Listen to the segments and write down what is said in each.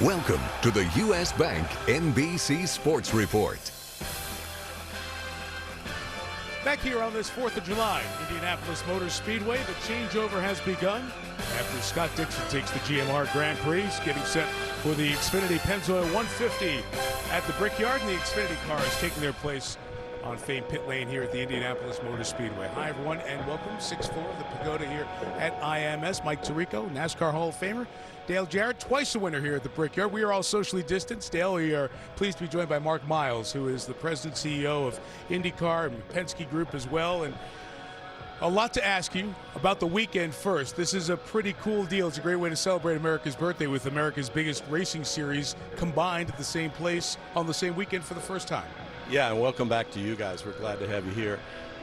Welcome to the U.S. Bank NBC Sports Report. Back here on this 4th of July, Indianapolis Motor Speedway, the changeover has begun after Scott Dixon takes the GMR Grand Prix, getting set for the Xfinity Pennzoil 150 at the Brickyard, and the Xfinity cars taking their place on famed pit lane here at the Indianapolis Motor Speedway. Hi, everyone, and welcome. 6'4", the Pagoda here at IMS. Mike Tirico, NASCAR Hall of Famer. Dale Jarrett, twice a winner here at the Brickyard. We are all socially distanced. Dale, we are pleased to be joined by Mark Miles, who is the president and CEO of IndyCar and Penske Group as well. And a lot to ask you about the weekend first. This is a pretty cool deal. It's a great way to celebrate America's birthday with America's biggest racing series combined at the same place on the same weekend for the first time. Yeah, and welcome back to you guys. We're glad to have you here.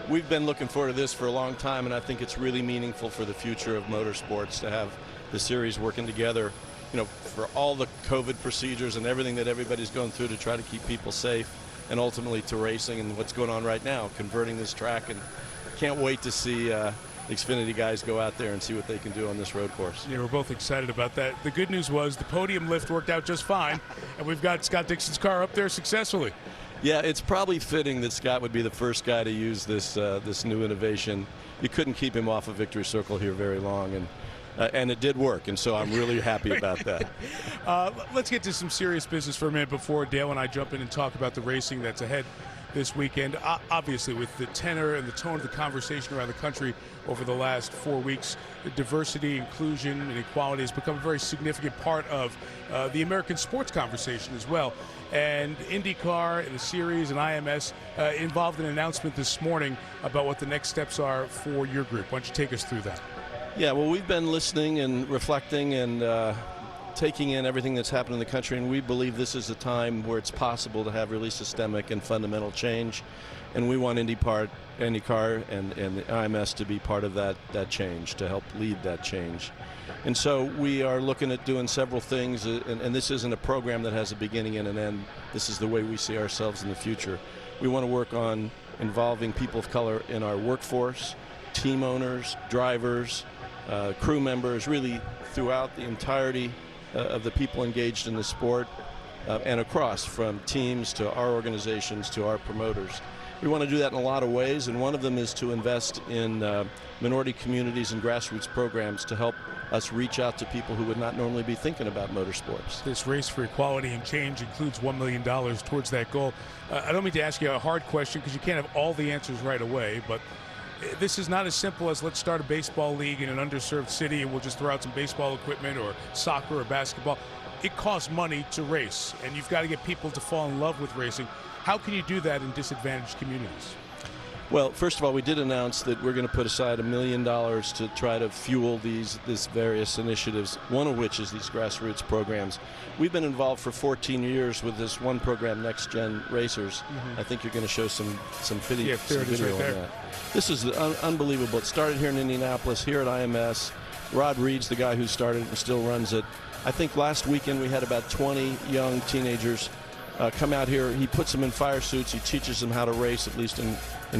We've been looking forward to this for a long time, and I think it's really meaningful for the future of motorsports to have the series working together, you know, for all the COVID procedures and everything that everybody's going through to try to keep people safe, and ultimately to racing and what's going on right now, converting this track. And can't wait to see the Xfinity guys go out there and see what they can do on this road course. Yeah, we're both excited about that. The good news was the podium lift worked out just fine, and we've got Scott Dixon's car up there successfully. Yeah, it's probably fitting that Scott would be the first guy to use this new innovation. You couldn't keep him off of Victory Circle here very long, and it did work, and so I'm really happy about that. Let's get to some serious business for a minute before Dale and I jump in and talk about the racing that's ahead this weekend. Obviously, with the tenor and the tone of the conversation around the country over the last 4 weeks, diversity, inclusion, and equality has become a very significant part of the American sports conversation as well. And IndyCar and the series and IMS involved an announcement this morning about what the next steps are for your group. Why don't you take us through that? Yeah, well, we've been listening and reflecting and taking in everything that's happened in the country, and we believe this is a time where it's possible to have really systemic and fundamental change, and we want IndyCar and the IMS to be part of that change, to help lead that change. And so we are looking at doing several things, and this isn't a program that has a beginning and an end. This is the way we see ourselves in the future. We want to work on involving people of color in our workforce, team owners, drivers, crew members, really throughout the entirety of the people engaged in the sport, and across, from teams to our organizations to our promoters. We want to do that in a lot of ways, and one of them is to invest in minority communities and grassroots programs to help us reach out to people who would not normally be thinking about motorsports. This race for equality and change includes $1 million towards that goal. I don't mean to ask you a hard question because you can't have all the answers right away, but this is not as simple as let's start a baseball league in an underserved city and we'll just throw out some baseball equipment or soccer or basketball. It costs money to race, and you've got to get people to fall in love with racing. How can you do that in disadvantaged communities? Well, first of all, we did announce that we're going to put aside $1 million to try to fuel these various initiatives, one of which is these grassroots programs. We've been involved for 14 years with this one program, Next Gen Racers. I think you're going to show some video, on that. This is unbelievable. It started here in Indianapolis, here at IMS. Rod Reed's the guy who started it and still runs it. I think last weekend we had about 20 young teenagers come out here. He puts them in fire suits. He teaches them how to race, at least in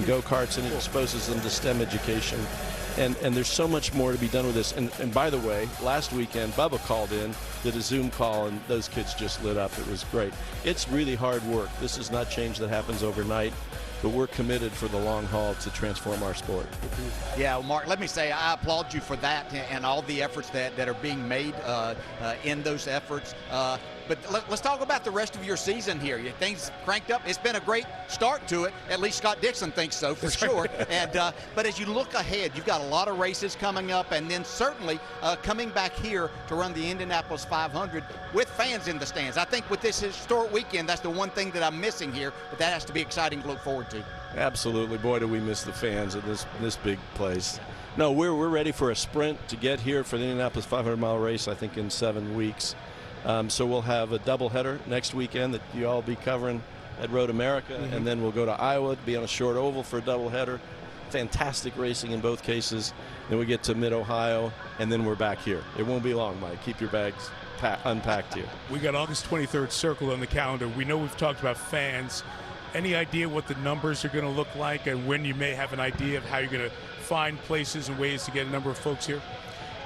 go-karts, and he exposes them to STEM education. And there's so much more to be done with this. And by the way, last weekend, Bubba called in, did a Zoom call, and those kids just lit up. It was great. It's really hard work. This is not change that happens overnight, but we're committed for the long haul to transform our sport. Yeah, well, Mark, let me say I applaud you for that and all the efforts that are being made in those efforts. But let's talk about the rest of your season here. Things cranked up. It's been a great start to it. At least Scott Dixon thinks so, for sure. And but as you look ahead, you've got a lot of races coming up, and then certainly coming back here to run the Indianapolis 500 with fans in the stands. I think with this historic weekend, that's the one thing that I'm missing here, but that has to be exciting to look forward to. Absolutely. Boy, do we miss the fans at this big place. No, we're ready for a sprint to get here for the Indianapolis 500-mile race, I think, in 7 weeks. So we'll have a doubleheader next weekend that you all be covering at Road America, and then we'll go to Iowa to be on a short oval for a doubleheader. Fantastic racing in both cases. Then we get to Mid-Ohio, and then we're back here. It won't be long, Mike. Keep your bags unpacked here. We got August 23rd circled on the calendar. We know we've talked about fans. Any idea what the numbers are going to look like, and when you may have an idea of how you're going to find places and ways to get a number of folks here?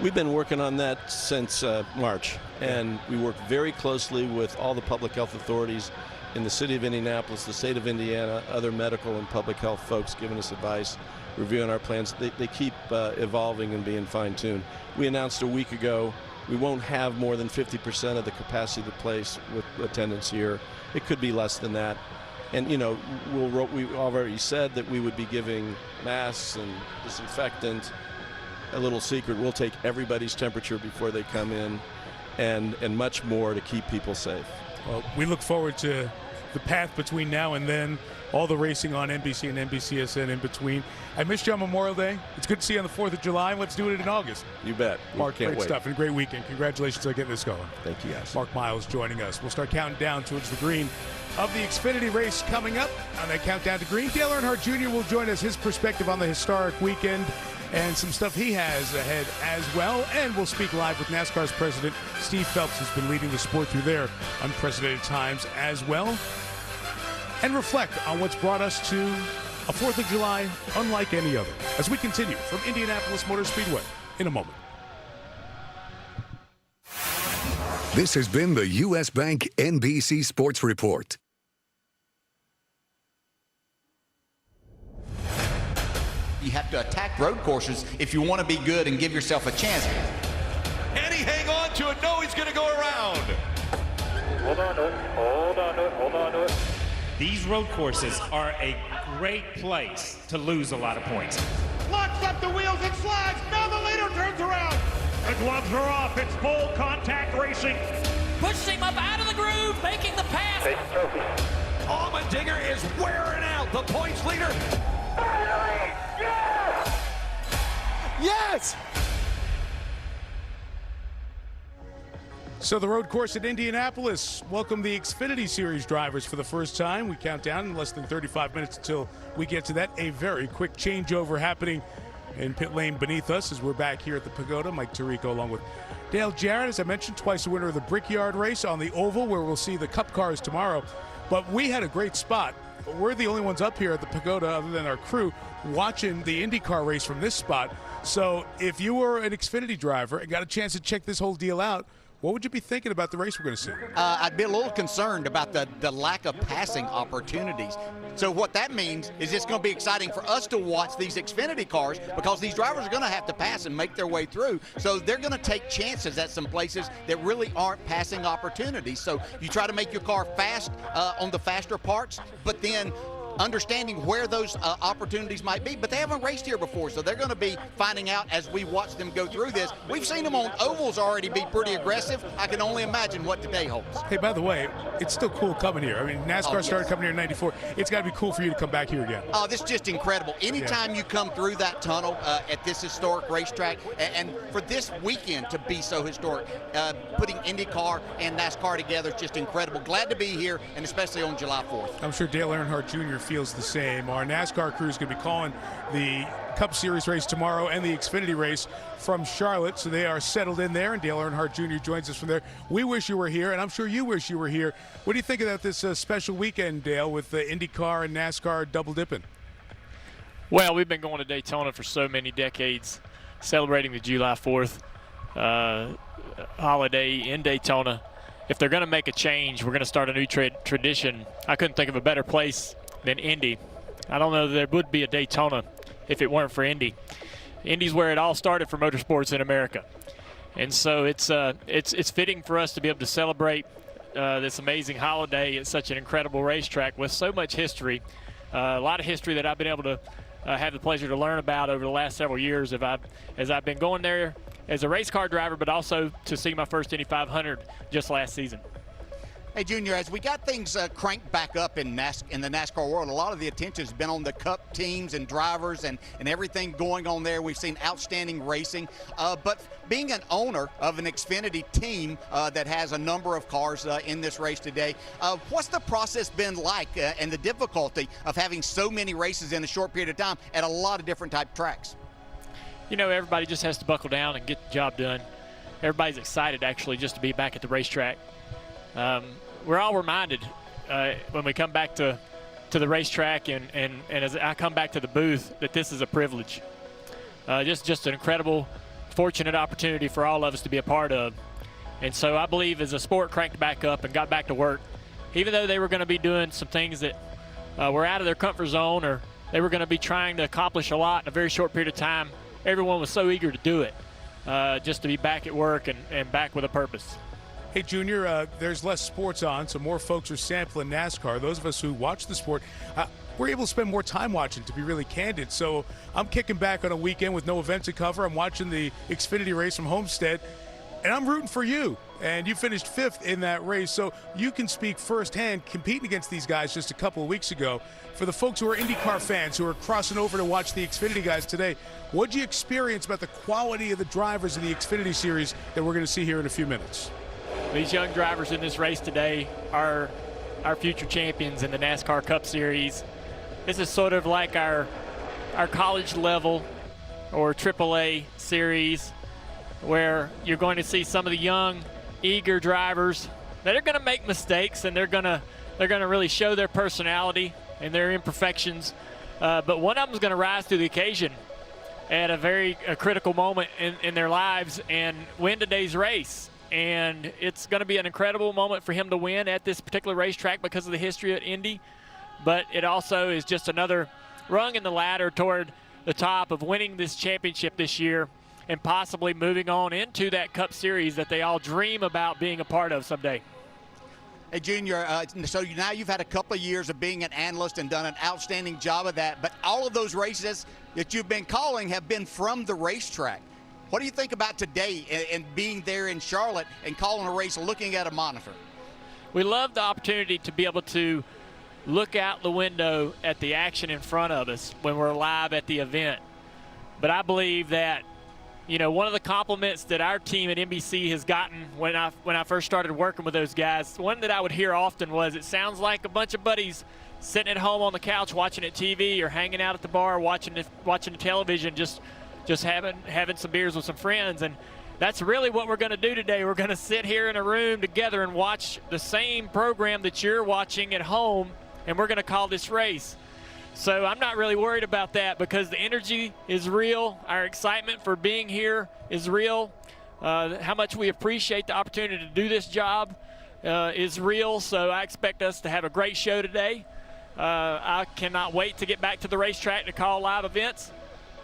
We've been working on that since March, and we work very closely with all the public health authorities in the city of Indianapolis, the state of Indiana, other medical and public health folks giving us advice, reviewing our plans. They keep evolving and being fine-tuned. We announced a week ago we won't have more than 50% of the capacity of the place with attendance here. It could be less than that. And, you know, we already said that we would be giving masks and disinfectant. A little secret, we'll take everybody's temperature before they come in, and much more to keep people safe. Well, we look forward to the path between now and then, all the racing on NBC and NBCSN in between. I missed you on Memorial Day. It's good to see you on the 4th of July. Let's do it in August. You bet. Mark, Can't great wait. stuff and a great weekend. Congratulations on getting this going. Thank you, guys. Mark Miles joining us. We'll start counting down towards the green of the Xfinity race coming up. On that countdown to green, Dale Earnhardt Jr. will join us, his perspective on the historic weekend and some stuff he has ahead as well. And we'll speak live with NASCAR's president, Steve Phelps, who's been leading the sport through their unprecedented times as well, and reflect on what's brought us to a 4th of July unlike any other, as we continue from Indianapolis Motor Speedway in a moment. This has been the U.S. Bank NBC Sports Report. You have to attack road courses if you want to be good and give yourself a chance. And he hang on to it. No, he's going to go around. Hold on to it. Hold on to it. Hold on to it. These road courses are a great place to lose a lot of points. Locks up the wheels and slides. Now the leader turns around. The gloves are off. It's full contact racing. Pushes him up out of the groove, making the pass. Take the trophy. Allmendinger is wearing out. The points leader. Finally! Yes! Yes! So the road course at Indianapolis welcome the Xfinity Series drivers for the first time. We count down in less than 35 minutes until we get to that. A very quick changeover happening in pit lane beneath us as we're back here at the Pagoda. Mike Tirico along with Dale Jarrett, as I mentioned, twice the winner of the Brickyard race on the Oval, where we'll see the Cup cars tomorrow. But we had a great spot. We're the only ones up here at the Pagoda, other than our crew, watching the IndyCar race from this spot. So if you were an Xfinity driver and got a chance to check this whole deal out, what would you be thinking about the race we're going to see? I'd be a little concerned about the lack of passing opportunities. So what that means is it's going to be exciting for us to watch these Xfinity cars, because these drivers are going to have to pass and make their way through. So they're going to take chances at some places that really aren't passing opportunities. So you try to make your car fast on the faster parts, but then understanding where those opportunities might be. But they haven't raced here before, so they're going to be finding out as we watch them go through this. We've seen them on ovals already be pretty aggressive. I can only imagine what today holds. Hey, by the way, it's still cool coming here. I mean, NASCAR started coming here in '94. It's got to be cool for you to come back here again. Oh, this is just incredible. Anytime you come through that tunnel at this historic racetrack, and for this weekend to be so historic, putting IndyCar and NASCAR together is just incredible. Glad to be here, and especially on July 4th. I'm sure Dale Earnhardt Jr. feels the same. Our NASCAR crew is going to be calling the Cup Series race tomorrow and the Xfinity race from Charlotte, so they are settled in there, and Dale Earnhardt Jr. joins us from there. We wish you were here, and I'm sure you wish you were here. What do you think about this special weekend, Dale, with the IndyCar and NASCAR double dipping? Well, we've been going to Daytona for so many decades, celebrating the July 4th holiday in Daytona. If they're going to make a change, we're going to start a new tradition. I couldn't think of a better place than Indy. I don't know that there would be a Daytona if it weren't for Indy. Indy's where it all started for motorsports in America. And so it's fitting for us to be able to celebrate this amazing holiday at such an incredible racetrack with so much history, a lot of history that I've been able to have the pleasure to learn about over the last several years as I've been going there as a race car driver, but also to see my first Indy 500 just last season. Hey, Junior, as we got things cranked back up in the NASCAR world, a lot of the attention has been on the Cup teams and drivers and everything going on there. We've seen outstanding racing. But being an owner of an Xfinity team that has a number of cars in this race today, what's the process been like and the difficulty of having so many races in a short period of time at a lot of different type tracks? You know, everybody just has to buckle down and get the job done. Everybody's excited, actually, just to be back at the racetrack. We're all reminded when we come back to the racetrack and as I come back to the booth that this is a privilege. Just an incredible fortunate opportunity for all of us to be a part of. And so I believe as the sport cranked back up and got back to work, even though they were going to be doing some things that were out of their comfort zone, or they were going to be trying to accomplish a lot in a very short period of time, everyone was so eager to do it, just to be back at work and back with a purpose. Hey, Junior, there's less sports on, so more folks are sampling NASCAR. Those of us who watch the sport, we're able to spend more time watching, to be really candid. So I'm kicking back on a weekend with no event to cover. I'm watching the Xfinity race from Homestead, and I'm rooting for you. And you finished 5th in that race, so you can speak firsthand, competing against these guys just a couple of weeks ago. For the folks who are IndyCar fans who are crossing over to watch the Xfinity guys today, what did you experience about the quality of the drivers in the Xfinity series that we're going to see here in a few minutes? These young drivers in this race today are our future champions in the NASCAR Cup Series. This is sort of like our college level or AAA series, where you're going to see some of the young, eager drivers that are going to make mistakes, and they're going to really show their personality and their imperfections. But one of them is going to rise to the occasion at a critical moment in their lives and win today's race. And it's going to be an incredible moment for him to win at this particular racetrack because of the history at Indy. But it also is just another rung in the ladder toward the top of winning this championship this year and possibly moving on into that Cup Series that they all dream about being a part of someday. Hey, Junior, so now you've had a couple of years of being an analyst and done an outstanding job of that, but all of those races that you've been calling have been from the racetrack. What do you think about today and being there in Charlotte and calling a race looking at a monitor? We love the opportunity to be able to look out the window at the action in front of us when we're live at the event. But I believe that, you know, one of the compliments that our team at NBC has gotten when I first started working with those guys, one that I would hear often was, it sounds like a bunch of buddies sitting at home on the couch watching at TV or hanging out at the bar watching the television, just having some beers with some friends. And that's really what we're going to do today. We're going to sit here in a room together and watch the same program that you're watching at home, and we're going to call this race. So I'm not really worried about that because the energy is real. Our excitement for being here is real. How much we appreciate the opportunity to do this job is real. So I expect us to have a great show today. I cannot wait to get back to the racetrack to call live events.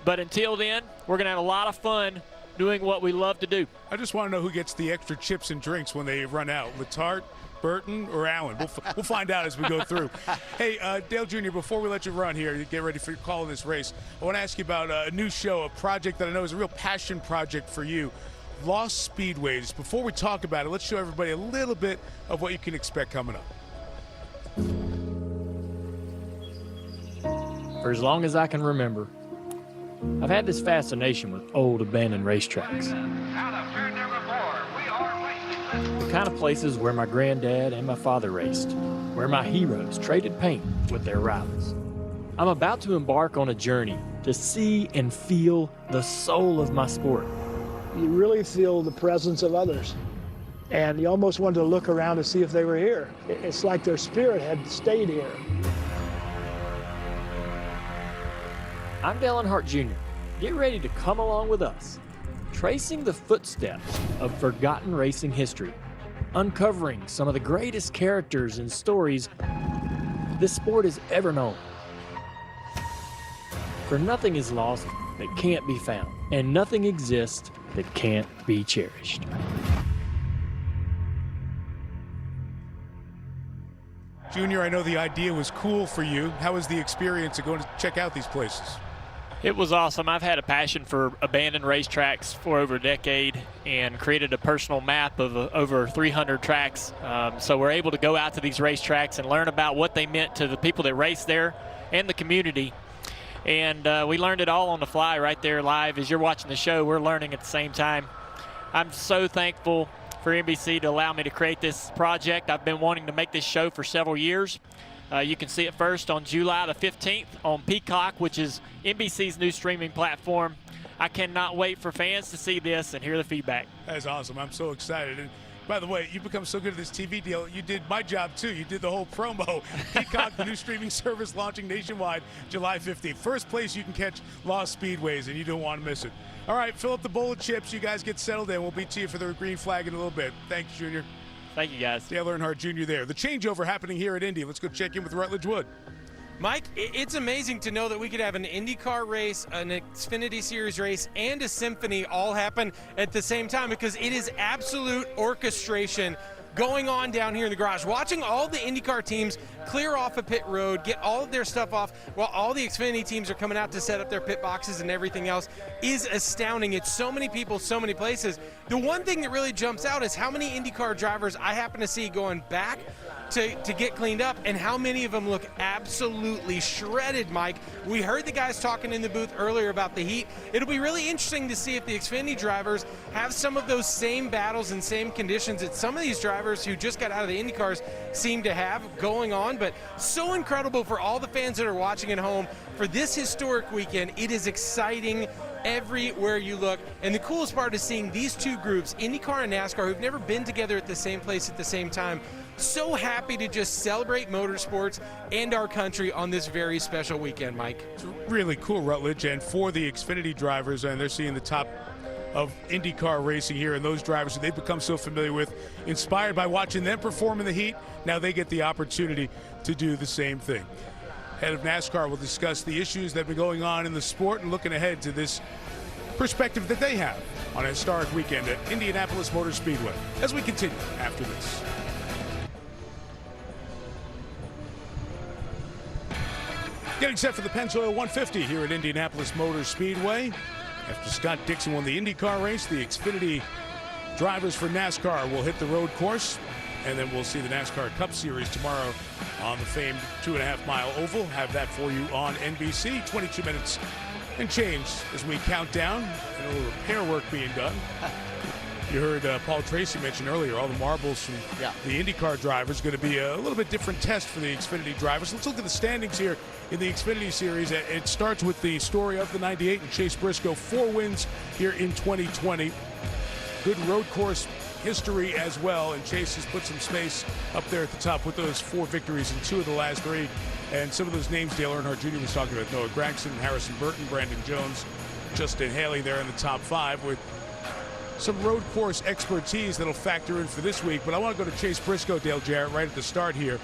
But until then, we're going to have a lot of fun doing what we love to do. I just want to know who gets the extra chips and drinks when they run out. Letarte, Burton, or Allen? We'll find out as we go through. Hey, Dale Jr., before we let you run here, get ready for calling this race, I want to ask you about a new show, a project that I know is a real passion project for you, Lost Speedways. Before we talk about it, let's show everybody a little bit of what you can expect coming up. For as long as I can remember, I've had this fascination with old abandoned racetracks. The kind of places where my granddad and my father raced, where my heroes traded paint with their rivals. I'm about to embark on a journey to see and feel the soul of my sport. You really feel the presence of others. And you almost wanted to look around to see if they were here. It's like their spirit had stayed here. I'm Dale Earnhardt Jr. Get ready to come along with us, tracing the footsteps of forgotten racing history, uncovering some of the greatest characters and stories this sport has ever known. For nothing is lost that can't be found, and nothing exists that can't be cherished. Junior, I know the idea was cool for you. How was the experience of going to check out these places? It was awesome. I've had a passion for abandoned racetracks for over a decade and created a personal map of over 300 tracks. So we're able to go out to these racetracks and learn about what they meant to the people that race there and the community. And we learned it all on the fly right there live. As you're watching the show, we're learning at the same time. I'm so thankful for NBC to allow me to create this project. I've been wanting to make this show for several years. You can see it first on July the 15th on Peacock, which is NBC's new streaming platform. I cannot wait for fans to see this and hear the feedback. That's awesome. I'm so excited. And By the way, you've become so good at this TV deal, you did my job too. You did the whole promo. Peacock, the new streaming service launching nationwide July 15th. First place you can catch Lost Speedways, and you don't want to miss it. All right, fill up the bowl of chips. You guys get settled in. We'll be to you for the green flag in a little bit. Thanks, Junior. Thank you, guys. Dale Earnhardt Jr. there. The changeover happening here at Indy. Let's go check in with Rutledge Wood. Mike, it's amazing to know that we could have an IndyCar race, an Xfinity Series race, and a Symphony all happen at the same time, because it is absolute orchestration going on down here in the garage. Watching all the IndyCar teams clear off a pit road, get all of their stuff off, while all the Xfinity teams are coming out to set up their pit boxes and everything else is astounding. It's so many people, so many places. The one thing that really jumps out is how many IndyCar drivers I happen to see going back to get cleaned up, and how many of them look absolutely shredded, Mike. We heard the guys talking in the booth earlier about the heat. It'll be really interesting to see if the Xfinity drivers have some of those same battles and same conditions that some of these drivers who just got out of the IndyCars seem to have going on. But so incredible for all the fans that are watching at home for this historic weekend. It is exciting everywhere you look, and the coolest part is seeing these two groups, IndyCar and NASCAR, who've never been together at the same place at the same time, so happy to just celebrate motorsports and our country on this very special weekend, Mike. It's really cool, Rutledge, and for the Xfinity drivers, and they're seeing the top of IndyCar racing here, and those drivers that they've become so familiar with, inspired by watching them perform in the heat, now they get the opportunity to do the same thing. Head of NASCAR will discuss the issues that have been going on in the sport and looking ahead to this perspective that they have on a historic weekend at Indianapolis Motor Speedway as we continue after this. Getting set for the Pennzoil 150 here at Indianapolis Motor Speedway. After Scott Dixon won the IndyCar race, the Xfinity drivers for NASCAR will hit the road course, and then we'll see the NASCAR Cup Series tomorrow on the famed 2.5-mile oval. Have that for you on NBC. 22 minutes and change as we count down, and a little repair work being done. You heard Paul Tracy mention earlier all the marbles from the IndyCar drivers. Going to be a little bit different test for the Xfinity drivers. Let's look at the standings here in the Xfinity Series. It starts with the story of the 98 and Chase Briscoe. 4 wins here in 2020. Good road course history as well, and Chase has put some space up there at the top with those 4 victories in 2 of the last 3. And some of those names Dale Earnhardt Jr. was talking about: Noah Gragson, Harrison Burton, Brandon Jones, Justin Haley there in the top 5 with some road course expertise that'll factor in for this week. But I want to go to Chase Briscoe, Dale Jarrett, right at the start here.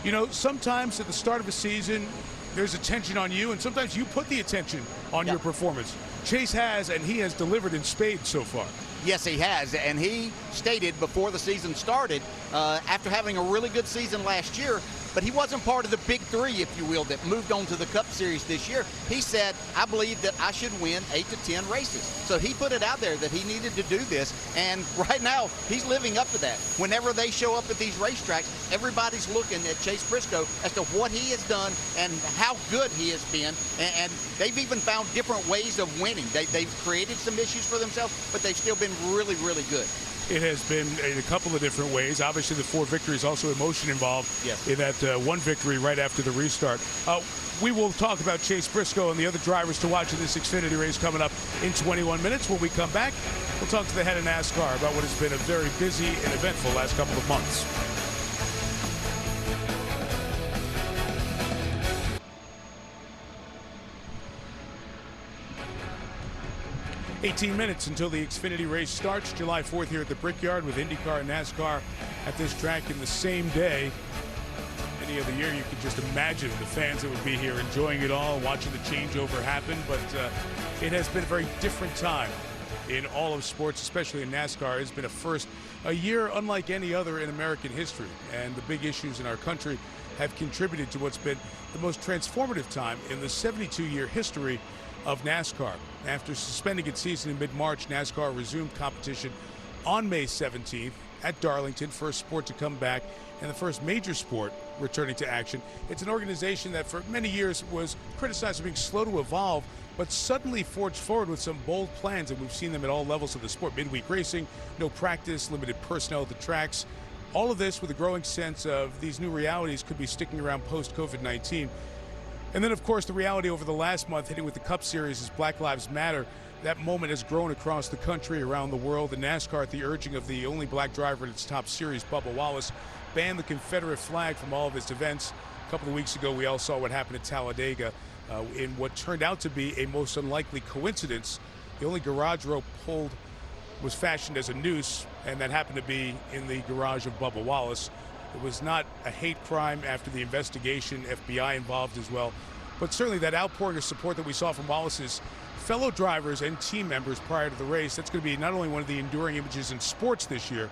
You know, sometimes at the start of a season, there's attention on you, and sometimes you put the attention on your performance. Chase has, and he has delivered in spades so far. Yes, he has, and he stated before the season started, after having a really good season last year, but he wasn't part of the big 3, if you will, that moved on to the Cup Series this year. He said, I believe that I should win 8 to 10 races. So he put it out there that he needed to do this, and right now he's living up to that. Whenever they show up at these racetracks, everybody's looking at Chase Briscoe as to what he has done and how good he has been, and they've even found different ways of winning. They've created some issues for themselves, but they've still been really, really good. It has been in a couple of different ways. Obviously, the 4 victories, also emotion involved in that 1 victory right after the restart. We will talk about Chase Briscoe and the other drivers to watch in this Xfinity race coming up in 21 minutes. When we come back, we'll talk to the head of NASCAR about what has been a very busy and eventful last couple of months. $18 minutes until the Xfinity race starts July 4th here at the Brickyard, with IndyCar and NASCAR at this track in the same day. Any other year, you could just imagine the fans that would be here enjoying it all, watching the changeover happen. But it has been a very different time in all of sports, especially in NASCAR. It's been a year unlike any other in American history, and the big issues in our country have contributed to what's been the most transformative time in the 72-year history of NASCAR. After suspending its season in mid-March, NASCAR resumed competition on May 17th at Darlington, first sport to come back and the first major sport returning to action. It's an organization that for many years was criticized for being slow to evolve, but suddenly forged forward with some bold plans, and we've seen them at all levels of the sport. Midweek racing, no practice, limited personnel at the tracks. All of this with a growing sense of these new realities could be sticking around post-COVID-19. And then, of course, the reality over the last month hitting with the Cup Series is Black Lives Matter that moment has grown across the country, around the world. And NASCAR, at the urging of the only black driver in its top series, Bubba Wallace, banned the Confederate flag from all of its events. A couple of weeks ago, we all saw what happened at Talladega in what turned out to be a most unlikely coincidence. The only garage rope pulled was fashioned as a noose, and that happened to be in the garage of Bubba Wallace. It was not a hate crime after the investigation, FBI involved as well. But certainly that outpouring of support that we saw from Wallace's fellow drivers and team members prior to the race, that's going to be not only one of the enduring images in sports this year,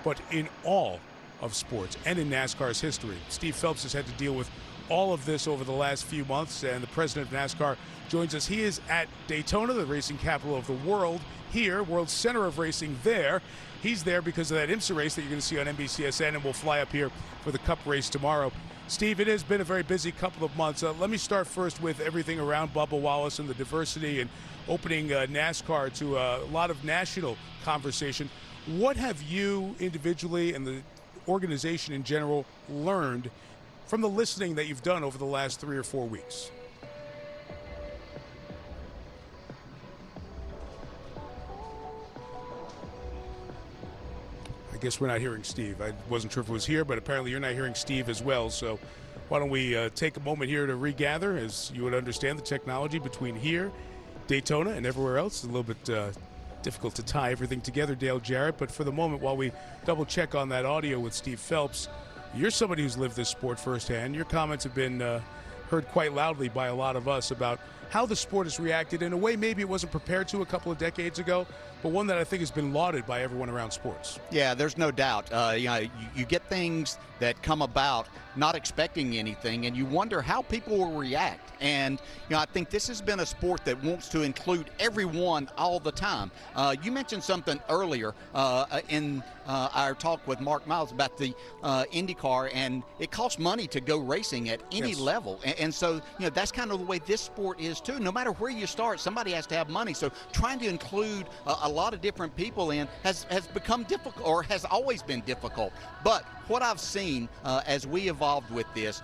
but in all of sports and in NASCAR's history. Steve Phelps has had to deal with all of this over the last few months, and the president of NASCAR joins us. He is at Daytona, the racing capital of the world, here, world center of racing there. He's there because of that IMSA race that you're going to see on NBCSN, and we'll fly up here for the Cup race tomorrow. Steve, it has been a very busy couple of months. Let me start first with everything around Bubba Wallace and the diversity and opening NASCAR to a lot of national conversation. What have you individually and the organization in general learned from the listening that you've done over the last 3 or 4 weeks? I guess we're not hearing Steve. I wasn't sure if it was here, but apparently you're not hearing Steve as well. So why don't we take a moment here to regather. As you would understand, the technology between here, Daytona, and everywhere else is a little bit difficult to tie everything together, Dale Jarrett. But for the moment, while we double check on that audio with Steve Phelps, you're somebody who's lived this sport firsthand. Your comments have been heard quite loudly by a lot of us about how the sport has reacted in a way maybe it wasn't prepared to a couple of decades ago, but one that I think has been lauded by everyone around sports. Yeah, there's no doubt. You get things that come about not expecting anything, and you wonder how people will react. And I think this has been a sport that wants to include everyone all the time. You mentioned something earlier in our talk with Mark Miles about the IndyCar, and it costs money to go racing at any level. And so that's kind of the way this sport is too. No matter where you start, somebody has to have money. So trying to include a lot of different people in has become difficult, or has always been difficult. But what I've seen as we evolved with this,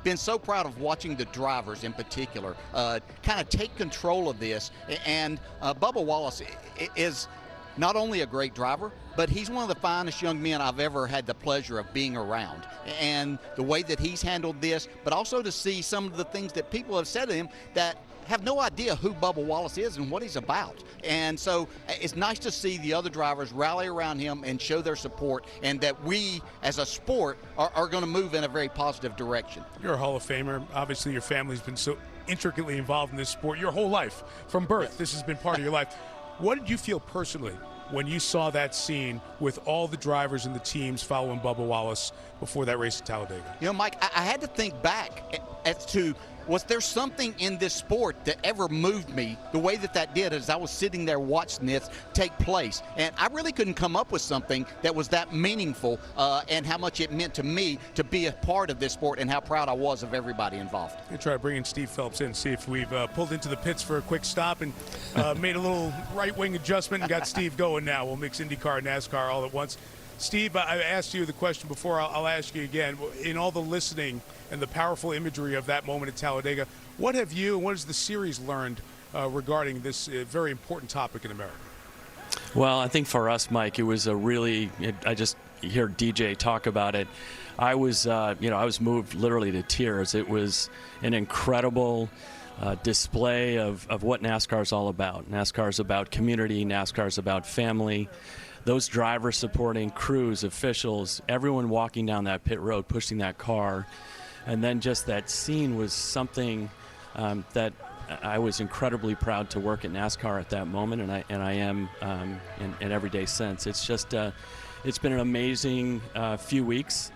been so proud of watching the drivers in particular kind of take control of this. And Bubba Wallace is not only a great driver, but he's one of the finest young men I've ever had the pleasure of being around. And the way that he's handled this, but also to see some of the things that people have said to him that have no idea who Bubba Wallace is and what he's about. And so it's nice to see the other drivers rally around him and show their support, and that we as a sport are going to move in a very positive direction. You're a Hall of Famer. Obviously your family's been so intricately involved in this sport your whole life. From birth, this has been part of your life. What did you feel personally when you saw that scene with all the drivers and the teams following Bubba Wallace before that race at Talladega? Mike, I had to think back as to, was there something in this sport that ever moved me the way that did as I was sitting there watching this take place? And I really couldn't come up with something that was that meaningful and how much it meant to me to be a part of this sport, and how proud I was of everybody involved. I'm going to try to bring in Steve Phelps in, see if we've pulled into the pits for a quick stop and made a little right-wing adjustment and got Steve going now. We'll mix IndyCar and NASCAR all at once. Steve, I asked you the question before. I'll ask you again. In all the listening and the powerful imagery of that moment at Talladega, what have you and what has the series learned regarding this very important topic in America? Well, I think for us, Mike, it was I just hear DJ talk about it. I was moved literally to tears. It was an incredible display of what NASCAR is all about. NASCAR is about community. NASCAR is about family. Those drivers supporting crews, officials, everyone walking down that pit road, pushing that car. And then just that scene was something that I was incredibly proud to work at NASCAR at that moment, and I am in every day since. It's just, it's been an amazing few weeks.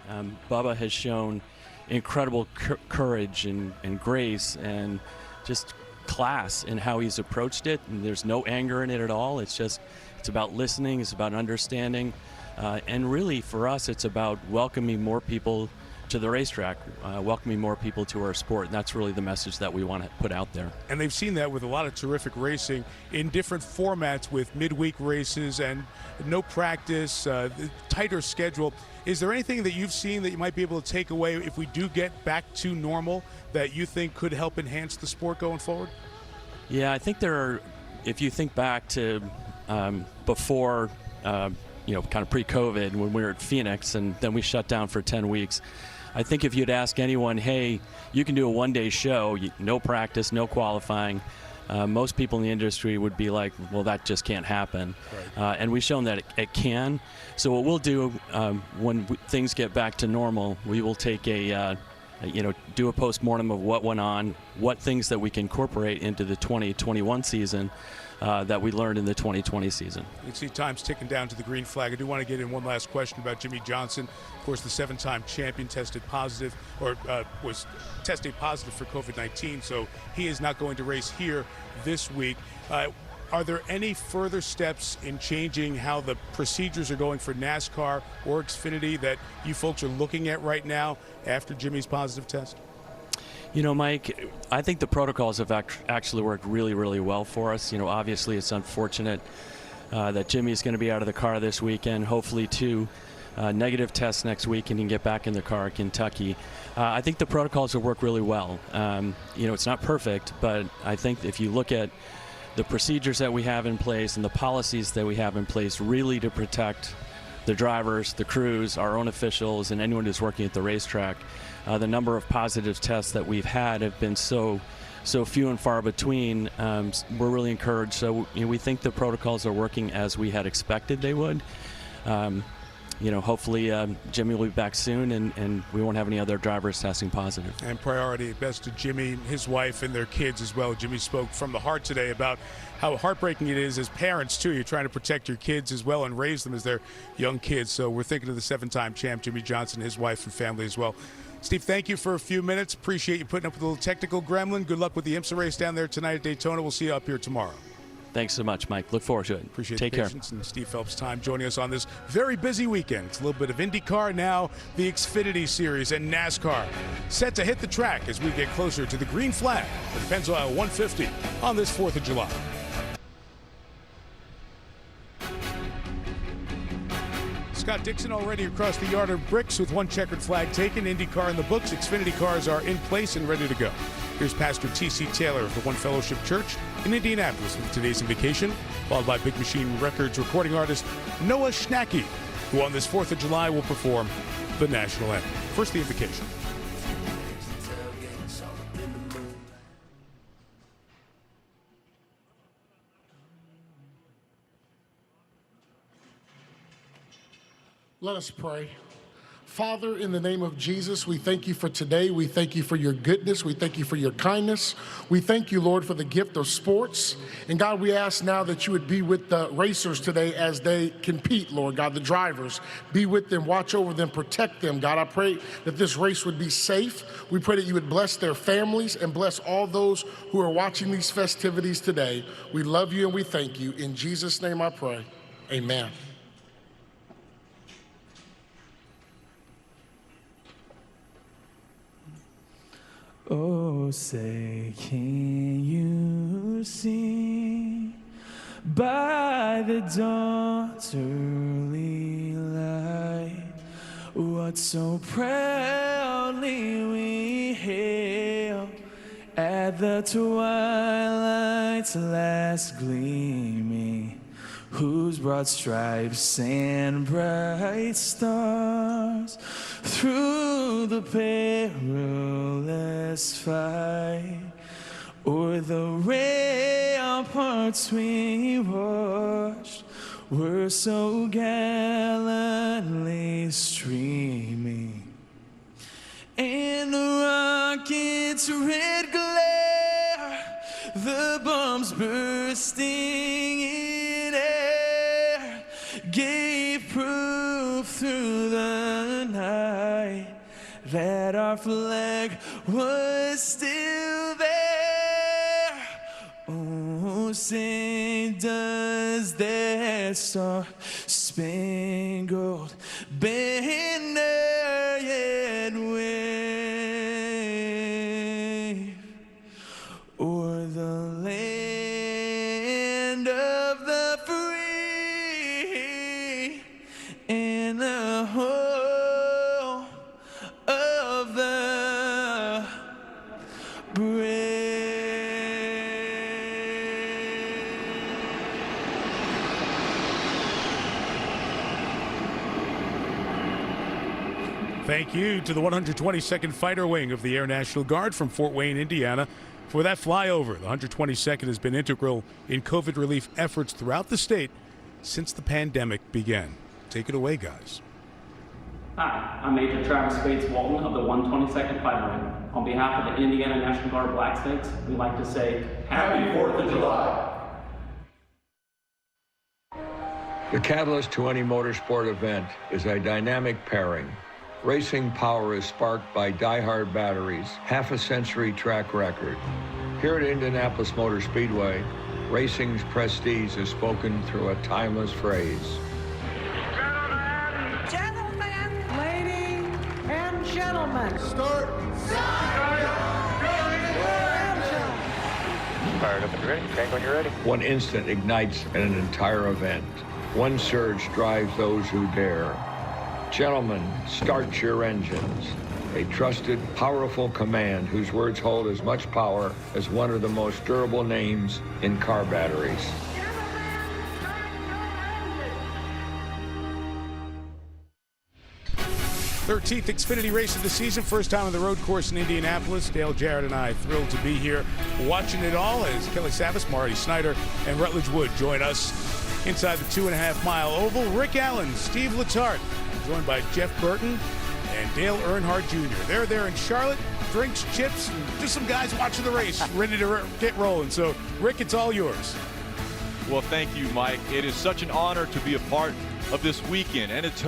Bubba has shown incredible courage and grace and just class in how he's approached it, and there's no anger in it at all. It's about listening, it's about understanding, and really for us it's about welcoming more people to the racetrack, welcoming more people to our sport, and that's really the message that we want to put out there. And they've seen that with a lot of terrific racing in different formats, with midweek races and no practice, tighter schedule. Is there anything that you've seen that you might be able to take away if we do get back to normal that you think could help enhance the sport going forward? Yeah, I think there are if you think back to before, kind of pre-COVID, when we were at Phoenix and then we shut down for 10 weeks, I think if you'd ask anyone, hey, you can do a one-day show, no practice, no qualifying, most people in the industry would be like, well, that just can't happen. Right. And we've shown that it can. So what we'll do when things get back to normal, we will take do a postmortem of what went on, what things that we can incorporate into the 2021 season that we learned in the 2020 season. You see time's ticking down to the green flag. I do want to get in one last question about Jimmie Johnson. Of course, the 7-time champion tested positive, or was tested positive for COVID-19, so he is not going to race here this week. Are there any further steps in changing how the procedures are going for NASCAR or Xfinity that you folks are looking at right now after Jimmie's positive test? Mike, I think the protocols have actually worked really, really well for us. Obviously it's unfortunate that Jimmie is going to be out of the car this weekend. Hopefully 2 negative tests next week and he can get back in the car at Kentucky. I think the protocols have worked really well. It's not perfect, but I think if you look at the procedures that we have in place and the policies that we have in place really to protect the drivers, the crews, our own officials, and anyone who's working at the racetrack, the number of positive tests that we've had have been so few and far between. We're really encouraged. So we think the protocols are working as we had expected they would. Hopefully Jimmie will be back soon and we won't have any other drivers testing positive. And priority best to Jimmie, his wife, and their kids as well. Jimmie spoke from the heart today about how heartbreaking it is as parents, too. You're trying to protect your kids as well and raise them as their young kids. So we're thinking of the 7-time champ, Jimmie Johnson, his wife and family as well. Steve, thank you for a few minutes. Appreciate you putting up with a little technical gremlin. Good luck with the IMSA race down there tonight at Daytona. We'll see you up here tomorrow. Thanks so much, Mike. Look forward to it. Appreciate Take the patience care. And Steve Phelps' time joining us on this very busy weekend. It's a little bit of IndyCar, now the Xfinity Series, and NASCAR set to hit the track as we get closer to the green flag for the Pennzoil 150 on this 4th of July. Scott Dixon already across the yard of bricks with one checkered flag taken. IndyCar in the books. Xfinity cars are in place and ready to go. Here's Pastor T.C. Taylor of the One Fellowship Church in Indianapolis with today's invocation, followed by Big Machine Records recording artist Noah Schnacky, who on this 4th of July will perform the national anthem. First, the invocation. Let us pray. Father, in the name of Jesus, we thank you for today. We thank you for your goodness. We thank you for your kindness. We thank you, Lord, for the gift of sports. And God, we ask now that you would be with the racers today as they compete, Lord God, the drivers. Be with them, watch over them, protect them. God, I pray that this race would be safe. We pray that you would bless their families and bless all those who are watching these festivities today. We love you and we thank you. In Jesus' name I pray. Amen. Oh, say, can you see by the dawn's early light what so proudly we hailed at the twilight's last gleaming, whose broad stripes and bright stars through the perilous fight o'er the ramparts we watched were so gallantly streaming, and the rocket's red glare, the bombs bursting in air, gave proof through the night that our flag was still there. Oh, say does that star-spangled banner yet wave o'er the land of the free and the home of the brave? Thank you to the 122nd Fighter Wing of the Air National Guard from Fort Wayne, Indiana, for that flyover. The 122nd has been integral in COVID relief efforts throughout the state since the pandemic began. Take it away, guys. Hi, I'm Major Travis Bates Walton of the 122nd Fighter Wing. On behalf of the Indiana National Guard Black Snakes, we'd like to say Happy 4th of July. The catalyst to any motorsport event is a dynamic pairing. Racing power is sparked by die-hard batteries, half a century track record. Here at Indianapolis Motor Speedway, racing's prestige is spoken through a timeless phrase. Gentlemen, ladies, and gentlemen. Start. Fired up and ready. Tank when you're ready. One instant ignites an entire event. One surge drives those who dare. Gentlemen, start your engines. A trusted, powerful command whose words hold as much power as one of the most durable names in car batteries. 13th Xfinity race of the season, first time on the road course in Indianapolis. Dale Jarrett and I thrilled to be here watching it all as Kelly Savas, Marty Snyder, and Rutledge Wood join us inside the 2.5-mile oval. Rick Allen, Steve Letarte, joined by Jeff Burton and Dale Earnhardt Jr. They're there in Charlotte, drinks, chips, and just some guys watching the race, ready to get rolling. So, Rick, it's all yours. Well, thank you, Mike. It is such an honor to be a part of this weekend, and it's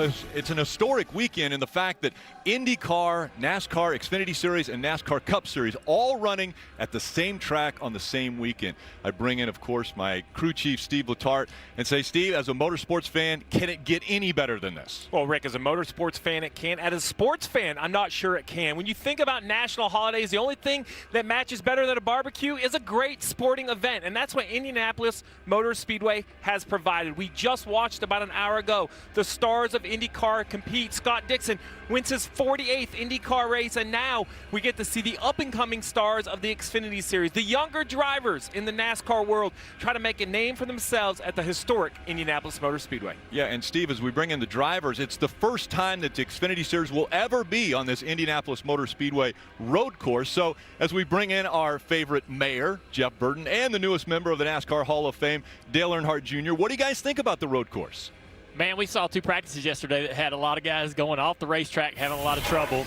an historic weekend in the fact that IndyCar, NASCAR Xfinity Series, and NASCAR Cup Series all running at the same track on the same weekend. I bring in, of course, my crew chief, Steve Letarte, and say, Steve, as a motorsports fan, can it get any better than this? Well, Rick, as a motorsports fan, it can. As a sports fan, I'm not sure it can. When you think about national holidays, the only thing that matches better than a barbecue is a great sporting event, and that's what Indianapolis Motor Speedway has provided. We just watched about an hour ago the stars of IndyCar compete. Scott Dixon wins his 48th IndyCar race, and now we get to see the up-and-coming stars of the Xfinity Series, the younger drivers in the NASCAR world, try to make a name for themselves at the historic Indianapolis Motor Speedway. Yeah, and Steve, as we bring in the drivers, it's the first time that the Xfinity Series will ever be on this Indianapolis Motor Speedway road course. So as we bring in our favorite mayor, Jeff Burton, and the newest member of the NASCAR Hall of Fame, Dale Earnhardt Jr., what do you guys think about the road course? Man, we saw two practices yesterday that had a lot of guys going off the racetrack, having a lot of trouble.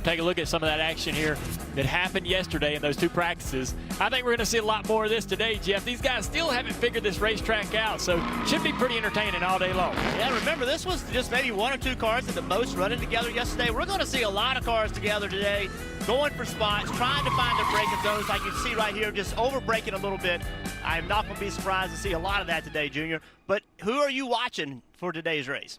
Take a look at some of that action here that happened yesterday in those two practices. I think we're going to see a lot more of this today, Jeff. These guys still haven't figured this racetrack out, so it should be pretty entertaining all day long. Yeah, remember, this was just maybe one or two cars at the most running together yesterday. We're going to see a lot of cars together today, going for spots, trying to find their braking zones like you see right here, just over-braking a little bit. I'm not going to be surprised to see a lot of that today, Junior. But who are you watching for today's race?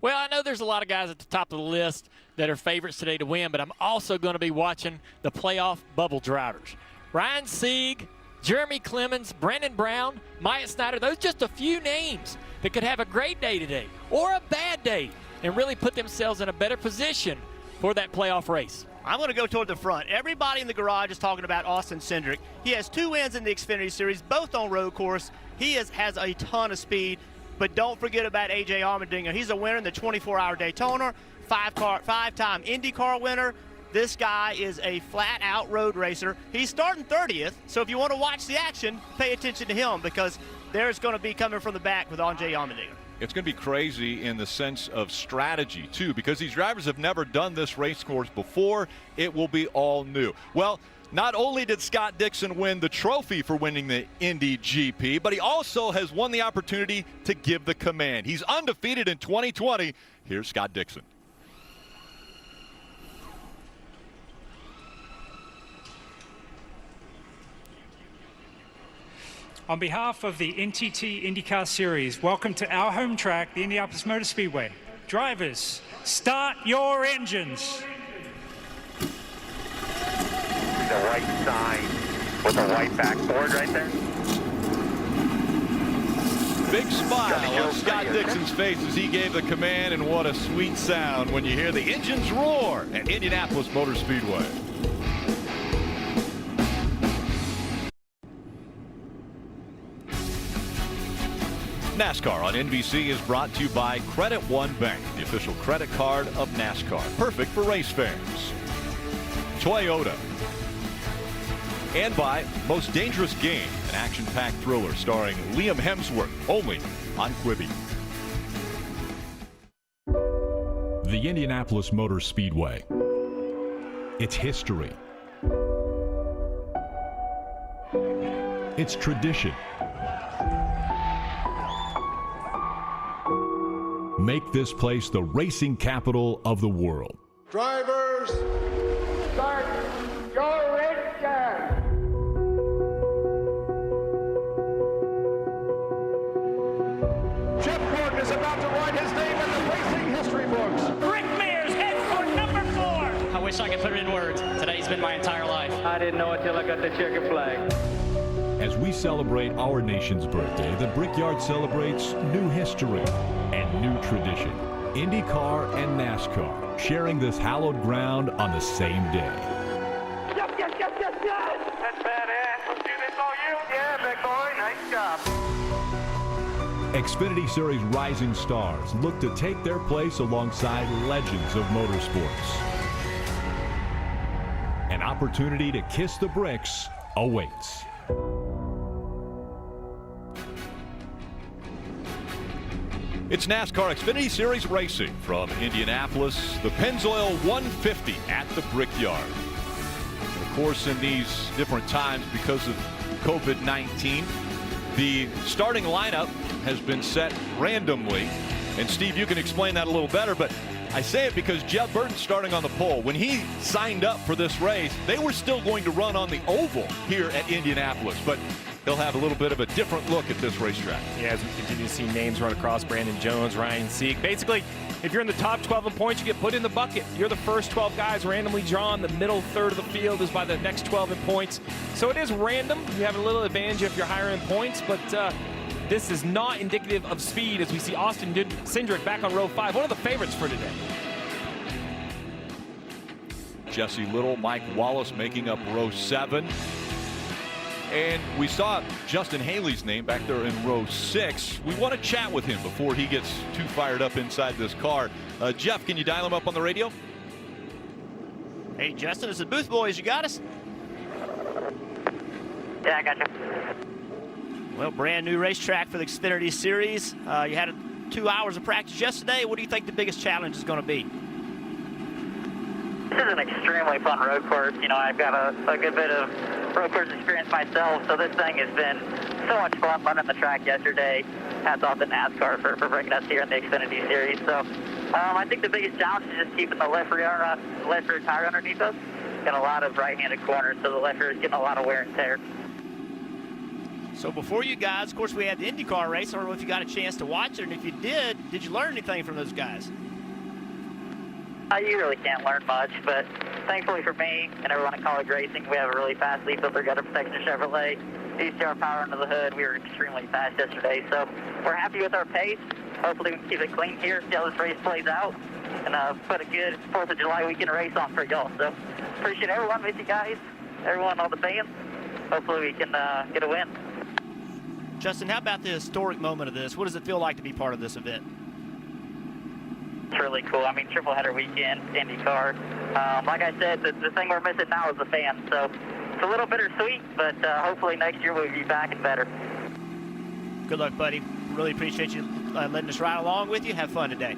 Well, I know there's a lot of guys at the top of the list that are favorites today to win, but I'm also going to be watching the playoff bubble drivers. Ryan Sieg, Jeremy Clemens, Brandon Brown, Myatt Snyder, those just a few names that could have a great day today or a bad day and really put themselves in a better position for that playoff race. I'm going to go toward the front. Everybody in the garage is talking about Austin Cindric. He has 2 wins in the Xfinity Series, both on road course. He has a ton of speed. But don't forget about A.J. Allmendinger. He's a winner in the 24-hour Daytona, 5-time IndyCar winner. This guy is a flat-out road racer. He's starting 30th, so if you want to watch the action, pay attention to him because there's going to be coming from the back with A.J. Allmendinger. It's going to be crazy in the sense of strategy, too, because these drivers have never done this race course before. It will be all new. Well, not only did Scott Dixon win the trophy for winning the Indy GP, but he also has won the opportunity to give the command. He's undefeated in 2020. Here's Scott Dixon. On behalf of the NTT IndyCar Series, welcome to our home track, the Indianapolis Motor Speedway. Drivers, start your engines. The white sign with a white backboard right there. Big smile on Scott Dixon's face as he gave the command, and what a sweet sound when you hear the engines roar at Indianapolis Motor Speedway. NASCAR on NBC is brought to you by Credit One Bank, the official credit card of NASCAR. Perfect for race fans. Toyota. And by Most Dangerous Game, an action-packed thriller starring Liam Hemsworth, only on Quibi. The Indianapolis Motor Speedway. Its history. Its tradition. Make this place the racing capital of the world. Drivers, start your race car. Jeff Gordon is about to write his name in the racing history books. Rick Mears heads for number 4. I wish I could put it in words. Today's been my entire life. I didn't know it till I got the checkered flag. As we celebrate our nation's birthday, the Brickyard celebrates new history and new tradition. IndyCar and NASCAR sharing this hallowed ground on the same day. Yes, yes, yes, yes, yes! That's badass. Let's do this all you. Yeah, big boy. Nice job. Xfinity Series rising stars look to take their place alongside legends of motorsports. An opportunity to kiss the bricks awaits. It's NASCAR Xfinity Series Racing from Indianapolis, the Pennzoil 150 at the Brickyard. And of course, in these different times because of COVID-19, the starting lineup has been set randomly. And Steve, you can explain that a little better, but I say it because Jeff Burton's starting on the pole. When he signed up for this race, they were still going to run on the oval here at Indianapolis, but he'll have a little bit of a different look at this racetrack. Yeah, as we continue to see names run across, Brandon Jones, Ryan Sieg. Basically, if you're in the top 12 in points, you get put in the bucket. You're the first 12 guys randomly drawn. The middle third of the field is by the next 12 in points. So it is random. You have a little advantage if you're higher in points, but this is not indicative of speed as we see Austin Cindric back on row 5, one of the favorites for today. Jesse Little, Mike Wallace making up row 7. And we saw Justin Haley's name back there in row 6. We want to chat with him before he gets too fired up inside this car. Jeff, can you dial him up on the radio? Hey, Justin, this is Booth Boys. You got us? Yeah, I got you. Well, brand new racetrack for the Xfinity Series. You had 2 hours of practice yesterday. What do you think the biggest challenge is going to be? This is an extremely fun road course. You know, I've got a good bit of road course experience myself, so this thing has been so much fun running the track yesterday. Hats off to NASCAR for bringing us here in the Xfinity Series. So I think the biggest challenge is just keeping the left rear tire underneath us. Got a lot of right-handed corners, so the left rear is getting a lot of wear and tear. So before you guys, of course, we had the IndyCar race. I don't know if you got a chance to watch it, and if you did you learn anything from those guys? You really can't learn much, but thankfully for me and everyone in college racing, we have a really fast leaf filter gutter protection Chevrolet. DCR power under the hood. We were extremely fast yesterday, so we're happy with our pace. Hopefully we can keep it clean here, see how this race plays out, and put a good 4th of July weekend race on for y'all. So appreciate everyone with you guys, everyone, all the fans. Hopefully we can get a win. Justin, how about the historic moment of this? What does it feel like to be part of this event? It's really cool. I mean, triple header weekend, IndyCar. Like I said, the thing we're missing now is the fans. So it's a little bittersweet, but hopefully next year we'll be back and better. Good luck, buddy. Really appreciate you letting us ride along with you. Have fun today.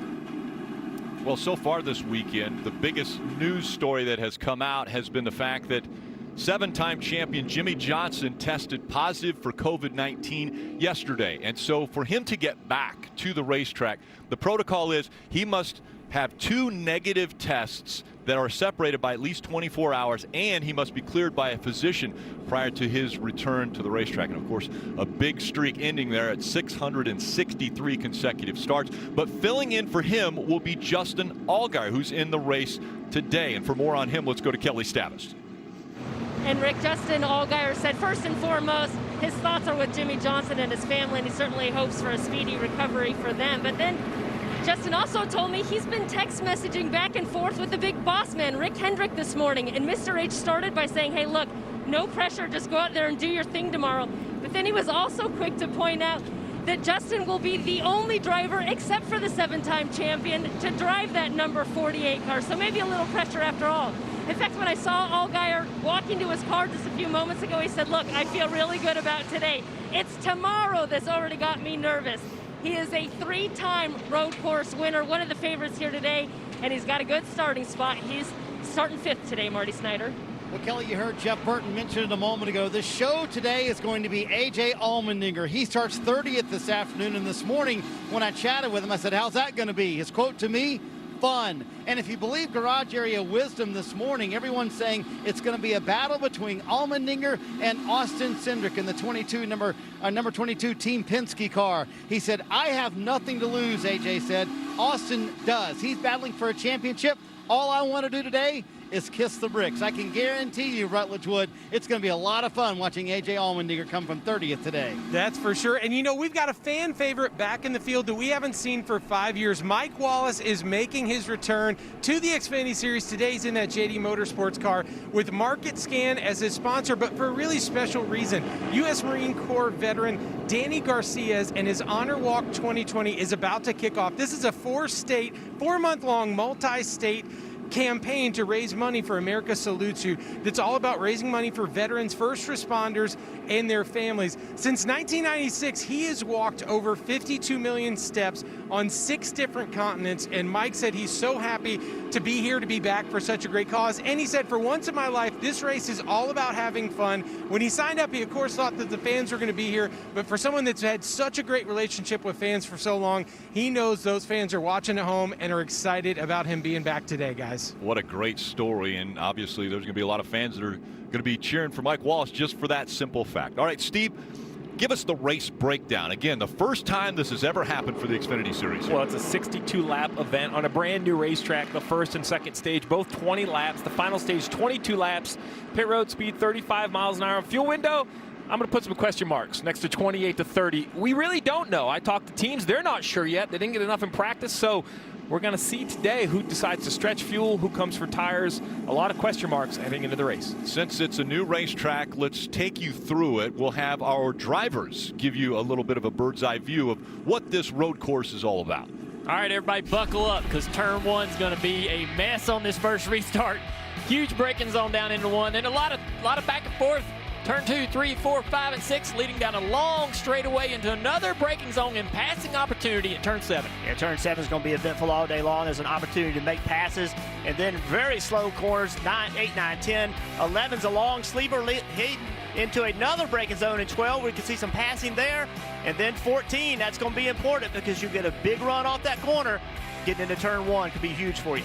Well, so far this weekend, the biggest news story that has come out has been the fact that 7-time champion Jimmie Johnson tested positive for COVID-19 yesterday. And so for him to get back to the racetrack, the protocol is he must have 2 negative tests that are separated by at least 24 hours, and he must be cleared by a physician prior to his return to the racetrack. And of course, a big streak ending there at 663 consecutive starts. But filling in for him will be Justin Allgaier, who's in the race today. And for more on him, let's go to Kelly Stavis. And Rick, Justin Allgaier said first and foremost his thoughts are with Jimmie Johnson and his family, and he certainly hopes for a speedy recovery for them. But then Justin also told me he's been text messaging back and forth with the big boss man, Rick Hendrick, this morning. And Mr. H started by saying, hey, look, no pressure, just go out there and do your thing tomorrow. But then he was also quick to point out that Justin will be the only driver, except for the 7-time champion, to drive that number 48 car. So maybe a little pressure after all. In fact, when I saw Allgaier walk into his car just a few moments ago, he said, look, I feel really good about today. It's tomorrow that's already got me nervous. He is a 3-time road course winner, one of the favorites here today, and he's got a good starting spot. He's starting 5th today, Marty Snyder. Well, Kelly, you heard Jeff Burton mention it a moment ago. The show today is going to be A.J. Allmendinger. He starts 30th this afternoon, and this morning when I chatted with him, I said, how's that going to be? His quote to me, fun. And if you believe Garage Area Wisdom this morning, everyone's saying it's going to be a battle between Allmendinger and Austin Cindric in the number 22 Team Penske car. He said, I have nothing to lose, A.J. said. Austin does. He's battling for a championship. All I want to do today is kiss the bricks. I can guarantee you, Rutledge Wood, it's going to be a lot of fun watching A.J. Allmendinger come from 30th today. That's for sure. And you know, we've got a fan favorite back in the field that we haven't seen for 5 years. Mike Wallace is making his return to the Xfinity Series. Today he's in that JD Motorsports car with Market Scan as his sponsor, but for a really special reason. U.S. Marine Corps veteran Danny Garcia's and his Honor Walk 2020 is about to kick off. This is a 4-month-long multi-state campaign to raise money for America Salutes You. That's all about raising money for veterans, first responders, and their families. Since 1996, he has walked over 52 million steps on 6 different continents, and Mike said he's so happy to be here, to be back for such a great cause. And he said, for once in my life, this race is all about having fun. When he signed up, he of course thought that the fans were going to be here, but for someone that's had such a great relationship with fans for so long, he knows those fans are watching at home and are excited about him being back today, guys. What a great story, and obviously there's going to be a lot of fans that are going to be cheering for Mike Wallace just for that simple fact. All right, Steve, give us the race breakdown. Again, the first time this has ever happened for the Xfinity Series. Well, it's a 62-lap event on a brand new racetrack. The first and second stage, both 20 laps. The final stage, 22 laps. Pit road speed, 35 miles an hour. Fuel window, I'm going to put some question marks next to 28 to 30. We really don't know. I talked to teams. They're not sure yet. They didn't get enough in practice, so we're going to see today who decides to stretch fuel, who comes for tires. A lot of question marks heading into the race. Since it's a new racetrack, let's take you through it. We'll have our drivers give you a little bit of a bird's eye view of what this road course is all about. All right, everybody buckle up, because turn 1's going to be a mess on this first restart. Huge braking zone down into 1, then a lot of back and forth. Turn 2, 3, 4, 5, and 6, leading down a long straightaway into another braking zone and passing opportunity at turn 7. Yeah, turn 7 is going to be eventful all day long. There's an opportunity to make passes, and then very slow corners, 9, 8, 9, 10. 11's a long sleeper heading into another braking zone in 12. We can see some passing there. And then 14, that's going to be important because you get a big run off that corner. Getting into turn 1 could be huge for you.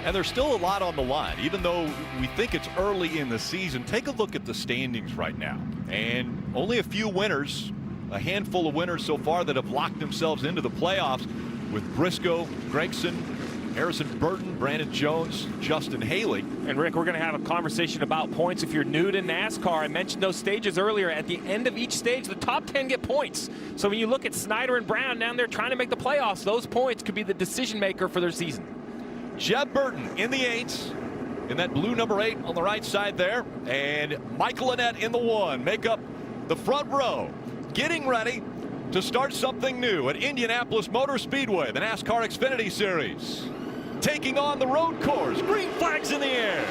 And there's still a lot on the line. Even though we think it's early in the season, take a look at the standings right now. And only a few winners, a handful of winners so far that have locked themselves into the playoffs with Briscoe, Gregson, Harrison Burton, Brandon Jones, Justin Haley. And Rick, we're going to have a conversation about points. If you're new to NASCAR, I mentioned those stages earlier. At the end of each stage, the top 10 get points. So when you look at Snyder and Brown down there trying to make the playoffs, those points could be the decision maker for their season. Jeb Burton in the 8s, in that blue number 8 on the right side there, and Michael Annett in the 1 make up the front row, getting ready to start something new at Indianapolis Motor Speedway, the NASCAR Xfinity Series, taking on the road course. Green flags in the air.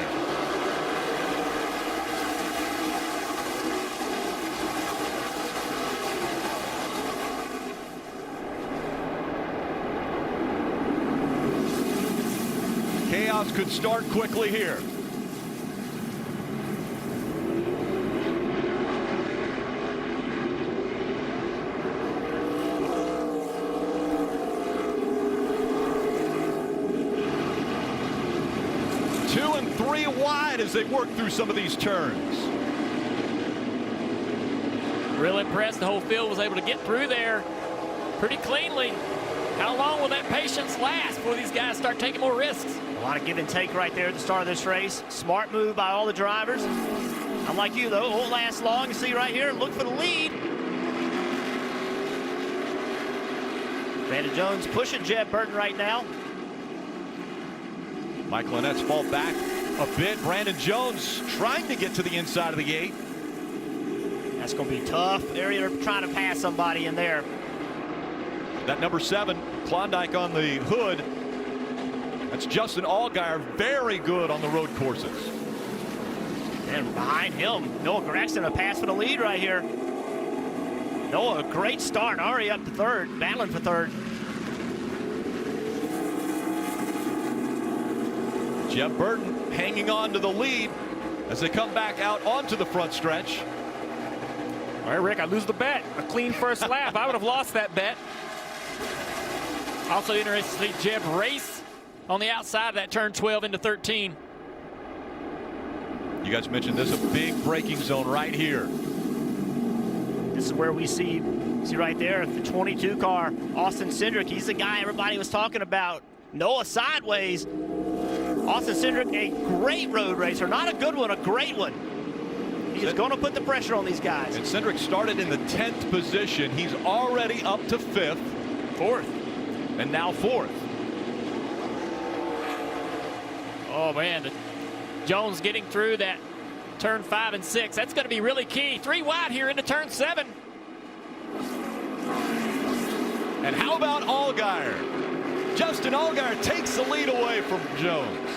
Chaos could start quickly here. Two and three wide as they work through some of these turns. Real impressed the whole field was able to get through there pretty cleanly. How long will that patience last before these guys start taking more risks? A lot of give and take right there at the start of this race. Smart move by all the drivers. Unlike you, though, it won't last long. You see right here, look for the lead. Brandon Jones pushing Jeb Burton right now. Michael Annett's fall back a bit. Brandon Jones trying to get to the inside of the gate. That's going to be a tough area to trying to pass somebody in there. That number 7, Klondike on the hood. That's Justin Allgaier, very good on the road courses. And behind him, Noah Gregson, a pass for the lead right here. Noah, a great start, already up to third, battling for third. Jeff Burton hanging on to the lead as they come back out onto the front stretch. All right, Rick, I lose the bet. A clean first lap. I would have lost that bet. Also interested to see Jeb race on the outside of that turn 12 into 13. You guys mentioned this, a big braking zone right here. This is where we see right there, the 22 car, Austin Cindric. He's the guy everybody was talking about. Noah sideways. Austin Cindric, a great road racer. Not a good one, a great one. He's going to put the pressure on these guys. And Cindric started in the 10th position. He's already up to 5th. 4th. And now 4th. Oh, man. Jones getting through that turn 5 and 6. That's going to be really key. 3 wide here into turn 7. And how about Allgaier? Justin Allgaier takes the lead away from Jones.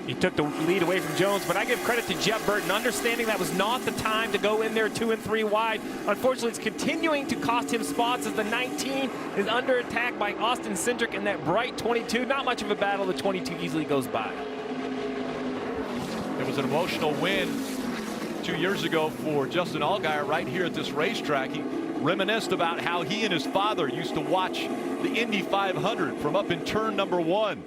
He took the lead away from Jones, but I give credit to Jeff Burton, understanding that was not the time to go in there 2 and 3 wide. Unfortunately, it's continuing to cost him spots as the 19 is under attack by Austin Cindric in that bright 22. Not much of a battle. The 22 easily goes by. It was an emotional win 2 years ago for Justin Allgaier right here at this racetrack. He reminisced about how he and his father used to watch the Indy 500 from up in turn number 1.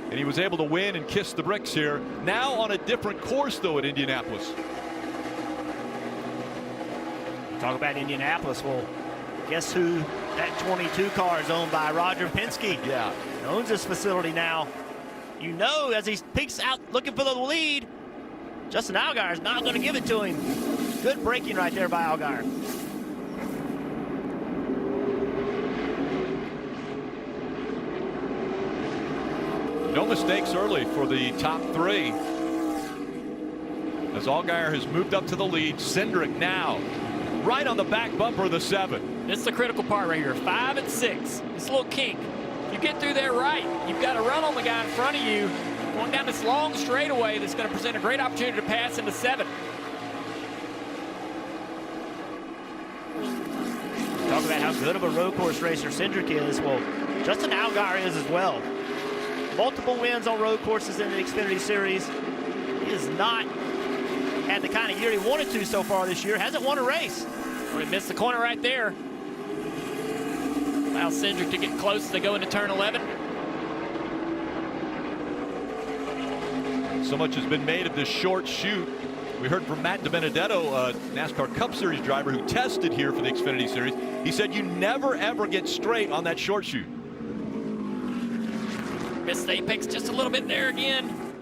And he was able to win and kiss the bricks here. Now on a different course, though, at Indianapolis. Talk about Indianapolis. Well, guess who that 22 car is owned by? Roger Penske. Yeah. He owns this facility now. You know, as he peeks out looking for the lead, Justin Allgaier is not going to give it to him. Good braking right there by Allgaier. No mistakes early for the top 3. As Allgaier has moved up to the lead, Cindric now right on the back bumper of the 7. This is the critical part right here. 5 and 6. This little kink. You get through there right. You've got to run on the guy in front of you. Going down this long straightaway that's going to present a great opportunity to pass into 7. Talk about how good of a road course racer Cindric is. Well, Justin Allgaier is as well. Multiple wins on road courses in the Xfinity Series. He has not had the kind of year he wanted to so far this year. Hasn't won a race. Well, he missed the corner right there. Allow Cindric to get close as they go into turn 11. So much has been made of this short chute. We heard from Matt DiBenedetto, a NASCAR Cup Series driver who tested here for the Xfinity Series. He said you never, ever get straight on that short chute. Missed the apex just a little bit there again.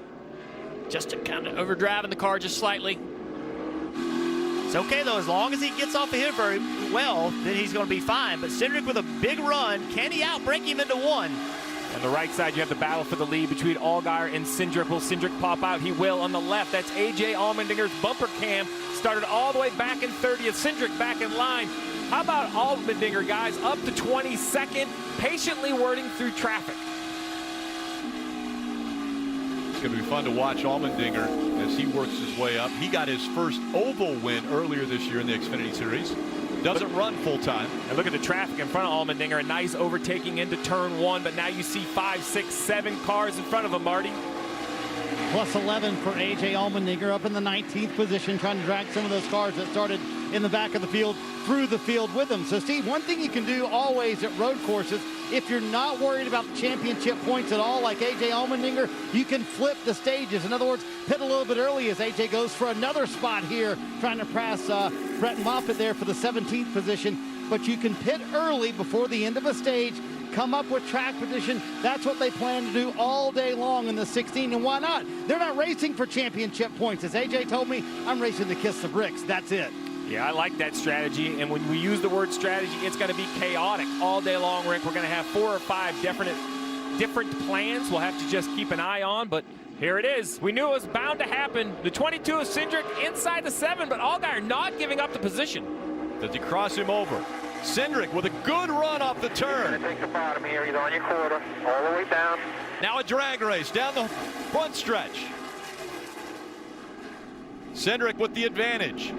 Just kind of overdriving the car just slightly. It's okay, though. As long as he gets off of here very well, then he's going to be fine. But Cindric with a big run. Can he outbreak him into 1? On the right side, you have the battle for the lead between Allgaier and Cindric. Will Cindric pop out? He will. On the left, that's A.J. Allmendinger's bumper cam. Started all the way back in 30th. Cindric back in line. How about Allmendinger, guys? Up to 22nd, patiently wording through traffic. It's going to be fun to watch Allmendinger as he works his way up. He got his first oval win earlier this year in the Xfinity Series. Doesn't run full time. And look at the traffic in front of Allmendinger. A nice overtaking into turn 1, but now you see 5, 6, 7 cars in front of him, Marty. Plus 11 for A.J. Allmendinger up in the 19th position, trying to drag some of those cars that started in the back of the field through the field with him. So, Steve, one thing you can do always at road courses, if you're not worried about the championship points at all, like A.J. Allmendinger, you can flip the stages. In other words, pit a little bit early as A.J. goes for another spot here, trying to pass Brett Moffitt there for the 17th position. But you can pit early before the end of a stage, come up with track position. That's what they plan to do all day long in the 16, and why not? They're not racing for championship points. As A.J. told me, I'm racing to kiss the bricks. That's it. Yeah, I like that strategy. And when we use the word strategy, it's going to be chaotic all day long, Rick. We're going to have 4 or 5 different plans we'll have to just keep an eye on. But Here it is. We knew it was bound to happen. The 22 of Cindric inside the 7, but Allgaier not giving up the position. Does he cross him over? Cindric with a good run off the turn. Take the bottom here. He's on your quarter, all the way down. Now a drag race down the front stretch. Cindric with the advantage.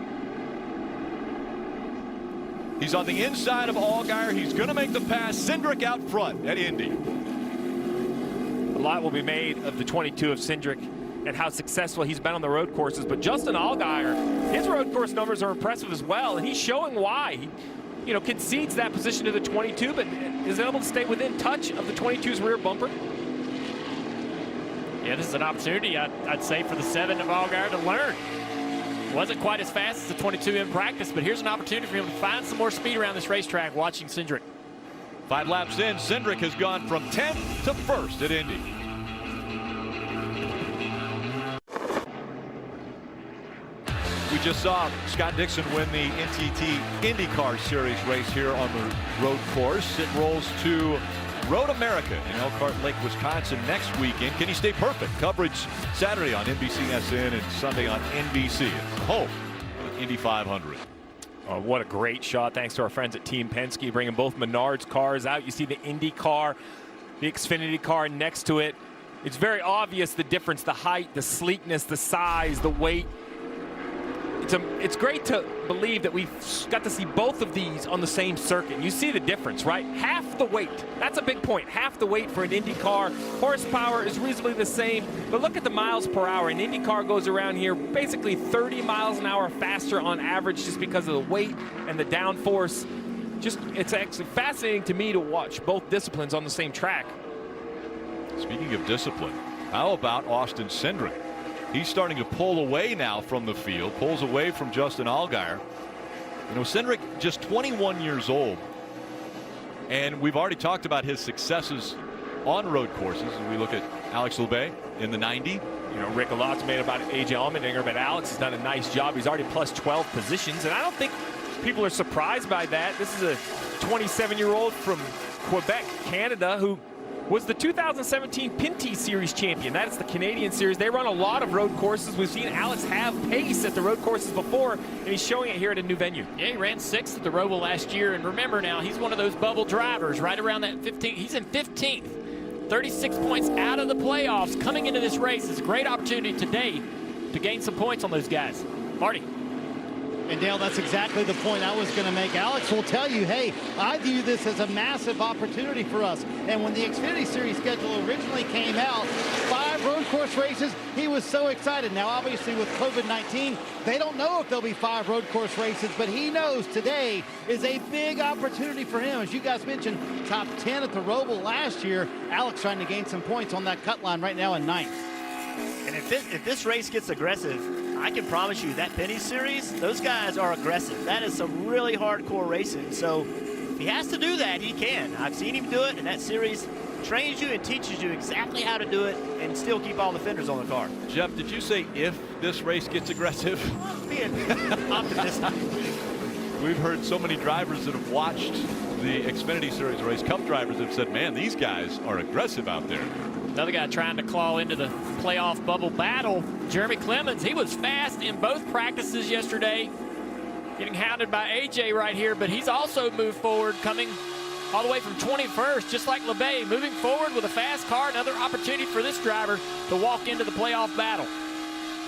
He's on the inside of Allgaier. He's going to make the pass. Cindric out front at Indy. A lot will be made of the 22 of Cindric and how successful he's been on the road courses. But Justin Allgaier, his road course numbers are impressive as well, and he's showing why. He, concedes that position to the 22, but is able to stay within touch of the 22's rear bumper. Yeah, this is an opportunity, I'd say, for the 7 of Allgaier to learn. Wasn't quite as fast as the 22 in practice, but here's an opportunity for him to find some more speed around this racetrack watching Cindric. 5 laps in, Cindric has gone from 10th to 1st at Indy. We just saw Scott Dixon win the NTT IndyCar Series race here on the road course. It rolls to Road America in Elkhart Lake, Wisconsin next weekend. Can he stay perfect? Coverage Saturday on NBCSN and Sunday on NBC. It's home of Indy 500. Oh, what a great shot. Thanks to our friends at Team Penske, bringing both Menards cars out. You see the Indy car, the Xfinity car next to it. It's very obvious the difference, the height, the sleekness, the size, the weight. It's great to believe that we've got to see both of these on the same circuit. You see the difference, right? Half the weight. That's a big point. Half the weight for an Indy car. Horsepower is reasonably the same, but look at the miles per hour. An Indy car goes around here basically 30 miles an hour faster on average just because of the weight and the downforce. It's actually fascinating to me to watch both disciplines on the same track. Speaking of discipline, how about Austin Cindric? He's starting to pull away now from the field, pulls away from Justin Allgaier. Cindric just 21 years old, and we've already talked about his successes on road courses. And we look at Alex Labbe in the 90. Rick, a lot's made about AJ Allmendinger, but Alex has done a nice job. He's already plus 12 positions, and I don't think people are surprised by that. This is a 27-year-old from Quebec, Canada, who was the 2017 Pinty Series champion. That is the Canadian Series. They run a lot of road courses. We've seen Alex have pace at the road courses before, and he's showing it here at a new venue. Yeah, he ran 6th at the Roval last year, and remember now, he's one of those bubble drivers right around that 15th. He's in 15th. 36 points out of the playoffs coming into this race. It's a great opportunity today to gain some points on those guys. Marty. And Dale, that's exactly the point I was going to make. Alex will tell you, hey, I view this as a massive opportunity for us. And when the Xfinity Series schedule originally came out, 5 road course races, he was so excited. Now, obviously, with COVID-19, they don't know if there'll be 5 road course races, but he knows today is a big opportunity for him. As you guys mentioned, top 10 at the Roval last year. Alex trying to gain some points on that cut line right now in 9th. And if this race gets aggressive, I can promise you that Penny Series, those guys are aggressive. That is some really hardcore racing. So if he has to do that, he can. I've seen him do it, and that series trains you and teaches you exactly how to do it and still keep all the fenders on the car. Jeff, did you say if this race gets aggressive? Being optimistic. We've heard so many drivers that have watched the Xfinity Series race, Cup drivers have said, man, these guys are aggressive out there. Another guy trying to claw into the playoff bubble battle, Jeremy Clemens. He was fast in both practices yesterday, getting hounded by AJ right here, but he's also moved forward, coming all the way from 21st, just like Labbe, moving forward with a fast car. Another opportunity for this driver to walk into the playoff battle.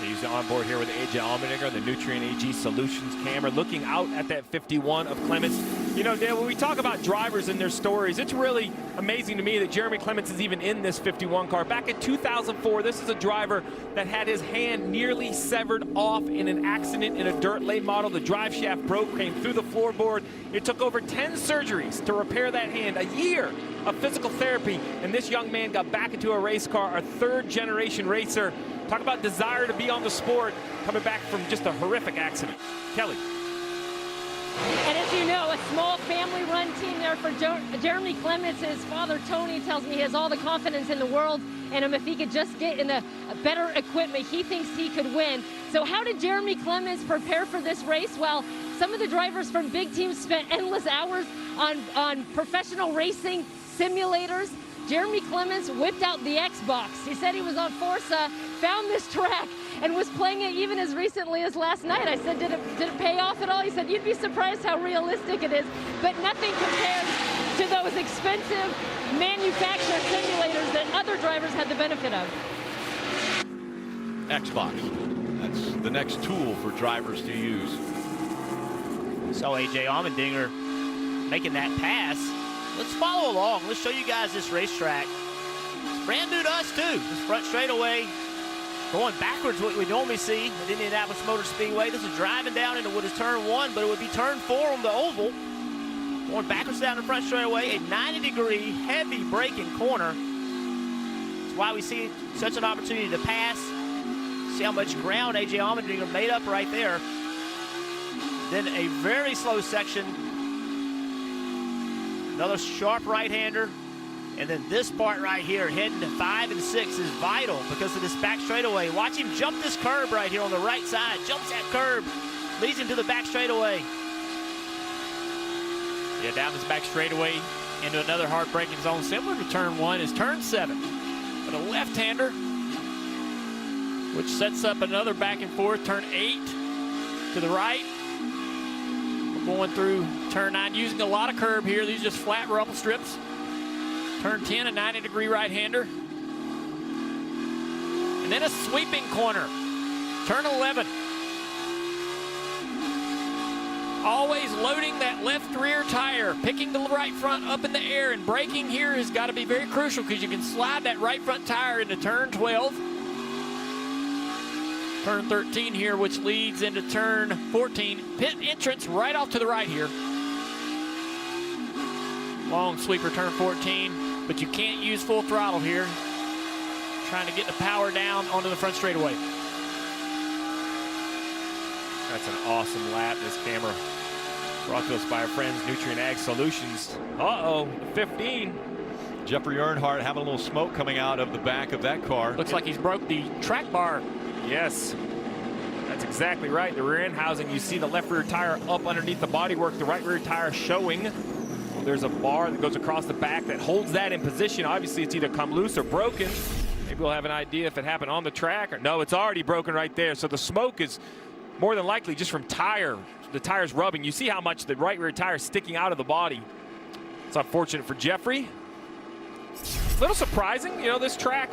He's on board here with AJ Allmendinger, the Nutrien AG Solutions camera, looking out at that 51 of Clements. Dale, when we talk about drivers and their stories, it's really amazing to me that Jeremy Clements is even in this 51 car. Back in 2004, this is a driver that had his hand nearly severed off in an accident in a dirt late model. The drive shaft broke, came through the floorboard. It took over 10 surgeries to repair that hand, a year of physical therapy, and this young man got back into a race car, a 3rd-generation racer. Talk about desire to be on the sport, coming back from just a horrific accident. Kelly. And as you know, a small family-run team there for Jeremy Clements. His father, Tony, tells me he has all the confidence in the world in him. If he could just get in a better equipment, he thinks he could win. So how did Jeremy Clements prepare for this race? Well, some of the drivers from big teams spent endless hours on professional racing simulators. Jeremy Clements whipped out the Xbox. He said he was on Forza, found this track, and was playing it even as recently as last night. I said, did it pay off at all? He said, you'd be surprised how realistic it is, but nothing compares to those expensive manufactured simulators that other drivers had the benefit of. Xbox. That's the next tool for drivers to use. So AJ Allmendinger making that pass. Let's follow along. Let's show you guys this racetrack. It's brand new to us too. This front straightaway going backwards, what we normally see at Indianapolis Motor Speedway. This is driving down into what is turn 1, but it would be turn 4 on the oval. Going backwards down the front straightaway, a 90-degree heavy braking corner. That's why we see such an opportunity to pass. See how much ground AJ Allmendinger made up right there. Then a very slow section. Another sharp right-hander. And then this part right here, heading to 5 and 6, is vital because of this back straightaway. Watch him jump this curb right here on the right side. Jumps that curb, leads him to the back straightaway. Yeah, down this back straightaway into another hard braking zone. Similar to turn 1 is turn 7. But a left-hander, which sets up another back and forth. Turn 8 to the right. We're going through turn 9, using a lot of curb here. These are just flat rumble strips. Turn 10, a 90-degree right-hander. And then a sweeping corner. Turn 11. Always loading that left rear tire, picking the right front up in the air, and braking here has got to be very crucial because you can slide that right front tire into turn 12. Turn 13 here, which leads into turn 14. Pit entrance right off to the right here. Long sweeper turn 14, but you can't use full throttle here. Trying to get the power down onto the front straightaway. That's an awesome lap, this camera. Brought to us by our friends, Nutrient Ag Solutions. Uh-oh, 15. Jeffrey Earnhardt having a little smoke coming out of the back of that car. Looks like he's broke the track bar. Yes, that's exactly right. The rear end housing, you see the left rear tire up underneath the bodywork, the right rear tire showing. Well, there's a bar that goes across the back that holds that in position. Obviously, it's either come loose or broken. Maybe we'll have an idea if it happened on the track or no, it's already broken right there. So the smoke is more than likely just from the tire's rubbing. You see how much the right rear tire is sticking out of the body. It's unfortunate for Jeffrey. A little surprising, you know, this track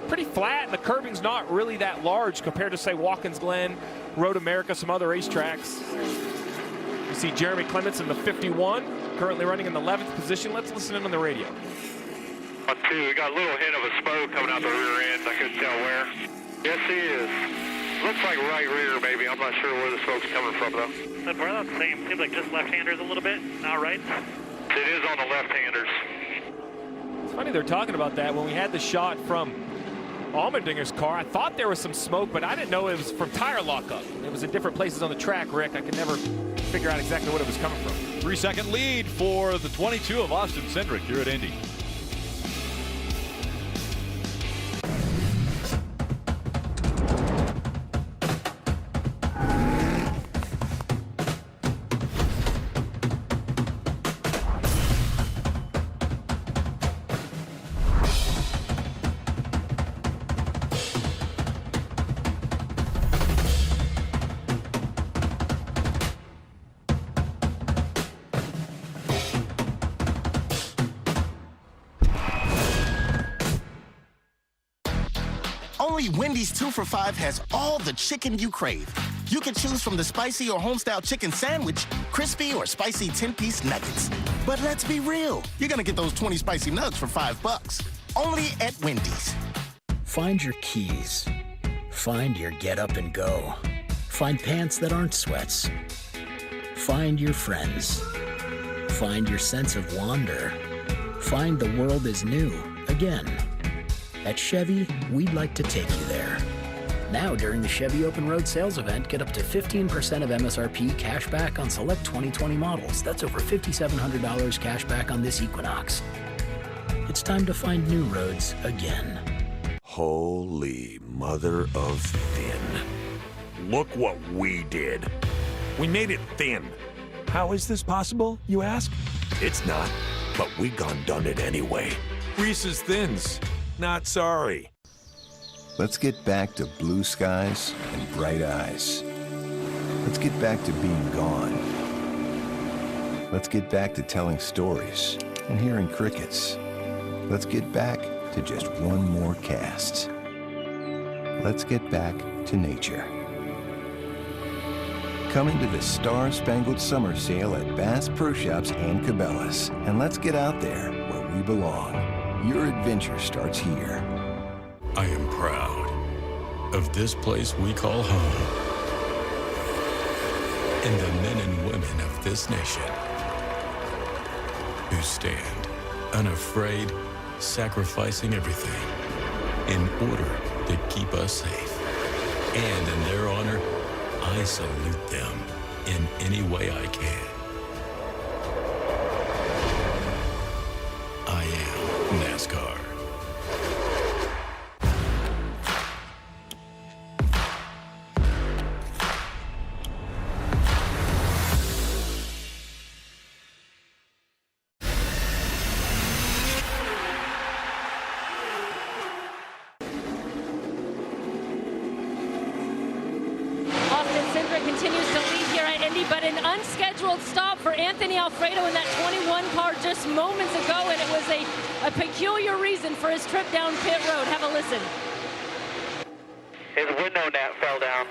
pretty flat and the curbing's not really that large compared to, say, Watkins Glen, Road America, some other racetracks. You see Jeremy Clements in the 51, currently running in the 11th position. Let's listen in on the radio. 1, 2, we got a little hint of a smoke coming out the rear end. I couldn't tell where. Yes, he is. Looks like right rear, maybe. I'm not sure where the smoke's coming from, though. So we're about the same. Seems like just left-handers a little bit, not right. It is on the left-handers. It's funny they're talking about that. When we had the shot from Allmendinger's car, I thought there was some smoke, but I didn't know it was from tire lockup. It was in different places on the track, Rick. I could never figure out exactly what it was coming from. 3-second lead for the 22 of Austin Cindric here at Indy. Only Wendy's 2 for $5 has all the chicken you crave. You can choose from the spicy or homestyle chicken sandwich, crispy or spicy 10-piece nuggets. But let's be real, you're gonna get those 20 spicy nugs for $5. Only at Wendy's. Find your keys. Find your get up and go. Find pants that aren't sweats. Find your friends. Find your sense of wonder. Find the world is new again. At Chevy, we'd like to take you there. Now, during the Chevy Open Road Sales Event, get up to 15% of MSRP cash back on select 2020 models. That's over $5,700 cash back on this Equinox. It's time to find new roads again. Holy mother of thin. Look what we did. We made it thin. How is this possible, you ask? It's not, but we done it anyway. Reese's Thins. Not sorry. Let's get back to blue skies and bright eyes. Let's get back to being gone. Let's get back to telling stories and hearing crickets. Let's get back to just one more cast. Let's get back to nature. Come into the Star-Spangled Summer Sale at Bass Pro Shops and Cabela's, and let's get out there where we belong. Your adventure starts here. I am proud of this place we call home and the men and women of this nation who stand unafraid, sacrificing everything in order to keep us safe. And in their honor, I salute them in any way I can. I am NASCAR. Continues to lead here at Indy, but an unscheduled stop for Anthony Alfredo in that 21 car just moments ago, and it was a peculiar reason for his trip down pit road. Have a listen. His window net fell down.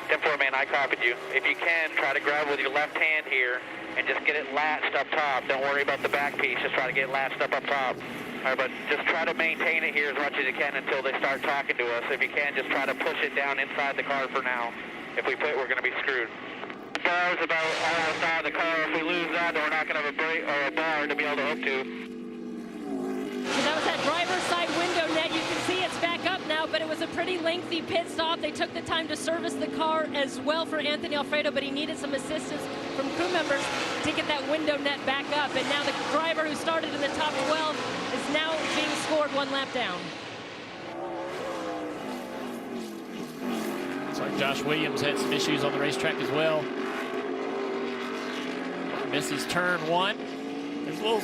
10-4 man, I copied you. If you can, try to grab with your left hand here and just get it latched up top. Don't worry about the back piece, just try to get it latched up top. All right, but just try to maintain it here as much as you can until they start talking to us. If you can, just try to push it down inside the car for now. If we quit, we're going to be screwed. Bar's about almost out of the car. If we lose that, then we're not going to have a brake or a bar to be able to hook to. So that was that driver's side window net. You can see it's back up now, but it was a pretty lengthy pit stop. They took the time to service the car as well for Anthony Alfredo, but he needed some assistance from crew members to get that window net back up. And now the driver who started in the top 12 is now being scored one lap down. Like Josh Williams had some issues on the racetrack as well. Misses turn one. There's a little.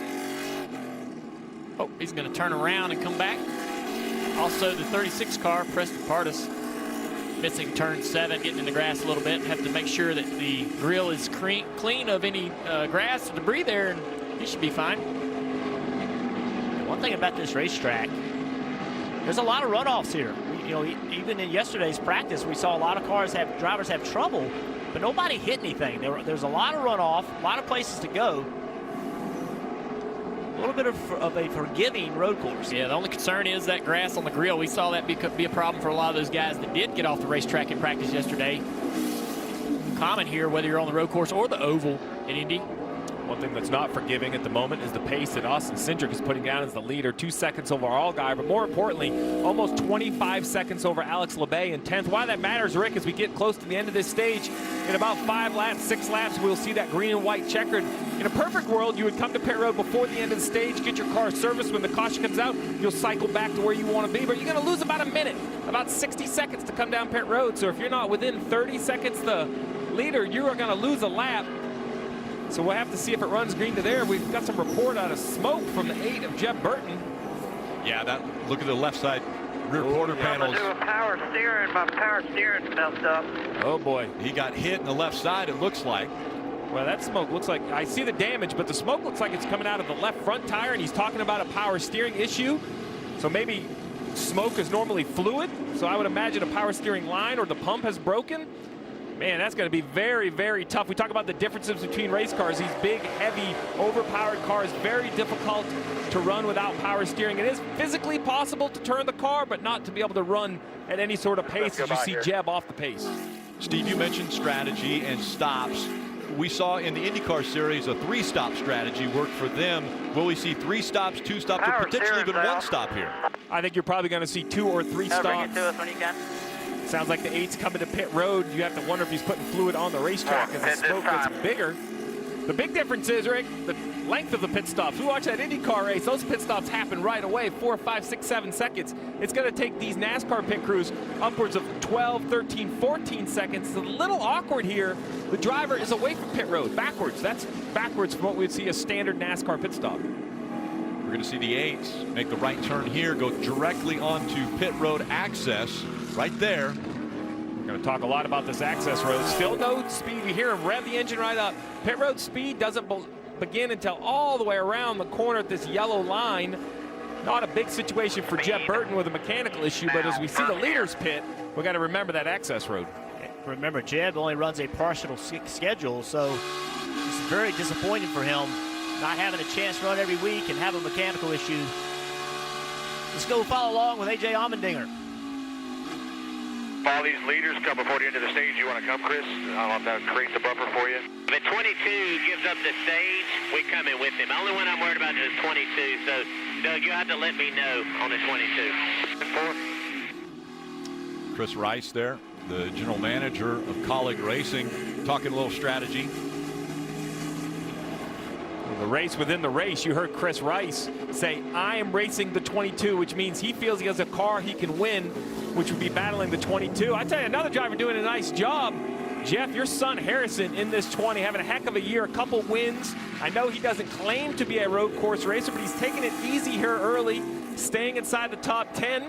Oh, he's going to turn around and come back. Also, the 36 car, Preston Pardis, missing turn 7, getting in the grass a little bit. Have to make sure that the grill is clean of any grass or debris there, and he should be fine. One thing about this racetrack, there's a lot of runoffs here. You know, even in yesterday's practice, we saw a lot of drivers have trouble, but nobody hit anything. There's a lot of runoff, a lot of places to go. A little bit of a forgiving road course. Yeah, the only concern is that grass on the grill. We saw that be a problem for a lot of those guys that did get off the racetrack in practice yesterday. Common here, whether you're on the road course or the oval in Indy. One thing that's not forgiving at the moment is the pace that Austin Cindric is putting down as the leader, 2 seconds over our all-guy, but more importantly, almost 25 seconds over Alex LeBay in 10th. Why that matters, Rick, as we get close to the end of this stage, in about 5 laps, 6 laps, we'll see that green and white checkered. In a perfect world, you would come to pit road before the end of the stage, get your car serviced. When the caution comes out, you'll cycle back to where you want to be, but you're going to lose about a minute, about 60 seconds to come down pit road. So if you're not within 30 seconds the leader, you are going to lose a lap. So we'll have to see if it runs green to there. We've got some report out of smoke from the 8 of Jeff Burton. Yeah, look at the left side rear quarter panels. I'm gonna do a power steering. My power steering messed up. Oh boy. He got hit in the left side, it looks like. Well, that smoke looks like, I see the damage, but the smoke looks like it's coming out of the left front tire, and he's talking about a power steering issue. So maybe smoke is normally fluid. So I would imagine a power steering line or the pump has broken. Man, that's going to be very, very tough. We talk about the differences between race cars. These big, heavy, overpowered cars, very difficult to run without power steering. It is physically possible to turn the car, but not to be able to run at any sort of pace as you see Jeb off the pace. Steve, you mentioned strategy and stops. We saw in the IndyCar series a 3-stop strategy work for them. Will we see 3 stops, 2 stops, or potentially even 1 stop here? I think you're probably going to see 2 or 3 stops. Bring it to us when you can. Sounds like the 8's coming to pit road. You have to wonder if he's putting fluid on the racetrack as the smoke gets bigger. The big difference is, Rick, the length of the pit stops. We watch that IndyCar race. Those pit stops happen right away, 4, 5, 6, 7 seconds. It's going to take these NASCAR pit crews upwards of 12, 13, 14 seconds. It's a little awkward here. The driver is away from pit road, backwards. That's backwards from what we'd see a standard NASCAR pit stop. We're going to see the 8s make the right turn here, go directly onto pit road access right there. We're going to talk a lot about this access road. Still no speed. You hear him rev the engine right up. Pit road speed doesn't begin until all the way around the corner at this yellow line. Not a big situation for Jeff Burton with a mechanical issue, but as we see the leaders pit, we got to remember that access road. Remember, Jeb only runs a partial schedule, so it's very disappointing for him not having a chance to run every week and have a mechanical issue. Let's go follow along with A.J. Allmendinger. All these leaders come before the end of the stage. You want to come, Chris? I'll have to create the buffer for you. If 22 gives up the stage, we come in with him. Only one I'm worried about is 22, so Doug, you have to let me know on the 22. Chris Rice there, the general manager of Colleague Racing, talking a little strategy. The race within the race, you heard Chris Rice say, I am racing the 22, which means he feels he has a car he can win, which would be battling the 22. I tell you, another driver doing a nice job. Jeff, your son Harrison in this 20, having a heck of a year, a couple wins. I know he doesn't claim to be a road course racer, but he's taking it easy here early, staying inside the top 10.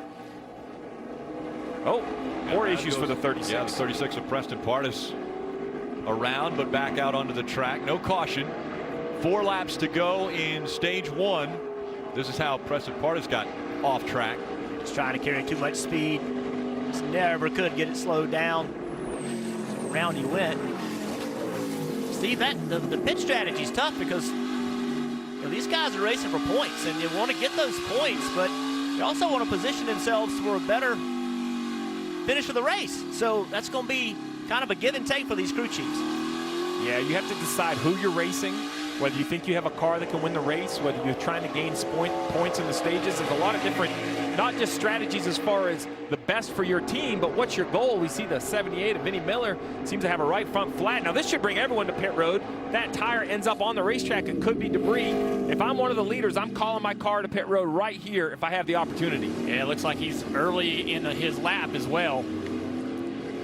Oh, more issues for the 36. Yeah, the 36 of Preston Pardis around, but back out onto the track. No caution. 4 laps to go in stage 1. This is how Preston Pardis got off track. Just trying to carry too much speed. Just never could get it slowed down. So around he went. Steve, the pit strategy is tough because these guys are racing for points and they want to get those points, but they also want to position themselves for a better finish of the race. So that's going to be kind of a give and take for these crew chiefs. Yeah, you have to decide who you're racing, whether you think you have a car that can win the race, whether you're trying to gain points in the stages. There's a lot of different, not just strategies as far as the best for your team, but what's your goal? We see the 78 of Vinnie Miller seems to have a right front flat. Now this should bring everyone to pit road. That tire ends up on the racetrack. It could be debris. If I'm one of the leaders, I'm calling my car to pit road right here if I have the opportunity. Yeah, it looks like he's early in his lap as well.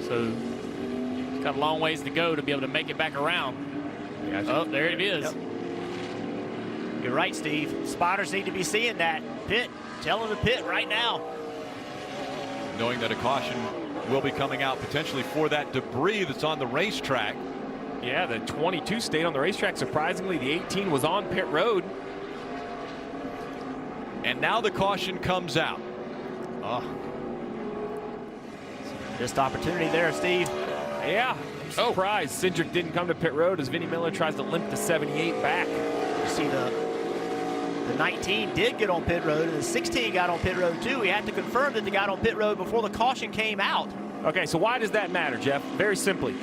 So he's got a long ways to go to be able to make it back around. Oh, there it is. Yep. You're right, Steve. Spotters need to be seeing that. Pit. Tell them to pit right now. Knowing that a caution will be coming out potentially for that debris that's on the racetrack. Yeah, the 22 stayed on the racetrack. Surprisingly, the 18 was on pit road. And now the caution comes out. Oh. Missed opportunity there, Steve. Yeah, I'm surprised Cindric didn't come to pit road as Vinnie Miller tries to limp the 78 back. You see the 19 did get on pit road and the 16 got on pit road too. We had to confirm that they got on pit road before the caution came out. Okay, so why does that matter, Jeff? Very simply.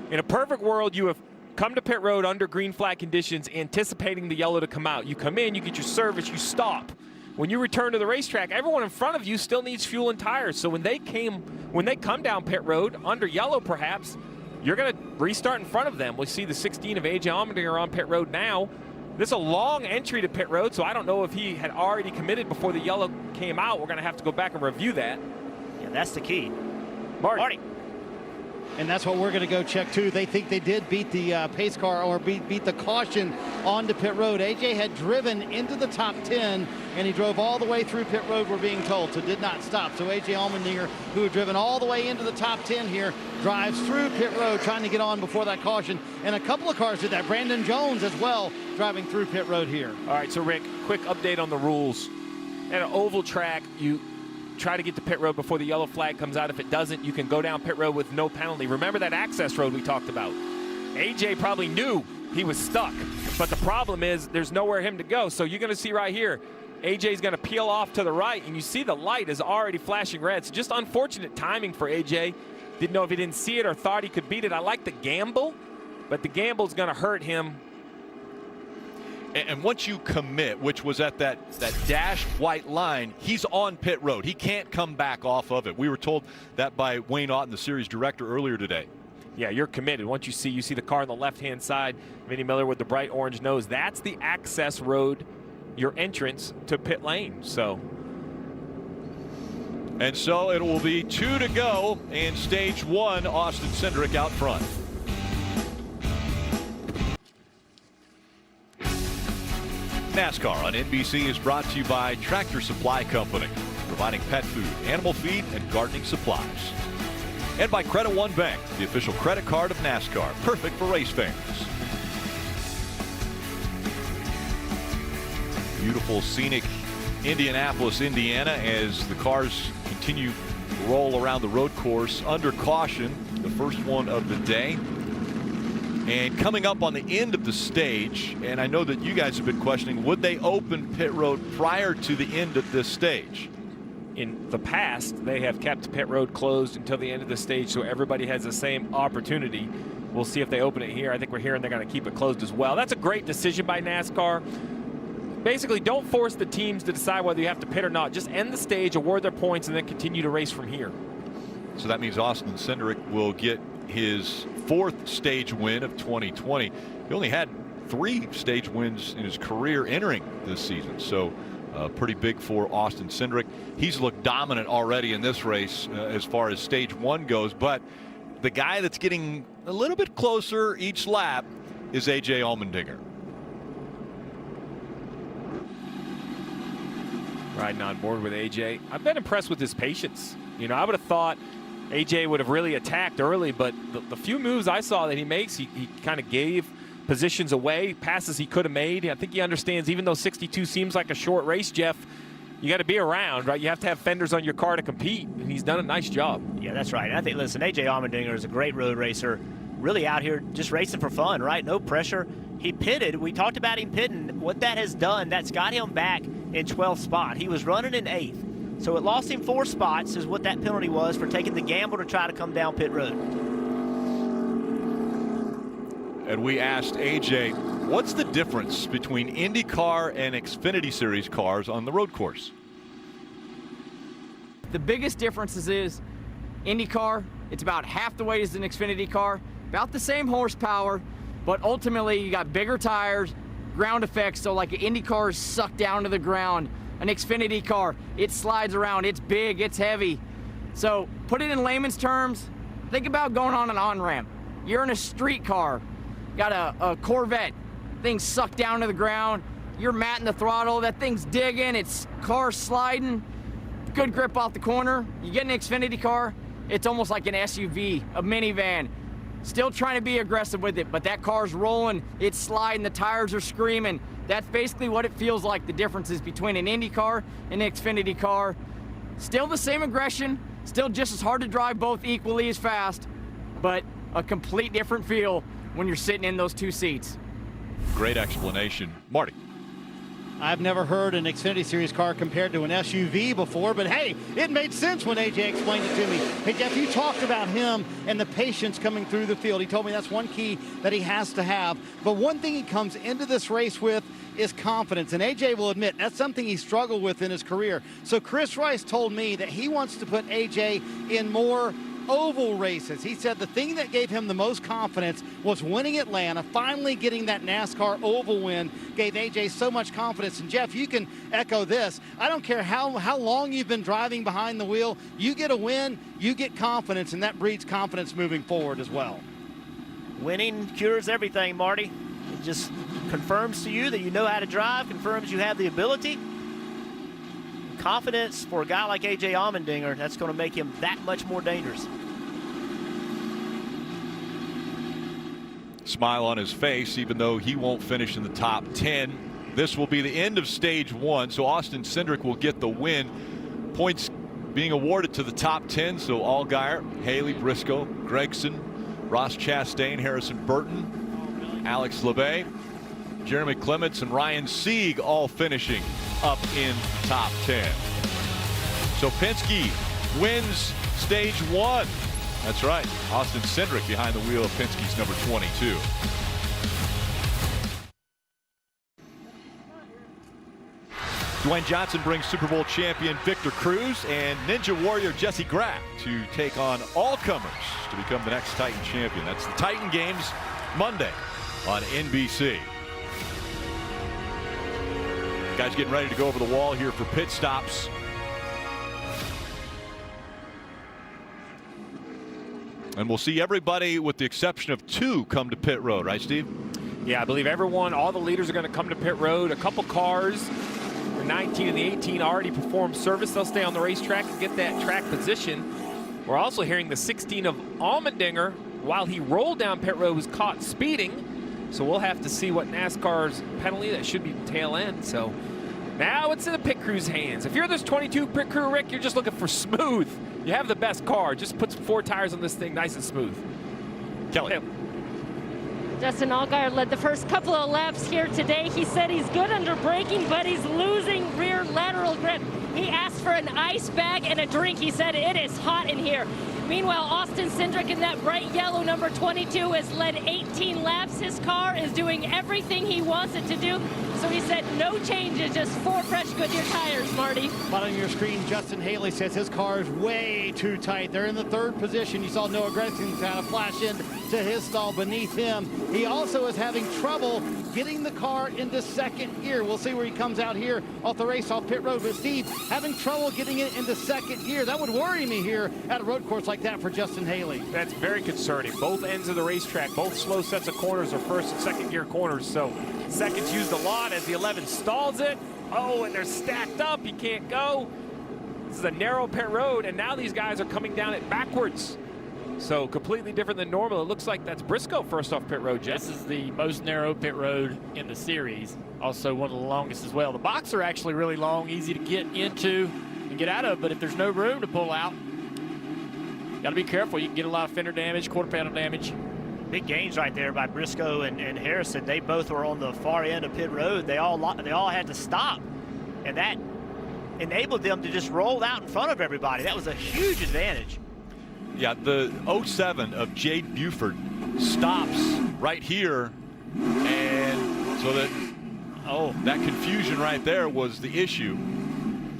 In a perfect world, you have come to pit road under green flag conditions, anticipating the yellow to come out. You come in, you get your service, you stop. When you return to the racetrack, everyone in front of you still needs fuel and tires. So when they come down pit road under yellow perhaps, you're going to restart in front of them. We see the 16 of A.J. Allmendinger on pit road now. This is a long entry to pit road, so I don't know if he had already committed before the yellow came out. We're going to have to go back and review that. Yeah, that's the key. Marty. And that's what we're going to go check too. They think they did beat the pace car or beat the caution onto pit road. AJ had driven into the top 10 and he drove all the way through pit road, we're being told, so did not stop. So AJ Allmendinger, who had driven all the way into the top 10 here, drives through pit road trying to get on before that caution. And a couple of cars did that. Brandon Jones as well driving through pit road here. All right, so Rick, quick update on the rules. At an oval track, you try to get to pit road before the yellow flag comes out. If it doesn't, you can go down pit road with no penalty. Remember that access road we talked about? AJ probably knew he was stuck, but the problem is there's nowhere for him to go. So you're going to see right here, AJ's going to peel off to the right, and you see the light is already flashing red. So just unfortunate timing for AJ. Didn't know if he didn't see it or thought he could beat it. I like the gamble, but the gamble's going to hurt him. And once you commit, which was at that dashed white line, he's on pit road. He can't come back off of it. We were told that by Wayne Otten, the series director, earlier today. Yeah, you're committed. Once you see the car on the left-hand side, Vinnie Miller with the bright orange nose. That's the access road, your entrance to pit lane. And so it will be 2 to go in stage 1. Austin Cindric out front. NASCAR on NBC is brought to you by Tractor Supply Company, providing pet food, animal feed, and gardening supplies. And by Credit One Bank, the official credit card of NASCAR, perfect for race fans. Beautiful, scenic Indianapolis, Indiana, as the cars continue to roll around the road course under caution, the first one of the day. And coming up on the end of the stage, and I know that you guys have been questioning, would they open pit road prior to the end of this stage? In the past, they have kept pit road closed until the end of the stage, so everybody has the same opportunity. We'll see if they open it here. I think we're hearing they're going to keep it closed as well. That's a great decision by NASCAR. Basically, don't force the teams to decide whether you have to pit or not. Just end the stage, award their points, and then continue to race from here. So that means Austin Cindric will get his 4th stage win of 2020. He only had 3 stage wins in his career entering this season. So pretty big for Austin Cindric. He's looked dominant already in this race as far as stage 1 goes. But the guy that's getting a little bit closer each lap is A.J. Allmendinger. Riding on board with AJ. I've been impressed with his patience. You know, I would have thought AJ would have really attacked early, but the few moves I saw that he makes, he kind of gave positions away, passes he could have made. I think he understands, even though 62 seems like a short race, Jeff, you got to be around, right? You have to have fenders on your car to compete, and he's done a nice job. Yeah, that's right. I think, listen, A.J. Allmendinger is a great road racer, really out here just racing for fun, right? No pressure. He pitted. We talked about him pitting. What that has done, that's got him back in 12th spot. He was running in 8th. So it lost him 4 spots is what that penalty was for taking the gamble to try to come down pit road. And we asked AJ, what's the difference between IndyCar and Xfinity Series cars on the road course? The biggest differences is IndyCar, it's about half the weight as an Xfinity car, about the same horsepower, but ultimately you got bigger tires, ground effects, so like an Indy car is sucked down to the ground. An Xfinity car, it slides around, it's big, it's heavy. So put it in layman's terms, think about going on an on-ramp. You're in a street car, got a Corvette, thing's sucked down to the ground, you're matting the throttle, that thing's digging, it's car sliding, good grip off the corner. You get an Xfinity car, it's almost like an SUV, a minivan. Still trying to be aggressive with it, but that car's rolling, it's sliding, the tires are screaming. That's basically what it feels like, the differences between an Indy car and an Xfinity car. Still the same aggression, still just as hard to drive, both equally as fast, but a complete different feel when you're sitting in those 2 seats. Great explanation. Marty. I've never heard an Xfinity Series car compared to an SUV before, but hey, it made sense when AJ explained it to me. Hey, Jeff, you talked about him and the patience coming through the field. He told me that's one key that he has to have. But one thing he comes into this race with is confidence, and AJ will admit that's something he struggled with in his career. So Chris Rice told me that he wants to put AJ in more oval races. He said the thing that gave him the most confidence was winning Atlanta. Finally getting that NASCAR oval win gave AJ so much confidence. And Jeff, you can echo this. I don't care how long you've been driving behind the wheel, you get a win, you get confidence, and that breeds confidence moving forward as well. Winning cures everything, Marty. It just confirms to you that you know how to drive, confirms you have the ability. Confidence for a guy like A.J. Allmendinger, that's going to make him that much more dangerous. Smile on his face, even though he won't finish in the top 10. This will be the end of stage 1, so Austin Cindric will get the win. Points being awarded to the top 10, so Allgaier, Haley, Briscoe, Gregson, Ross Chastain, Harrison Burton, Alex Labbe, Jeremy Clements, and Ryan Sieg all finishing up in top 10. So Penske wins stage 1. That's right, Austin Cindric behind the wheel of Penske's number 22. Dwayne Johnson brings Super Bowl champion Victor Cruz and Ninja Warrior Jesse Graff to take on all comers to become the next Titan champion. That's the Titan Games Monday on NBC. Guys getting ready to go over the wall here for pit stops. And we'll see everybody with the exception of 2 come to pit road, right, Steve? Yeah, I believe everyone, all the leaders are going to come to pit road. A couple cars, the 19 and the 18 already performed service. They'll stay on the racetrack and get that track position. We're also hearing the 16 of Allmendinger, while he rolled down pit road, was caught speeding. So we'll have to see what NASCAR's penalty, that should be the tail end. So now it's in the pit crew's hands. If you're this 22 pit crew, Rick, you're just looking for smooth. You have the best car. Just put some 4 tires on this thing, nice and smooth. Kelly. Justin Allgaier led the first couple of laps here today. He said he's good under braking, but he's losing rear lateral grip. He asked for an ice bag and a drink. He said it is hot in here. Meanwhile, Austin Cindric in that bright yellow number 22 has led 18 laps. His car is doing everything he wants it to do. So he said no changes, just 4 fresh Goodyear tires, Marty. Bottom of your screen, Justin Haley says his car is way too tight. They're in the 3rd position. You saw Noah Gragson kind of flash in to his stall beneath him. He also is having trouble getting the car into 2nd gear. We'll see where he comes out here off the race off pit road. But Steve, having trouble getting it into 2nd gear, that would worry me here at a road course like that for Justin Haley. That's very concerning. Both ends of the racetrack, both slow sets of corners are 1st and 2nd gear corners. So seconds used a lot as the 11 stalls it. Oh, and they're stacked up. He can't go. This is a narrow pit road, and now these guys are coming down it backwards. So completely different than normal. It looks like that's Briscoe first off pit road, Jeff. This is the most narrow pit road in the series. Also one of the longest as well. The boxes are actually really long, easy to get into and get out of, but if there's no room to pull out, got to be careful. You can get a lot of fender damage, quarter panel damage. Big gains right there by Briscoe and Harrison. They both were on the far end of pit road. They all had to stop, and that enabled them to just roll out in front of everybody. That was a huge advantage. Yeah, the 07 of Jade Buford stops right here, and so that confusion right there was the issue.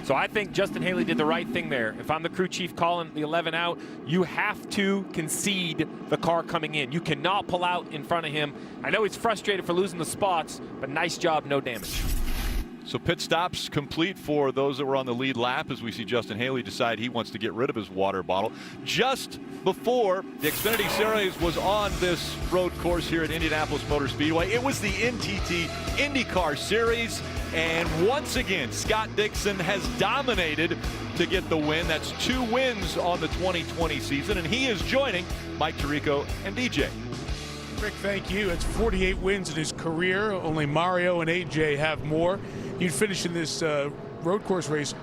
So I think Justin Haley did the right thing there. If I'm the crew chief calling the 11 out, you have to concede the car coming in. You cannot pull out in front of him. I know he's frustrated for losing the spots, but nice job, no damage. So pit stops complete for those that were on the lead lap as we see Justin Haley decide he wants to get rid of his water bottle. Just before the Xfinity Series was on this road course here at Indianapolis Motor Speedway, it was the NTT IndyCar Series. And once again, Scott Dixon has dominated to get the win. That's 2 wins on the 2020 season, and he is joining Mike Tirico and DJ. Rick, thank you. It's 48 wins in his career. Only Mario and AJ have more. You'd finish in this road course race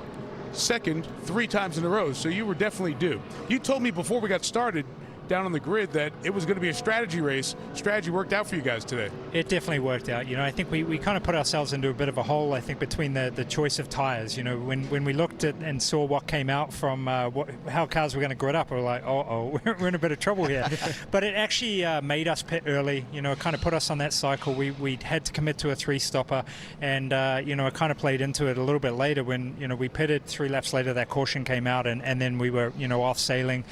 2nd 3 times in a row, so you were definitely due. You told me before we got started down on the grid that it was going to be a strategy race. Strategy worked out for you guys today. It definitely worked out. You know, I think we kind of put ourselves into a bit of a hole, I think, between the choice of tires. You know, when we looked at and saw what came out from how cars were going to grid up, we were like, we're in a bit of trouble here. But it actually made us pit early. You know, it kind of put us on that cycle. We had to commit to a 3-stopper, and you know, it kind of played into it a little bit later when, you know, we pitted 3 laps later, that caution came out, and then we were, you know, off sailing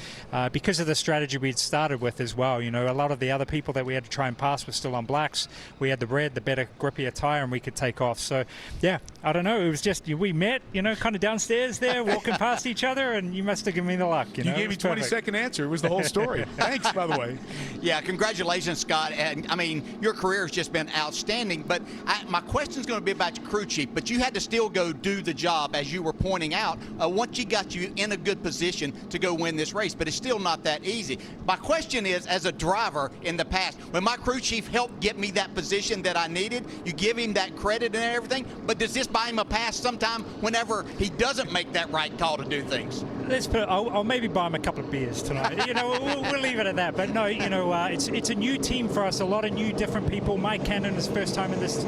because of the strategy we'd started with as well. You know, a lot of the other people that we had to try and pass were still on blacks. We had the red, the better, grippier tire, and we could take off. So, yeah, I don't know. It was just, we met, you know, kind of downstairs there, walking past each other, and you must have given me the luck. You gave me 20-second answer. It was the whole story. Thanks, by the way. Yeah, congratulations, Scott. And I mean, your career has just been outstanding. But my question is going to be about your crew chief. But you had to still go do the job, as you were pointing out, once you got you in a good position to go win this race. But it's still not that easy. My question is, as a driver in the past, when my crew chief helped get me that position that I needed, you give him that credit and everything, but does this buy him a pass sometime whenever he doesn't make that right call to do things? I'll maybe buy him a couple of beers tonight. You know, we'll leave it at that. But no, you know, it's a new team for us, a lot of new different people. Mike Cannon is first time in this,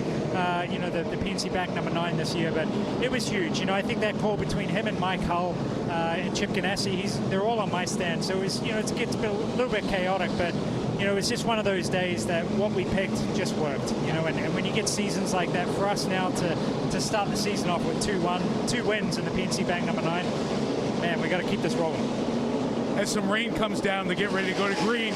you know, the PNC back number 9 this year, but it was huge. You know, I think that call between him and Mike Hull and Chip Ganassi, they're all on my stand. So it was, you know, it gets a little bit chaotic, but you know, it's just one of those days that what we picked just worked. You know, and when you get seasons like that, for us now to start the season off with 2 wins in the PNC Bank number 9, man, we got to keep this rolling. As some rain comes down, they get ready to go to green.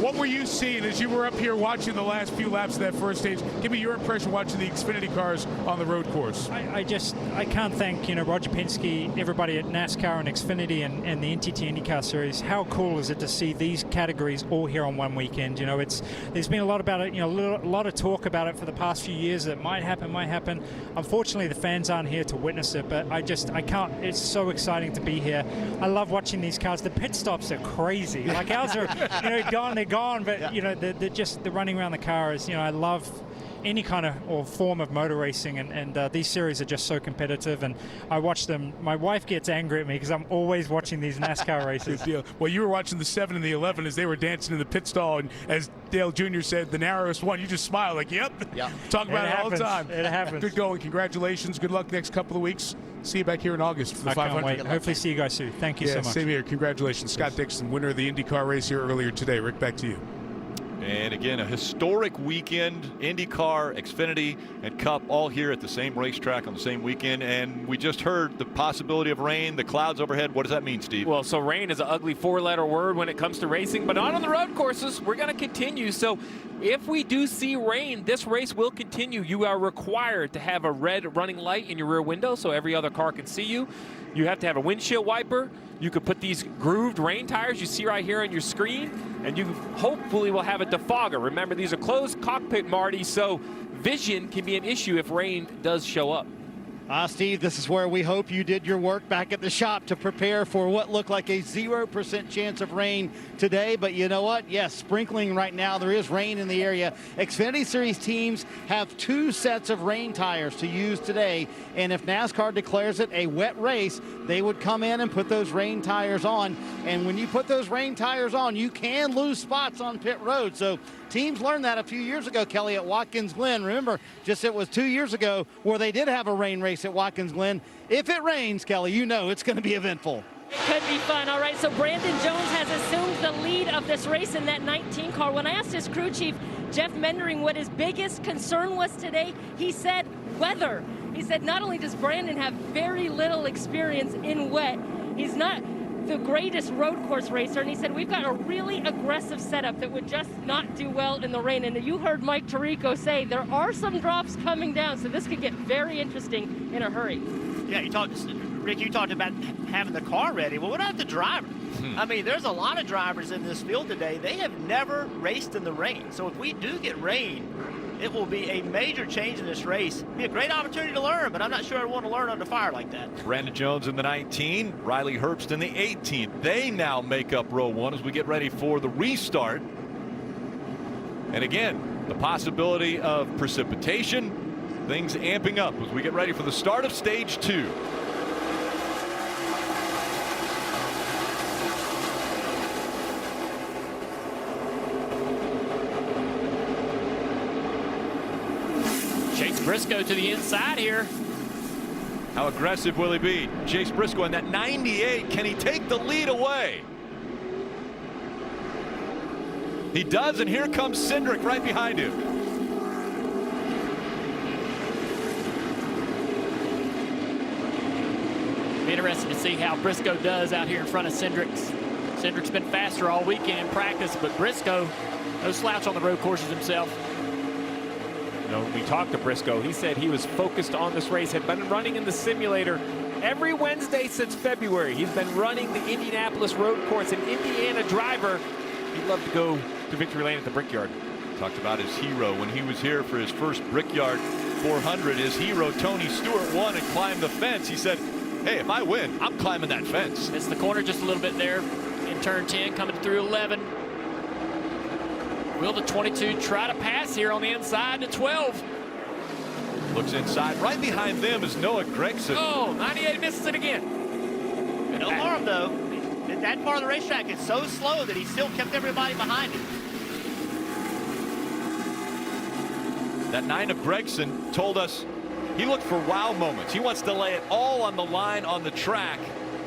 What were you seeing as you were up here watching the last few laps of that first stage? Give me your impression watching the Xfinity cars on the road course. I can't thank Roger Penske, everybody at NASCAR and Xfinity and the NTT IndyCar Series. How cool is it to see these categories all here on one weekend? There's been a lot about it, a lot of talk about it for the past few years that might happen. Unfortunately, the fans aren't here to witness it, but I can't. It's so exciting to be here. I love watching these cars. The pit stops are crazy. Like ours are, gone. They're gone, but the running around the car is. I love any kind of or form of motor racing, and these series are just so competitive, and I watch them. My wife gets angry at me because I'm always watching these NASCAR races. Good deal. Well, you were watching the 7 and the 11 as they were dancing in the pit stall, and as Dale Jr. said, the narrowest one, you just smile like, yep. Yeah. Talk about it all the time. It happens. Good going. Congratulations. Good luck next couple of weeks. See you back here in August for the 500. Can't wait. Hopefully see you guys soon. Thank you so much. Same here. Congratulations. Scott Dixon, winner of the IndyCar race here earlier today. Rick, back to you. And again, a historic weekend, IndyCar, Xfinity, and Cup all here at the same racetrack on the same weekend. And we just heard the possibility of rain, the clouds overhead. What does that mean, Steve? Well, so rain is an ugly 4-letter word when it comes to racing, but not on the road courses. We're going to continue. So if we do see rain, this race will continue. You are required to have a red running light in your rear window so every other car can see you. You have to have a windshield wiper. You could put these grooved rain tires you see right here on your screen, and you hopefully will have a defogger. Remember, these are closed cockpit, Marty, so vision can be an issue if rain does show up. Steve, this is where we hope you did your work back at the shop to prepare for what looked like a 0% chance of rain today. But you know what? Yes, sprinkling right now. There is rain in the area. Xfinity Series teams have 2 sets of rain tires to use today. And if NASCAR declares it a wet race, they would come in and put those rain tires on. And when you put those rain tires on, you can lose spots on pit road. So teams learned that a few years ago, Kelly, at Watkins Glen. Remember, it was 2 years ago where they did have a rain race at Watkins Glen. If it rains, Kelly, it's going to be eventful. It could be fun. All right, so Brandon Jones has assumed the lead of this race in that 19 car. When I asked his crew chief, Jeff Mendering, what his biggest concern was today, he said weather. He said not only does Brandon have very little experience in wet, he's not the greatest road course racer, and he said we've got a really aggressive setup that would just not do well in the rain. And you heard Mike Tirico say there are some drops coming down, so this could get very interesting in a hurry. Yeah, Rick, you talked about having the car ready. Well, what about the driver? I mean, there's a lot of drivers in this field today. They have never raced in the rain. So if we do get rain, it will be a major change in this race. It'll be a great opportunity to learn, but I'm not sure I want to learn under fire like that. Brandon Jones in the 19, Riley Herbst in the 18. They now make up row 1 as we get ready for the restart. And again, the possibility of precipitation, things amping up as we get ready for the start of stage 2. Briscoe to the inside here. How aggressive will he be? Chase Briscoe in that 98. Can he take the lead away? He does, and here comes Cindric right behind him. Be interesting to see how Briscoe does out here in front of Cindric. Cindric's been faster all weekend in practice, but Briscoe, no slouch on the road courses himself. We talked to Briscoe. He said he was focused on this race, had been running in the simulator every Wednesday since February. He's been running the Indianapolis road course, an Indiana driver. He'd love to go to victory lane at the Brickyard. Talked about his hero when he was here for his first Brickyard 400. His hero, Tony Stewart, won and climbed the fence. He said, hey, if I win, I'm climbing that fence. It's the corner just a little bit there in turn 10, coming through 11. Will the 22 try to pass here on the inside to 12? Looks inside. Right behind them is Noah Gregson. Oh, 98 misses it again. No harm, though. That part of the racetrack is so slow that he still kept everybody behind him. That 9 of Gregson told us he looked for wow moments. He wants to lay it all on the line on the track.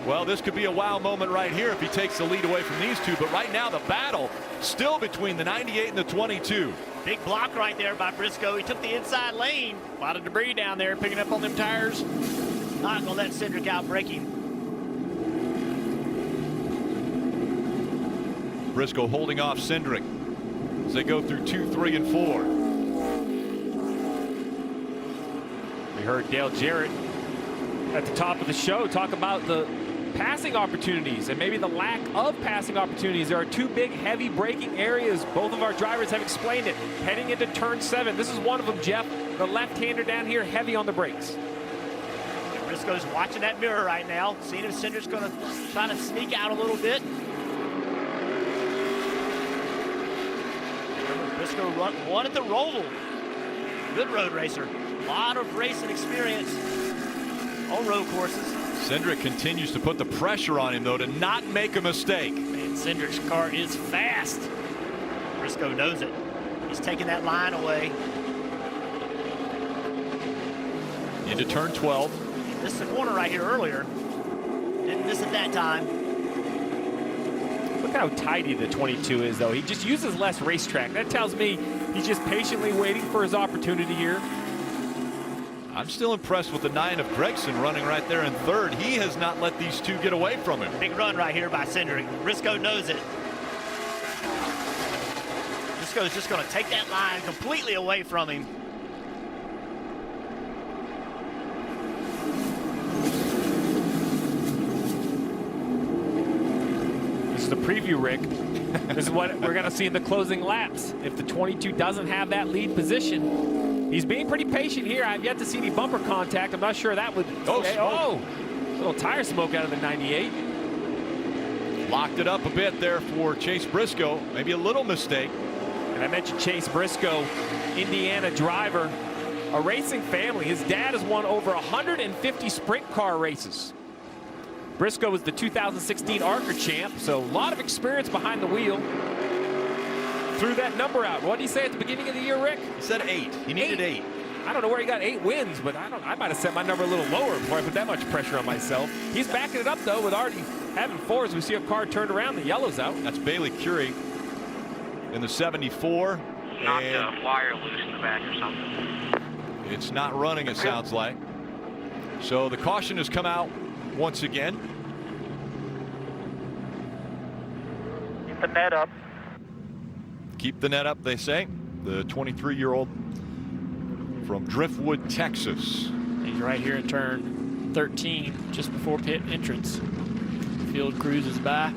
Well, this could be a wow moment right here if he takes the lead away from these two. But right now, the battle still between the 98 and the 22. Big block right there by Briscoe. He took the inside lane. A lot of debris down there picking up on them tires. Not going to let Cindric outbreak him. Briscoe holding off Cindric as they go through 2, 3, and 4. We heard Dale Jarrett at the top of the show talk about the passing opportunities and maybe the lack of passing opportunities. There are two big heavy braking areas. Both of our drivers have explained it. Heading into turn 7, this is one of them, Jeff. The left-hander down here, heavy on the brakes. Briscoe's watching that mirror right now, seeing if Cindric's going to try to sneak out a little bit. Briscoe wanted the roll. Good road racer. A lot of racing experience on road courses. Cindric continues to put the pressure on him, though, to not make a mistake. Man, Cindric's car is fast. Briscoe knows it. He's taking that line away. Into turn 12. He missed the corner right here earlier. Didn't miss it that time. Look how tidy the 22 is, though. He just uses less racetrack. That tells me he's just patiently waiting for his opportunity here. I'm still impressed with the 9 of Gregson running right there in third. He has not let these two get away from him. Big run right here by Cindric. Briscoe knows it. Briscoe's just going to take that line completely away from him. This is the preview, Rick. This is what we're going to see in the closing laps. If the 22 doesn't have that lead position, he's being pretty patient here. I've yet to see any bumper contact. I'm not sure that would. Oh, little tire smoke out of the 98. Locked it up a bit there for Chase Briscoe. Maybe a little mistake. And I mentioned Chase Briscoe, Indiana driver, a racing family. His dad has won over 150 sprint car races. Briscoe was the 2016 ARCA champ, so a lot of experience behind the wheel. Threw that number out. What did he say at the beginning of the year, Rick? He said 8. He needed 8. I don't know where he got 8 wins, but I might have set my number a little lower before I put that much pressure on myself. He's backing it up, though, with already having 4 as we see a car turned around. The yellow's out. That's Bailey Curie in the 74. Knocked a flyer loose in the back or something. It's not running, it sounds like. So the caution has come out once again. Keep the net up. Keep the net up, they say. The 23-year-old from Driftwood, Texas. He's right here at turn 13, just before pit entrance. Field cruises by.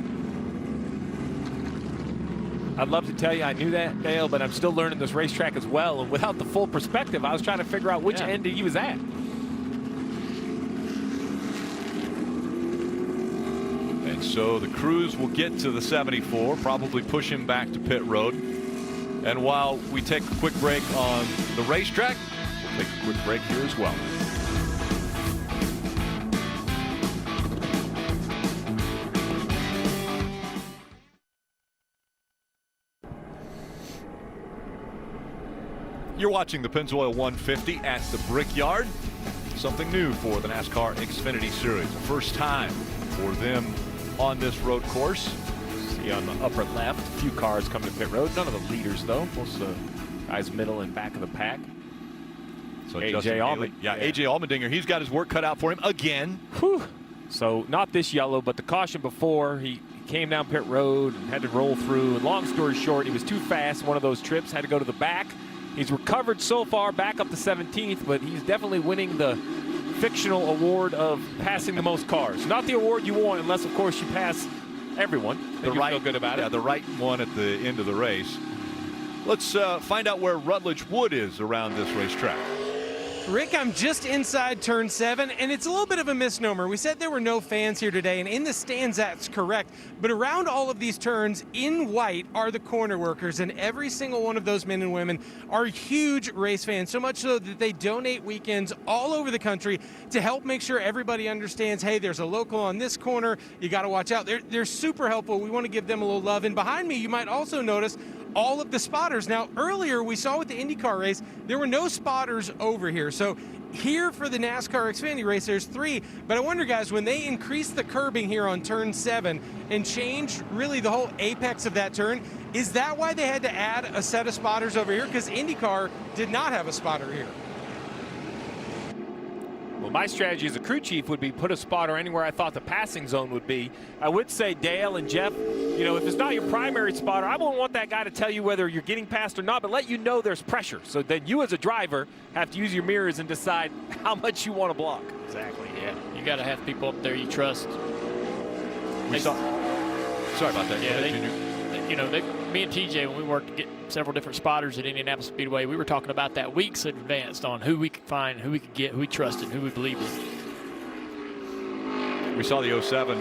I'd love to tell you I knew that, Dale, but I'm still learning this racetrack as well. And without the full perspective, I was trying to figure out which end he was at. And so the crews will get to the 74, probably push him back to pit road. And while we take a quick break on the racetrack, we'll take a quick break here as well. You're watching the Pennzoil 150 at the Brickyard. Something new for the NASCAR Xfinity Series. The first time for them on this road course. See on the upper left, a few cars coming to pit road. None of the leaders, though. Most of the guys middle and back of the pack. So AJ Allmendinger. Yeah, AJ Allmendinger. He's got his work cut out for him again. Whew. So not this yellow, but the caution before. He came down pit road and had to roll through. And long story short, he was too fast one of those trips. Had to go to the back. He's recovered so far, back up to 17th, but he's definitely winning the fictional award of passing the most cars. Not the award you want, unless, of course, you pass everyone. The right, feel good about it. Yeah, the right one at the end of the race. Let's find out where Rutledge Wood is around this racetrack. Rick, I'm just inside turn 7, and it's a little bit of a misnomer. We said there were no fans here today, and in the stands that's correct. But around all of these turns in white are the corner workers, and every single one of those men and women are huge race fans, so much so that they donate weekends all over the country to help make sure everybody understands, hey, there's a local on this corner, you got to watch out. They're super helpful. We want to give them a little love. And behind me, you might also notice all of the spotters. Now, earlier we saw with the IndyCar race, there were no spotters over here. So here for the NASCAR Xfinity race, there's 3. But I wonder, guys, when they increase the curbing here on turn 7 and change really the whole apex of that turn, is that why they had to add a set of spotters over here? Because IndyCar did not have a spotter here. Well, my strategy as a crew chief would be put a spotter anywhere I thought the passing zone would be. I would say Dale and Jeff, you know, if it's not your primary spotter, I won't want that guy to tell you whether you're getting past or not, but let you know there's pressure. So then you as a driver have to use your mirrors and decide how much you want to block. Exactly, yeah. You got to have people up there you trust. Sorry about that. Yeah, me and TJ, when we worked to get several different spotters at Indianapolis Speedway, we were talking about that weeks in advance on who we could find, who we could get, who we trusted, who we believed in. We saw the 07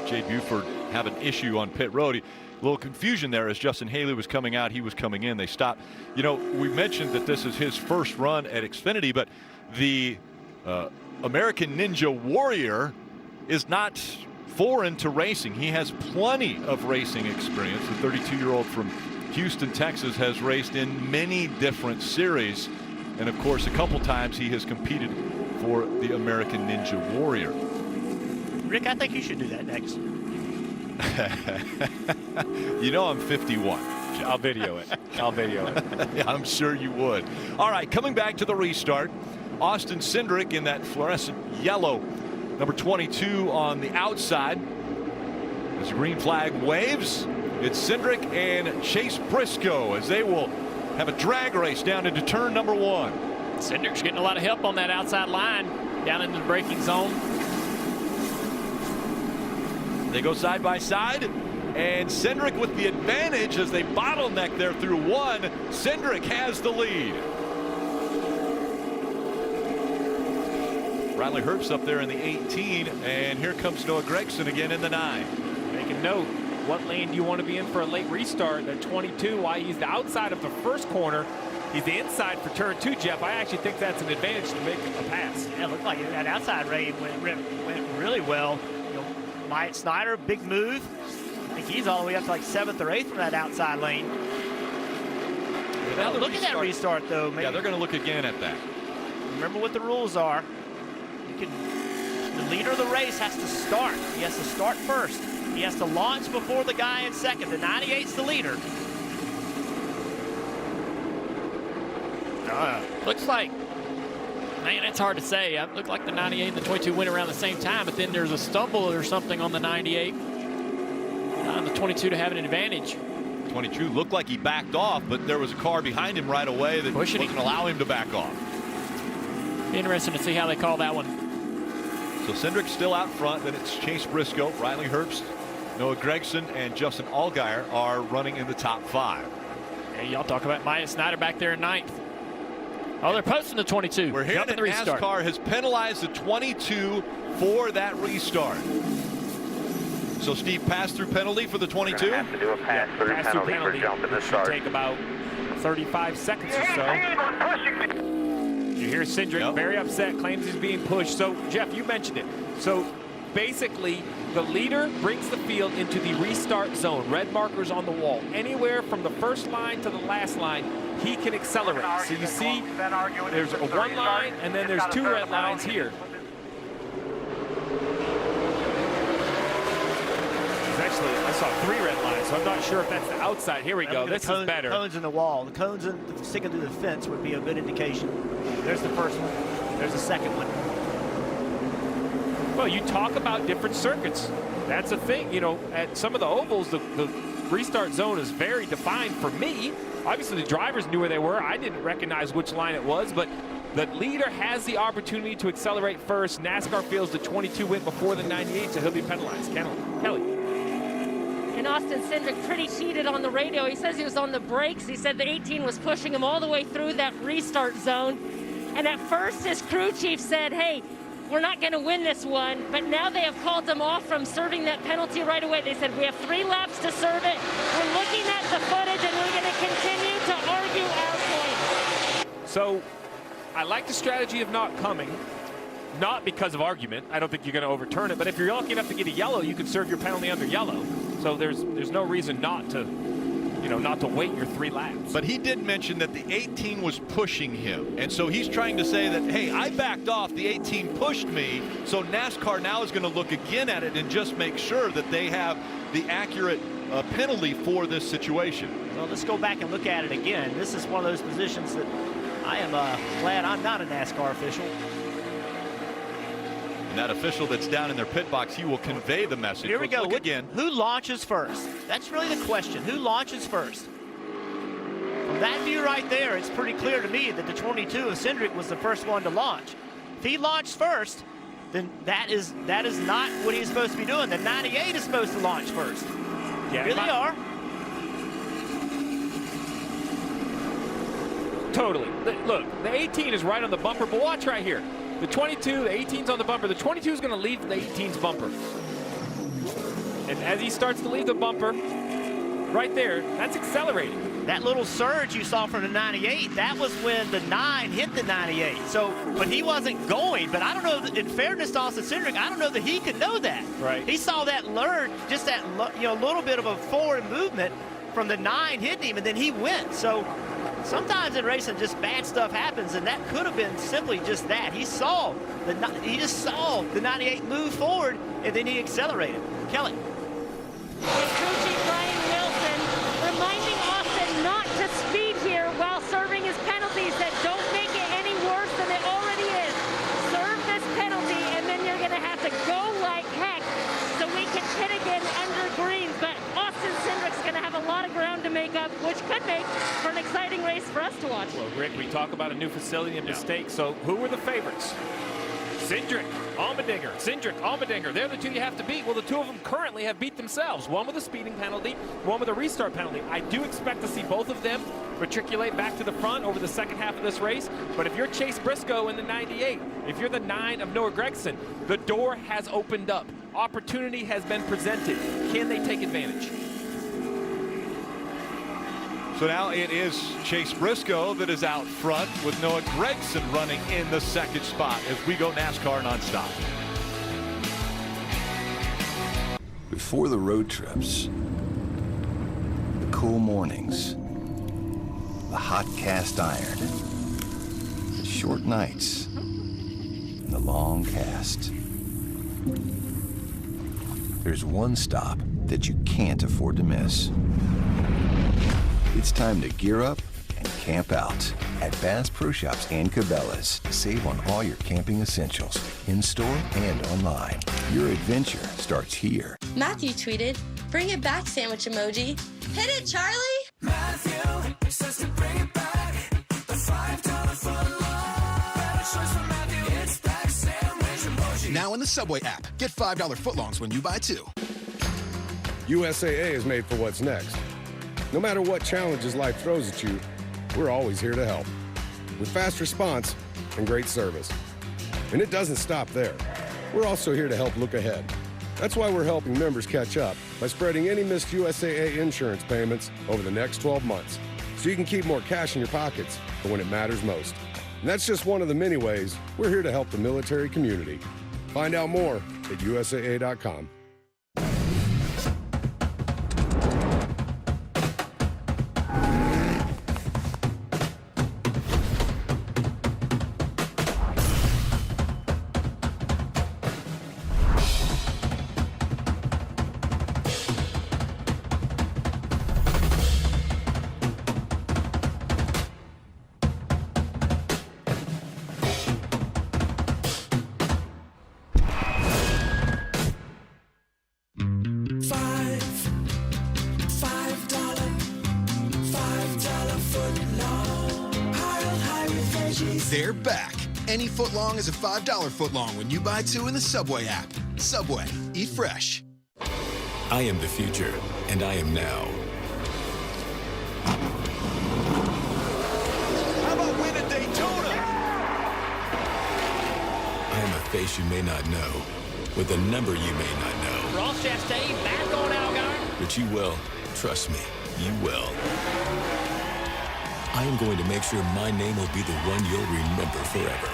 Jay Buford have an issue on pit road. A little confusion there as Justin Haley was coming out, he was coming in. They stopped. You know, we mentioned that this is his first run at Xfinity, but the American Ninja Warrior is not foreign to racing. He has plenty of racing experience. The 32-year-old from Houston, Texas has raced in many different series. And of course, a couple times he has competed for the American Ninja Warrior. Rick, I think you should do that next. You know I'm 51. I'll video it. I'll video it. Yeah, I'm sure you would. All right, coming back to the restart. Austin Cindric in that fluorescent yellow, number 22 on the outside. As the green flag waves, it's Cindric and Chase Briscoe as they will have a drag race down into turn number 1. Cindric's getting a lot of help on that outside line down into the braking zone. They go side by side, and Cindric with the advantage as they bottleneck there through 1. Cindric has the lead. Riley Herbst up there in the 18, and here comes Noah Gragson again in the 9. Make a note, what lane do you want to be in for a late restart? At 22, why he's the outside of the first corner. He's the inside for turn 2, Jeff. I actually think that's an advantage to make a pass. Yeah, it looked like that outside raid went really well. You know, Myatt Snyder, big move. I think he's all the way up to like 7th or 8th from that outside lane. Now look at that restart, though. Maybe. Yeah, they're going to look again at that. Remember what the rules are. The leader of the race has to start. He has to start first. He has to launch before the guy in second. The 98's the leader. Looks like, man, it's hard to say. It looked like the 98 and the 22 went around the same time, but then there's a stumble or something on the 98. On the 22 to have an advantage. 22 looked like he backed off, but there was a car behind him right away that wasn't allow him to back off. Interesting to see how they call that one. So Cindric still out front. Then it's Chase Briscoe, Riley Herbst, Noah Gragson, and Justin Allgaier are running in the top 5. Hey, y'all talk about Myatt Snyder back there in 9th. Oh, they're posting the 22. We're hearing that NASCAR has penalized the 22 for that restart. So Steve, pass-through penalty for the 22? Have to do a pass-through penalty for jumping the start. Take about 35 seconds or so. You hear Cindric very upset, claims he's being pushed. So, Jeff, you mentioned it. So, basically, the leader brings the field into the restart zone. Red markers on the wall. Anywhere from the first line to the last line, he can accelerate. So you see, there's a 1 line, and then there's 2 red lines here. Actually, I saw 3 red lines, so I'm not sure if that's the outside. Here we go. This is better. The cones in the wall. The cones sticking through the fence would be a good indication. There's the first one. There's the second one. Well, you talk about different circuits. That's a thing. You know, at some of the ovals, the restart zone is very defined for me. Obviously, the drivers knew where they were. I didn't recognize which line it was, but the leader has the opportunity to accelerate first. NASCAR feels the 22 went before the 98, so he'll be penalized. Kelly. And Austin Cindric pretty heated on the radio. He says he was on the brakes. He said the 18 was pushing him all the way through that restart zone. And at first, his crew chief said, hey, we're not going to win this one. But now they have called him off from serving that penalty right away. They said, we have 3 laps to serve it. We're looking at the footage, and we're going to continue to argue our point. So I like the strategy of not coming. Not because of argument. I don't think you're going to overturn it. But if you're lucky enough to get a yellow, you can serve your penalty under yellow. So there's no reason not to, not to wait your 3 laps. But he did mention that the 18 was pushing him. And so he's trying to say that, hey, I backed off, the 18 pushed me. So NASCAR now is going to look again at it and just make sure that they have the accurate penalty for this situation. Well, let's go back and look at it again. This is one of those positions that I am glad I'm not a NASCAR official. And that official that's down in their pit box, he will convey the message. Here we go. Look again. Who launches first? That's really the question. Who launches first? From that view right there, it's pretty clear to me that the 22 of Cindric was the first one to launch. If he launched first, then that is not what he's supposed to be doing. The 98 is supposed to launch first. Yeah, Here they are. Totally. Look, the 18 is right on the bumper, but watch right here. The 22, the 18's on the bumper. The 22 is going to leave the 18's bumper. And as he starts to leave the bumper, right there, that's accelerating. That little surge you saw from the 98, that was when the 9 hit the 98. So, but he wasn't going. But I don't know, in fairness to Austin Cindric, I don't know that he could know that. Right. He saw that learn, just that, little bit of a forward movement from the 9 hitting him, and then he went. So sometimes in racing, just bad stuff happens, and that could have been simply just that. He just saw the 98 move forward, and then he accelerated. Kelly. Coach Brian Wilson reminding Austin not to speed here while serving his penalties that don't make it any worse than it already is. Serve this penalty, and then you're going to have to go like heck so we can hit again under greens. But Austin Cindric's going to have a lot of ground to make up, which could make for an exciting race for us to watch. Well, Rick, we talk about a new facility and mistakes, so who were the favorites? Cindric, Allmendinger, Cindric, Allmendinger. They're the two you have to beat. Well, the two of them currently have beat themselves. One with a speeding penalty, one with a restart penalty. I do expect to see both of them matriculate back to the front over the second half of this race. But if you're Chase Briscoe in the 98, if you're the 9 of Noah Gragson, the door has opened up. Opportunity has been presented. Can they take advantage? So now it is Chase Briscoe that is out front with Noah Gragson running in the second spot as we go NASCAR nonstop. Before the road trips, the cool mornings, the hot cast iron, the short nights, and the long cast. There's one stop that you can't afford to miss. It's time to gear up and camp out at Bass Pro Shops and Cabela's. Save on all your camping essentials, in-store and online. Your adventure starts here. Matthew tweeted, "Bring it back sandwich emoji. Hit it, Charlie!" Matthew says to bring it back. The $5 footlong. Better choice for Matthew. It's back sandwich emoji. Now in the Subway app. Get $5 footlongs when you buy 2. USAA is made for what's next. No matter what challenges life throws at you, we're always here to help. With fast response and great service. And it doesn't stop there. We're also here to help look ahead. That's why we're helping members catch up by spreading any missed USAA insurance payments over the next 12 months, so you can keep more cash in your pockets for when it matters most. And that's just one of the many ways we're here to help the military community. Find out more at USAA.com. They're back. Any footlong is a $5 footlong when you buy 2 in the Subway app. Subway, eat fresh. I am the future, and I am now. How about win at Daytona? I am a face you may not know, with a number you may not know. Ross Chastain back on Algar. But you will. Trust me, you will. I am going to make sure my name will be the one you'll remember forever.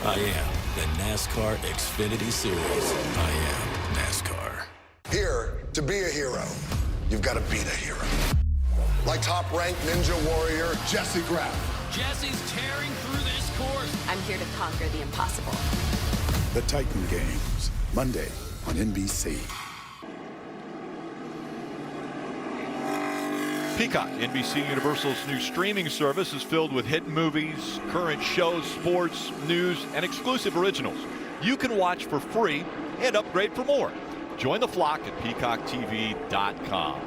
I am the NASCAR Xfinity Series. I am NASCAR. Here, to be a hero, you've got to beat a hero. Like top-ranked Ninja Warrior Jesse Graff. Jesse's tearing through this course. I'm here to conquer the impossible. The Titan Games, Monday on NBC. Peacock, NBC Universal's new streaming service, is filled with hit movies, current shows, sports, news, and exclusive originals. you can watch for free and upgrade for more. Join the flock at peacocktv.com.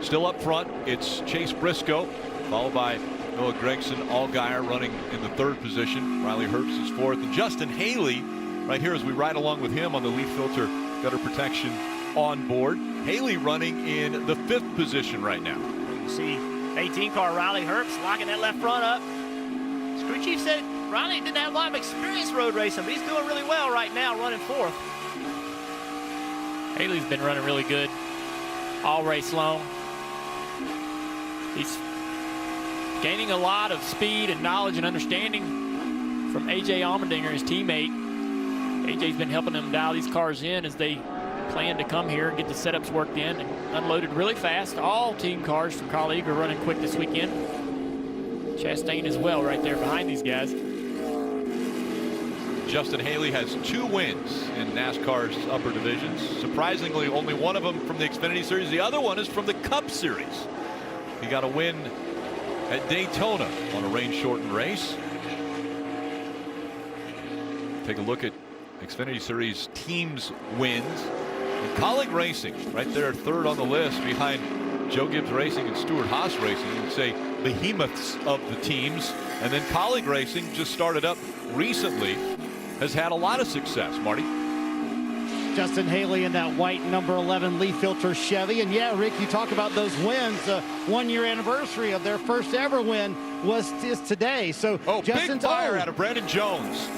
Still up front, it's Chase Briscoe, followed by Noah Gregson, Allgaier running in the 3rd position. Riley Herbst is 4th. And Justin Haley right here as we ride along with him on the leaf filter gutter protection on board. Haley running in the 5th position right now. You see 18 car Riley Herbst locking that left front up. Crew chief said Riley didn't have a lot of experience road racing, but he's doing really well right now, running 4th. Haley's been running really good all race long. He's gaining a lot of speed and knowledge and understanding from A.J. Allmendinger, his teammate. A.J.'s been helping them dial these cars in as they plan to come here and get the setups worked in and unloaded really fast. All team cars from Kyle Eager running quick this weekend. Chastain as well right there behind these guys. Justin Haley has 2 wins in NASCAR's upper divisions. Surprisingly, only one of them from the Xfinity Series. The other one is from the Cup Series. He got a win at Daytona on a rain-shortened race. Take a look at Xfinity Series teams wins. And Colleague Racing right there 3rd on the list behind Joe Gibbs Racing and Stuart Haas Racing. You would say behemoths of the teams. And then Colleague Racing just started up recently, has had a lot of success. Marty? Justin Haley in that white number 11 leaf filter Chevy. And yeah, Rick, you talk about those wins. 1-year anniversary of their first ever win is today. So Justin's big fire out of Brandon Jones.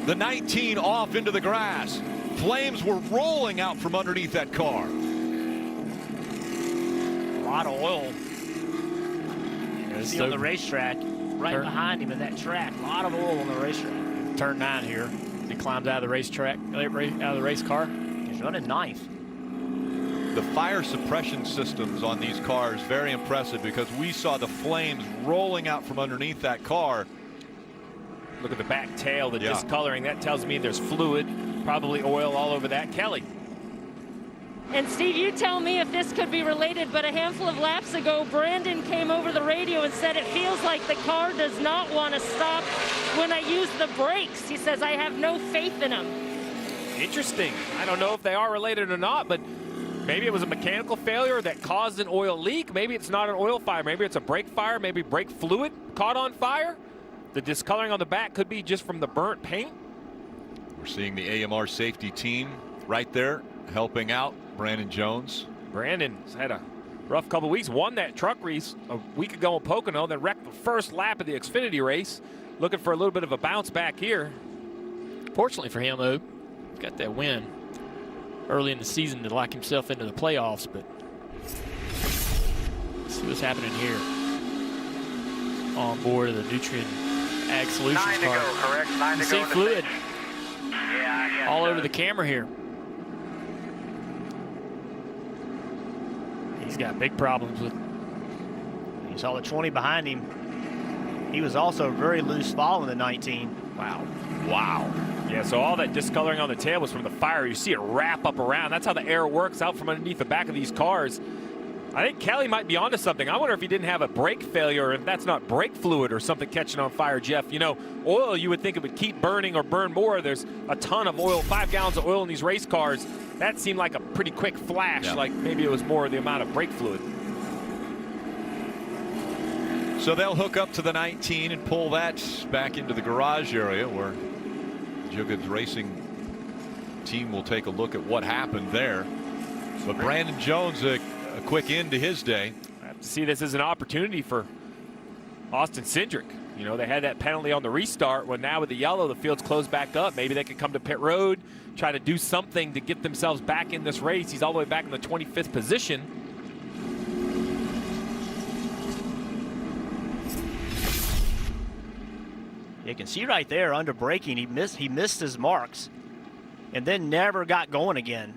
The 19 off into the grass. Flames were rolling out from underneath that car. A lot of oil. See on the racetrack, right behind him in that track. A lot of oil on the racetrack. Turn 9 here. He climbs out of the racetrack, out of the race car. He's running 9th. The fire suppression systems on these cars, very impressive, because we saw the flames rolling out from underneath that car. Look at the back tail, the discoloring. That tells me there's fluid, probably oil all over that. Kelly. And Steve, you tell me if this could be related, but a handful of laps ago, Brandon came over the radio and said it feels like the car does not want to stop when I use the brakes. He says, I have no faith in them. Interesting. I don't know if they are related or not, but maybe it was a mechanical failure that caused an oil leak. Maybe it's not an oil fire. Maybe it's a brake fire. Maybe brake fluid caught on fire. The discoloring on the back could be just from the burnt paint. We're seeing the AMR safety team right there helping out Brandon Jones. Brandon's had a rough couple weeks. Won that truck race a week ago in Pocono, then wrecked the first lap of the Xfinity race. Looking for a little bit of a bounce back here. Fortunately for him, though, he's got that win early in the season to lock himself into the playoffs. But let's see what's happening here on board of the Nutrien Ag Solutions 9 to car. go, correct? 9 You to see go. fluid Yeah, all over the camera here. He's got big problems with. You saw the 20 behind him. He was also very loose following the 19. Wow. Wow. Yeah, so all that discoloring on the tail was from the fire. You see it wrap up around. That's how the air works out from underneath the back of these cars. I think Kelly might be onto something. I wonder if he didn't have a brake failure, or if that's not brake fluid or something catching on fire, Jeff. You know, oil, you would think it would keep burning or burn more. There's a ton of oil, 5 gallons of oil in these race cars. That seemed like a pretty quick flash, like maybe it was more the amount of brake fluid. So they'll hook up to the 19 and pull that back into the garage area where Joe Gibbs Racing team will take a look at what happened there. But Brandon Jones, a quick end to his day. I have to see this as an opportunity for Austin Cindric. You know, they had that penalty on the restart. Well, now with the yellow, the field's closed back up. Maybe they could come to pit road, try to do something to get themselves back in this race. He's all the way back in the 25th position. You can see right there under braking, he missed his marks and then never got going again.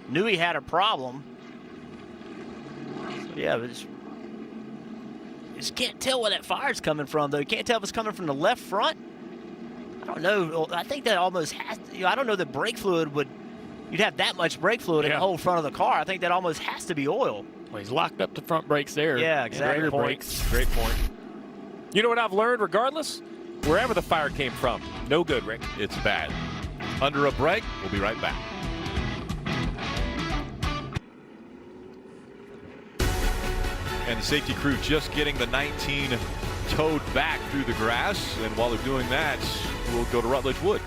Knew he had a problem. So yeah, but you just can't tell where that fire's coming from, though. You can't tell if it's coming from the left front. I don't know. I think that almost has to, I don't know that brake fluid would, you'd have that much brake fluid in the whole front of the car. I think that almost has to be oil. Well, he's locked up the front brakes there. Yeah, exactly. Great points. Great point. You know what I've learned regardless? Wherever the fire came from, no good, Rick. It's bad. Under a break, we'll be right back. And the safety crew just getting the 19 towed back through the grass. And while they're doing that, we'll go to Rutledge Wood.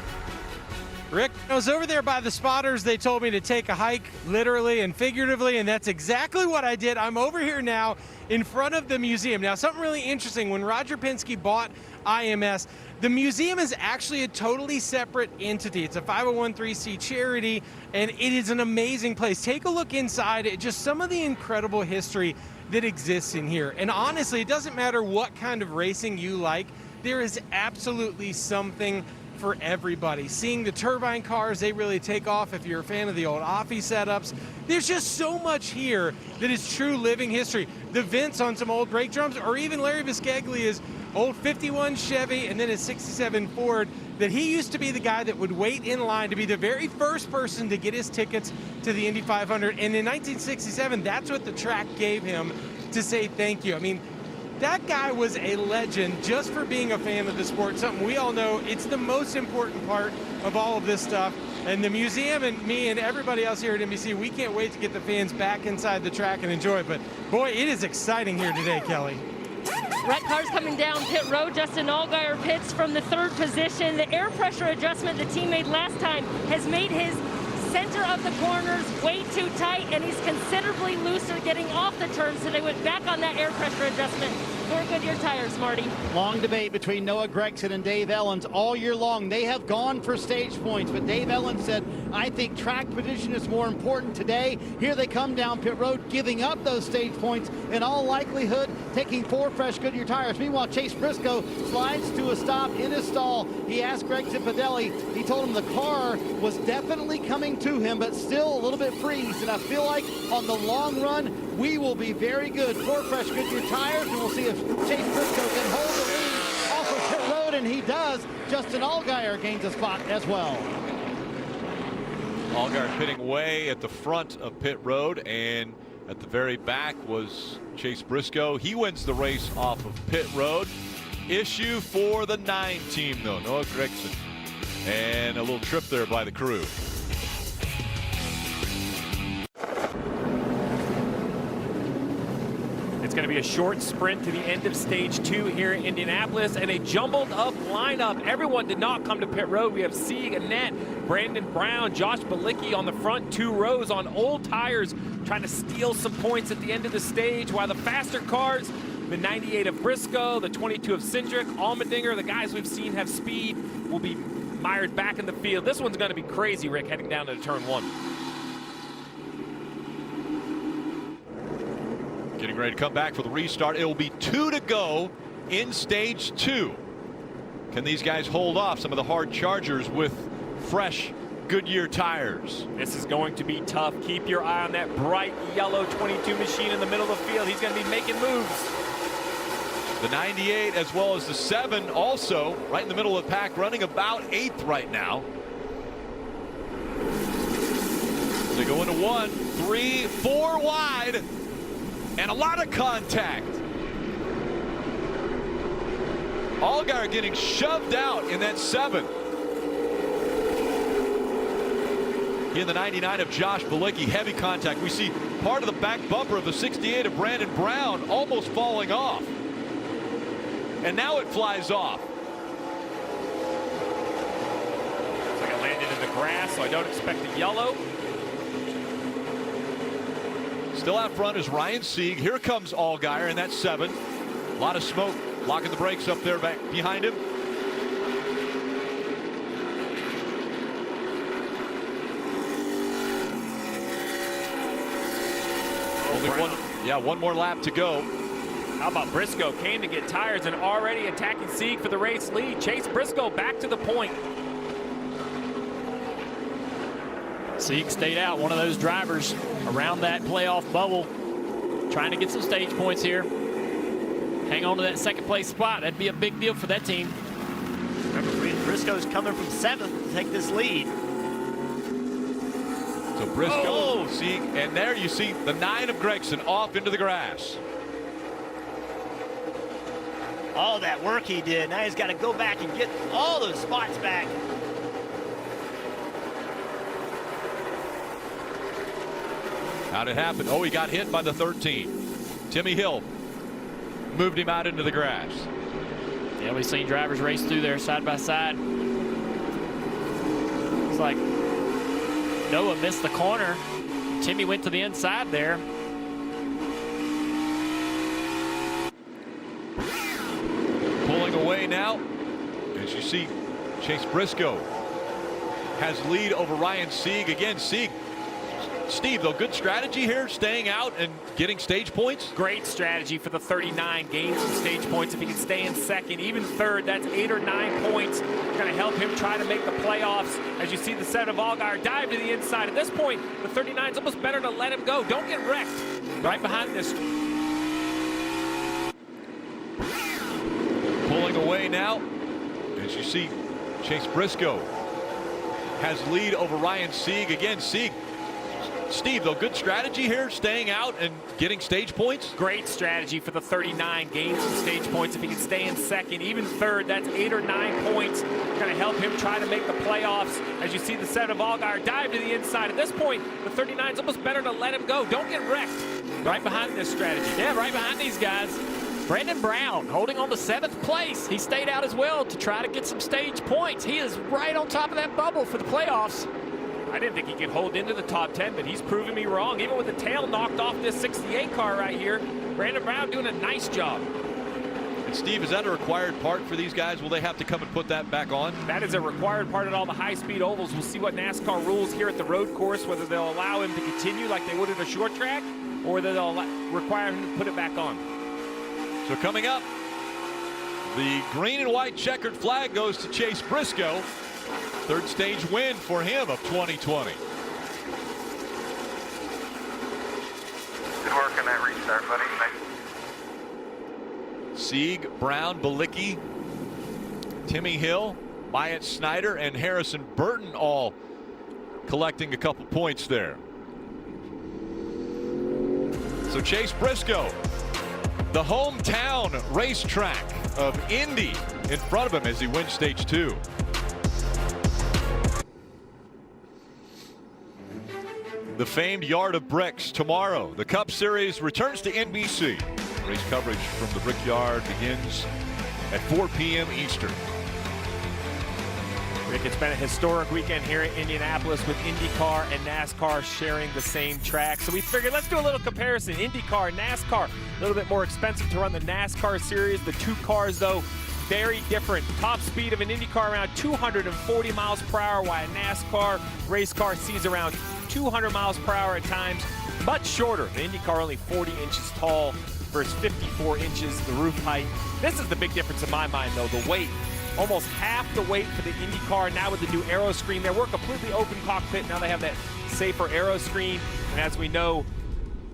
Rick, I was over there by the spotters. They told me to take a hike, literally and figuratively, and that's exactly what I did. I'm over here now in front of the museum. Now, something really interesting, when Roger Penske bought IMS, the museum is actually a totally separate entity. It's a 501(c) charity, and it is an amazing place. Take a look inside it, just some of the incredible history that exists in here. And honestly, it doesn't matter what kind of racing you like, there is absolutely something for everybody. Seeing the turbine cars, they really take off if you're a fan of the old Offie setups. There's just so much here that is true living history. The vents on some old brake drums, or even Larry Biscaglia's old 51 Chevy and then his 67 Ford, that he used to be the guy that would wait in line to be the very first person to get his tickets to the Indy 500. And in 1967, that's what the track gave him to say thank you. I mean, that guy was a legend just for being a fan of the sport, something we all know. It's the most important part of all of this stuff. And the museum and me and everybody else here at NBC, we can't wait to get the fans back inside the track and enjoy it. But boy, it is exciting here today, Kelly. Red cars coming down pit road. Justin Allgaier pits from the 3rd position. The air pressure adjustment the team made last time has made his center of the corners way too tight, and he's considerably looser getting off the turns, so they went back on that air pressure adjustment for Goodyear tires, Marty. Long debate between Noah Gragson and Dave Ellens all year long. They have gone for stage points, but Dave Ellens said, I think track position is more important today. Here they come down pit road, giving up those stage points, in all likelihood taking 4 fresh Goodyear tires. Meanwhile, Chase Briscoe slides to a stop in his stall. He asked Greg Zipadelli, he told him the car was definitely coming to him, but still a little bit free. He said, I feel like on the long run, we will be very good. 4 fresh Goodyear tires, and we'll see if Chase Briscoe can hold the lead off of pit road, and he does. Justin Allgaier gains a spot as well. Allgaier pitting way at the front of pit road, and at the very back was Chase Briscoe. He wins the race off of pit road. Issue for the 9 team, though, Noah Gragson. And a little trip there by the crew. It's going to be a short sprint to the end of stage 2 here in Indianapolis, and a jumbled up lineup. Everyone did not come to pit road. We have Sieg, Annette, Brandon Brown, Josh Balicki on the front 2 rows on old tires, trying to steal some points at the end of the stage, while the faster cars, the 98 of Briscoe, the 22 of Cindric, Allmendinger, the guys we've seen have speed, will be mired back in the field. This one's going to be crazy, Rick, heading down to turn 1. Getting ready to come back for the restart. It will be 2 to go in stage 2. Can these guys hold off some of the hard chargers with fresh Goodyear tires? This is going to be tough. Keep your eye on that bright yellow 22 machine in the middle of the field. He's going to be making moves. The 98 as well as the 7 also right in the middle of the pack, running about 8th right now. They go into 1, 3, 4 wide. And a lot of contact. Allgaier getting shoved out in that 7. In the 99 of Josh Balicki, heavy contact. We see part of the back bumper of the 68 of Brandon Brown almost falling off. And now it flies off. Looks like it landed in the grass, so I don't expect a yellow. Still out front is Ryan Sieg. Here comes Allgaier in that 7. A lot of smoke blocking the brakes up there back behind him. Only one more lap to go. How about Briscoe? Came to get tires and already attacking Sieg for the race lead. Chase Briscoe back to the point. Sieg stayed out, one of those drivers around that playoff bubble, trying to get some stage points here. Hang on to that 2nd place spot. That'd be a big deal for that team. Remember, Briscoe's coming from 7th to take this lead. So Briscoe, Sieg, and there you see the 9 of Gragson off into the grass. all that work he did. Now he's got to go back and get all those spots back. How'd it happen? Oh, he got hit by the 13. Timmy Hill moved him out into the grass. Yeah, we've seen drivers race through there side by side. It's like Noah missed the corner. Timmy went to the inside there. Pulling away now. As you see, Chase Briscoe has lead over Ryan Sieg. Again, Sieg. Steve, though, good strategy here, staying out and getting stage points. Great strategy for the 39, gains some stage points. If he can stay in second, even third, that's 8 or 9 points. Going to help him try to make the playoffs. As you see the 7 of Allgaier dive to the inside. At this point, the 39 is almost better to let him go. Don't get wrecked. Right behind this. Pulling away now. As you see, Chase Briscoe has lead over Ryan Sieg. Again, Sieg. Steve, though, good strategy here, staying out and getting stage points. Great strategy for the 39, gains some stage points. If he can stay in second, even third, that's 8 or 9 points. Going to help him try to make the playoffs. As you see the 7 of Allgaier dive to the inside. At this point, the 39 is almost better to let him go. Don't get wrecked. Right behind this strategy. Yeah, right behind these guys. Brandon Brown holding on to 7th place. He stayed out as well to try to get some stage points. He is right on top of that bubble for the playoffs. I didn't think he could hold into the top 10, but he's proven me wrong. Even with the tail knocked off this 68 car right here, Brandon Brown doing a nice job. And Steve, is that a required part for these guys? Will they have to come and put that back on? That is a required part at all the high-speed ovals. We'll see what NASCAR rules here at the road course, whether they'll allow him to continue like they would at a short track, or whether they'll require him to put it back on. So coming up, the green and white checkered flag goes to Chase Briscoe. 3rd stage win for him of 2020. Good work on that restart, buddy. Sieg, Brown, Balicki, Timmy Hill, Myatt Snyder, and Harrison Burton all collecting a couple points there. So Chase Briscoe, the hometown racetrack of Indy, in front of him as he wins stage 2. The famed Yard of Bricks tomorrow. The Cup Series returns to NBC. Race coverage from the Brickyard begins at 4 p.m. Eastern. Rick, it's been a historic weekend here in Indianapolis with IndyCar and NASCAR sharing the same track. So we figured let's do a little comparison. IndyCar, NASCAR, a little bit more expensive to run the NASCAR series. The 2 cars, though, very different. Top speed of an IndyCar around 240 miles per hour, while a NASCAR race car sees around 200 miles per hour at times. Much shorter. The IndyCar only 40 inches tall versus 54 inches the roof height. This is the big difference in my mind, though, the weight. Almost half the weight for the IndyCar now with the new aero screen. They were completely open cockpit. Now they have that safer aero screen. And as we know,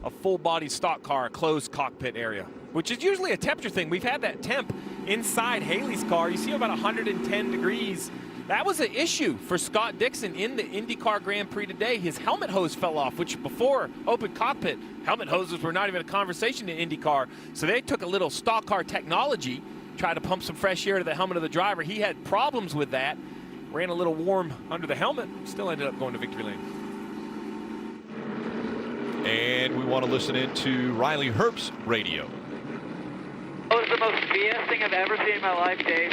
a full-body stock car, a closed cockpit area, which is usually a temperature thing. We've had that temp inside Haley's car. You see about 110 degrees. That was an issue for Scott Dixon in the IndyCar Grand Prix today. His helmet hose fell off, which before open cockpit, helmet hoses were not even a conversation in IndyCar. So they took a little stock car technology, tried to pump some fresh air to the helmet of the driver. He had problems with that, ran a little warm under the helmet, still ended up going to victory lane. And we want to listen into Riley Herbst's radio. That was the most BS thing I've ever seen in my life, Dave.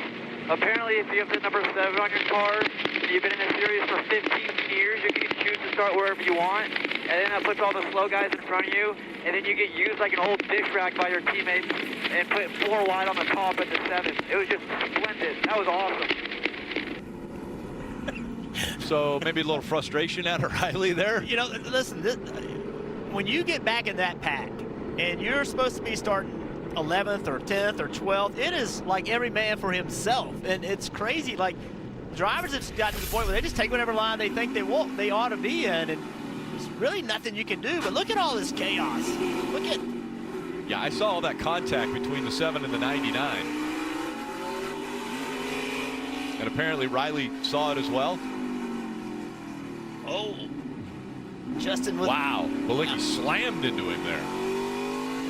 Apparently, if you have the number 7 on your car, and you've been in the series for 15 years, you can choose to start wherever you want, and then that puts all the slow guys in front of you, and then you get used like an old dish rack by your teammates and put 4 wide on the top at the 7. It was just splendid. That was awesome. So maybe a little frustration out of Riley there. You know, listen, when you get back in that pack, and you're supposed to be starting 11th or 10th or 12th, it is like every man for himself, and it's crazy. Like, drivers have gotten to the point where they just take whatever line they think they ought to be in, and there's really nothing you can do. But look at all this chaos. Look at. Yeah, I saw all that contact between the 7 and the 99. And apparently Riley saw it as well. Oh, Justin with. Wow, Balicki slammed into him there.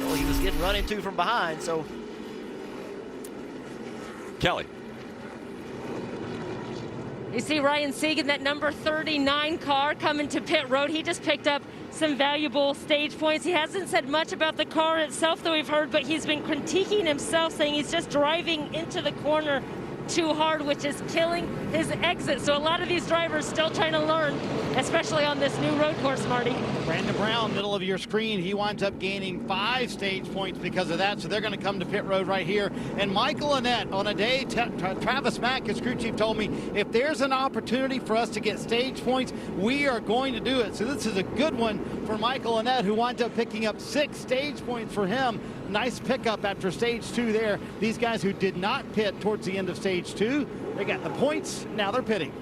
Well, he was getting run into from behind, so Kelly. You see Ryan Sieg in that number 39 car coming to pit road. He just picked up some valuable stage points. He hasn't said much about the car itself, though we've heard, but he's been critiquing himself, saying he's just driving into the corner too hard, which is killing his exit. So a lot of these drivers still trying to learn, especially on this new road course, Marty. Brandon Brown, middle of your screen, he winds up gaining 5 stage points because of that, so they're going to come to pit road right here. And Michael Annett, on a day, Travis Mack, his crew chief, told me, if there's an opportunity for us to get stage points, we are going to do it. So this is a good one for Michael Annett, who winds up picking up 6 stage points for him. Nice pickup after stage 2 there. These guys who did not pit towards the end of stage 2, they got the points, now they're pitting.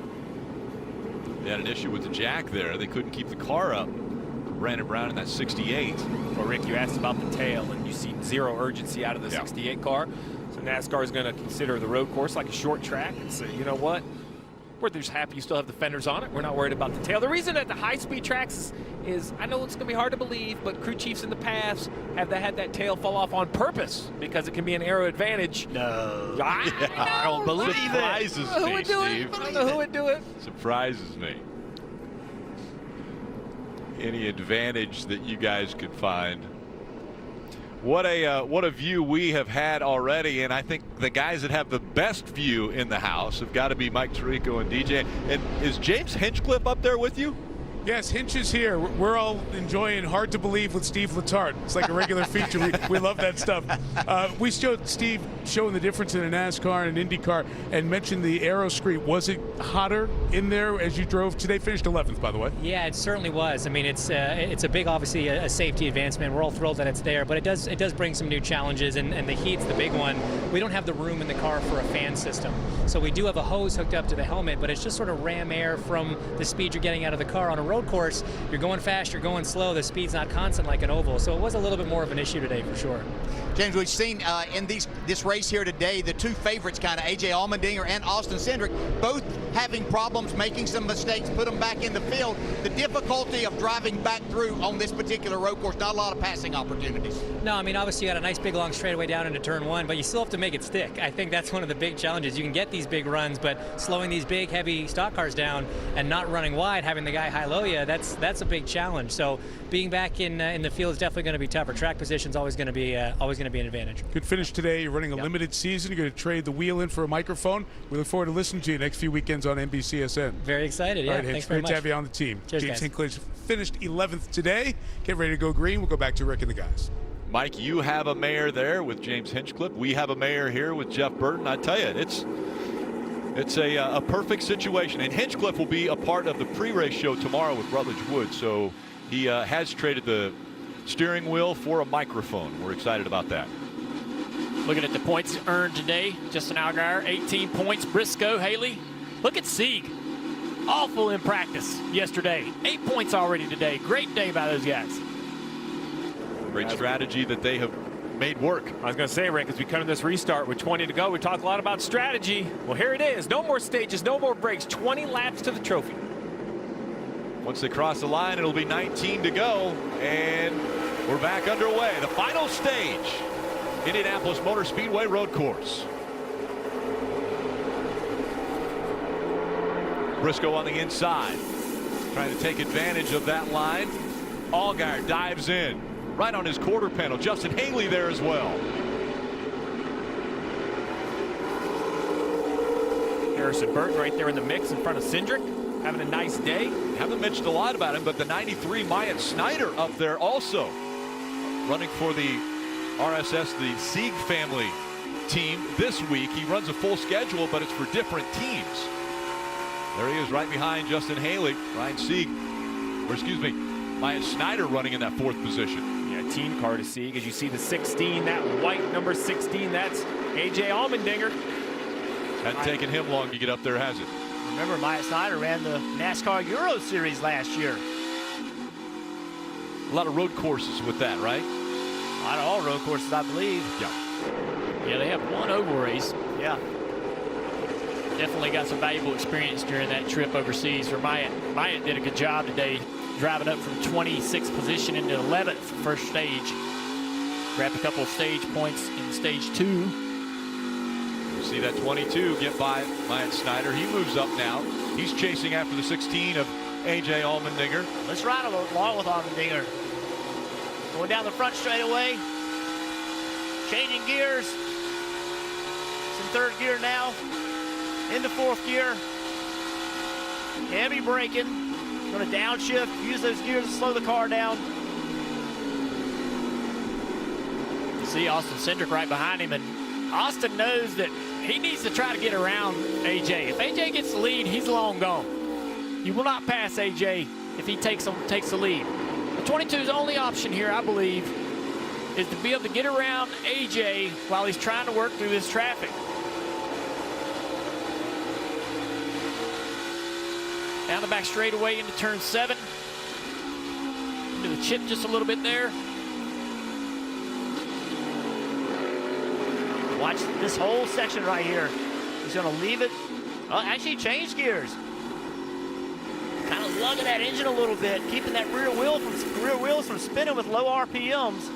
They had an issue with the jack there. They couldn't keep the car up. Brandon Brown in that 68. Well, Rick, you asked about the tail, and you see zero urgency out of the 68 car. So NASCAR is going to consider the road course like a short track and say, you know what? We're just happy you still have the fenders on it. We're not worried about the tail. The reason that the high-speed tracks is I know it's going to be hard to believe, but crew chiefs in the past have had that tail fall off on purpose because it can be an aero advantage. No. I don't believe Surprises it. me, Who would do Steve. it? I don't know who would do it. Surprises me. Any advantage that you guys could find. What a view we have had already, and I think the guys that have the best view in the house have got to be Mike Tirico and DJ. And is James Hinchcliffe up there with you? Yes, Hinch is here. We're all enjoying Hard to Believe with Steve Letarte. It's like a regular feature. We love that stuff. We showed Steve showing the difference in a NASCAR and an IndyCar and mentioned the aero screen. Was it hotter in there as you drove today? Finished 11th, by the way. Yeah, it certainly was. I mean, it's a big, obviously, a safety advancement. We're all thrilled that it's there, but it does bring some new challenges, and the heat's the big one. We don't have the room in the car for a fan system. So we do have a hose hooked up to the helmet, but it's just sort of ram air from the speed you're getting out of the car. On a road course, you're going fast, you're going slow, the speed's not constant like an oval. So it was a little bit more of an issue today for sure. James, we've seen in this race here today, the two favorites, kind of A.J. Allmendinger and Austin Cindric, both having problems, making some mistakes, put them back in the field. The difficulty of driving back through on this particular road course, not a lot of passing opportunities. No, I mean, obviously you got a nice big long straightaway down into turn 1, but you still have to make it stick. I think that's one of the big challenges. You can get these big runs, but slowing these big, heavy stock cars down and not running wide, having the guy high-low you, that's a big challenge. So being back in the field is definitely going to be tougher. Track position is always going to be an advantage. Good finish today. You're running a limited season. You're going to trade the wheel in for a microphone. We look forward to listening to you next few weekends on NBCSN. Very excited. Yeah, all right, thanks great very much. to have you on the team. Cheers, James guys. Hinchcliffe finished 11th today. Get ready to go green. We'll go back to Rick and the guys. Mike, you have a mayor there with James Hinchcliffe. We have a mayor here with Jeff Burton. I tell you, it's a perfect situation. And Hinchcliffe will be a part of the pre-race show tomorrow with Rutledge Wood. So he has traded the steering wheel for a microphone. We're excited about that. Looking at the points earned today, Justin Allgaier, 18 points. Briscoe, Haley. Look at Sieg. Awful in practice yesterday. 8 points already today. Great day by those guys. Great strategy that they have made work. I was going to say, Rick, as we come to this restart with 20 to go, we talk a lot about strategy. Well, here it is. No more stages, no more breaks. 20 laps to the trophy. Once they cross the line, it'll be 19 to go, and we're back underway. The final stage, Indianapolis Motor Speedway road course. Briscoe on the inside, trying to take advantage of that line. Allgaier dives in, right on his quarter panel. Justin Haley there as well. Harrison Burton right there in the mix in front of Cindric, having a nice day. Haven't mentioned a lot about him, but the 93 Myatt Snyder up there also running for the RSS, the Sieg family team this week. He runs a full schedule, but it's for different teams. There he is right behind Justin Haley. Ryan Sieg, or excuse me, Myatt Snyder running in that 4th position. Yeah, team car to Sieg. As you see the 16, that white number 16, that's A.J. Allmendinger. Hadn't taken him long to get up there, has it? Remember, Myatt Snyder ran the NASCAR Euro Series last year. A lot of road courses with that, right? A lot of all road courses, I believe. Yeah, they have one oval race. Yeah. Definitely got some valuable experience during that trip overseas for Myatt. Myatt did a good job today, driving up from 26th position into 11th first stage. Grabbed a couple of stage points in stage 2. See that 22 get by Myatt Snyder. He moves up now. He's chasing after the 16 of A.J. Allmendinger. Let's ride along with Allmendinger. Going down the front straightaway. Changing gears. It's in third gear now. Into fourth gear. Heavy braking. Going to downshift. Use those gears to slow the car down. You see Austin Cindric right behind him, and Austin knows that he needs to try to get around AJ. If AJ gets the lead, he's long gone. You will not pass AJ if he takes the lead. The 22's only option here, I believe, is to be able to get around AJ while he's trying to work through this traffic. Down the back straightaway into turn 7. Into the chip just a little bit there. Watch this whole section right here. He's going to leave it. Actually changed gears. Kind of lugging that engine a little bit, keeping that rear wheels from spinning with low RPMs.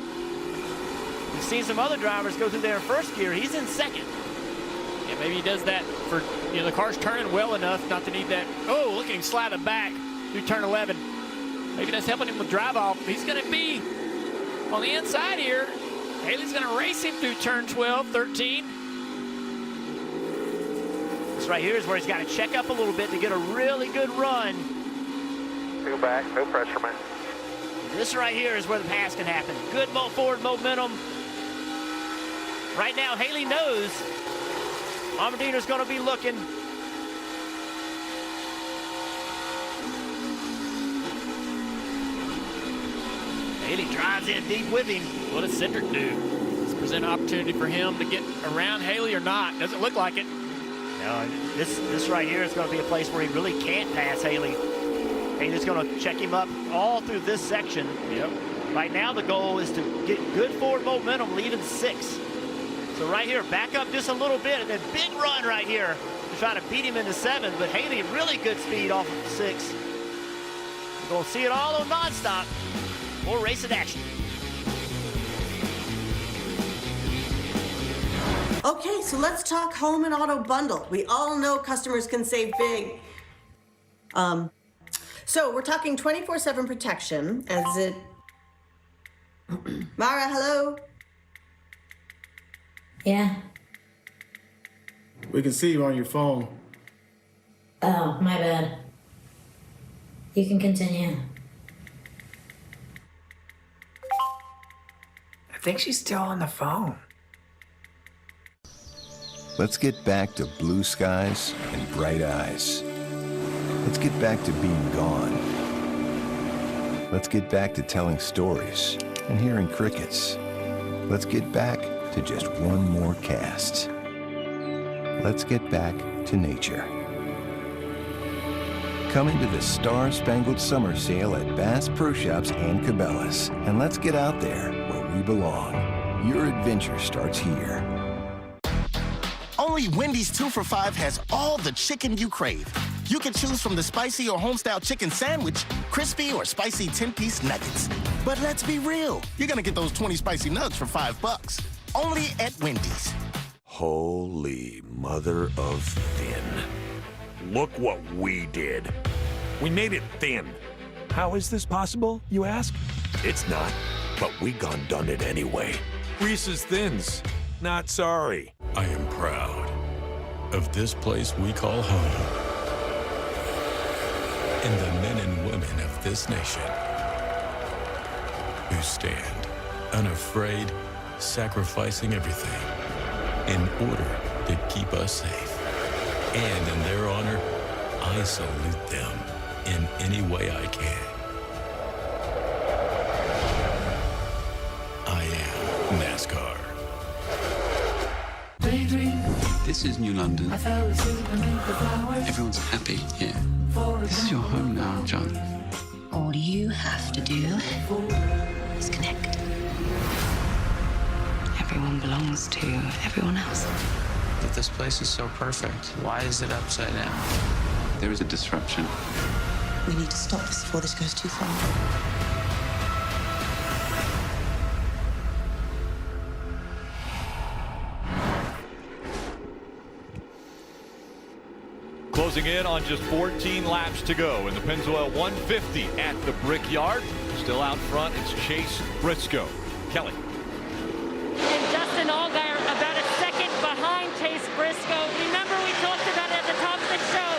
We've seen some other drivers go through there in first gear. He's in second. Yeah, maybe he does that for, the car's turning well enough not to need that. Oh, look at him slide it back through turn 11. Maybe that's helping him with drive off. He's going to be on the inside here. Haley's going to race him through turn 12, 13. This right here is where he's got to check up a little bit to get a really good run. Go back, no pressure, man. This right here is where the pass can happen. Good forward momentum. Right now, Haley knows Allmendinger's going to be looking. Haley drives in deep with him. What does Cindric do? Does this present an opportunity for him to get around Haley or not? Doesn't look like it. No, this right here is going to be a place where he really can't pass Haley. Haley's going to check him up all through this section. Yep. Right now, the goal is to get good forward momentum, leaving 6. So right here, back up just a little bit, and then big run right here to try to beat him into 7. But Haley, really good speed off of 6. We're going to see it all on nonstop. More racing action. Okay, so let's talk home and auto bundle. We all know customers can save big. So we're talking 24/7 protection as it... Mara, hello? Yeah. We can see you on your phone. Oh, my bad. You can continue. I think she's still on the phone. Let's get back to blue skies and bright eyes. Let's get back to being gone. Let's get back to telling stories and hearing crickets. Let's get back to just one more cast. Let's get back to nature. Come into the Star-Spangled Summer Sale at Bass Pro Shops and Cabela's, and let's get out there where we belong. Your adventure starts here. Only Wendy's 2 for $5 has all the chicken you crave. You can choose from the spicy or homestyle chicken sandwich, crispy or spicy 10-piece nuggets. But let's be real, you're gonna get those 20 spicy nugs for $5. Only at Wendy's. Holy mother of thin. Look what we did. We made it thin. How is this possible, you ask? It's not, but we done it anyway. Reese's Thins. Not sorry. I am proud of this place we call home and the men and women of this nation who stand unafraid, sacrificing everything in order to keep us safe. And in their honor, I salute them in any way I can. I am NASCAR. This is New London. Everyone's happy here. This is your home now, John. All you have to do is connect. Everyone belongs to everyone else. But this place is so perfect. Why is it upside down? There is a disruption. We need to stop this before this goes too far. Closing in on just 14 laps to go in the Pennzoil 150 at the Brickyard. Still out front, it's Chase Briscoe. Kelly. And Justin Allgaier about a second behind Chase Briscoe. Remember, we talked about it at the top of the show.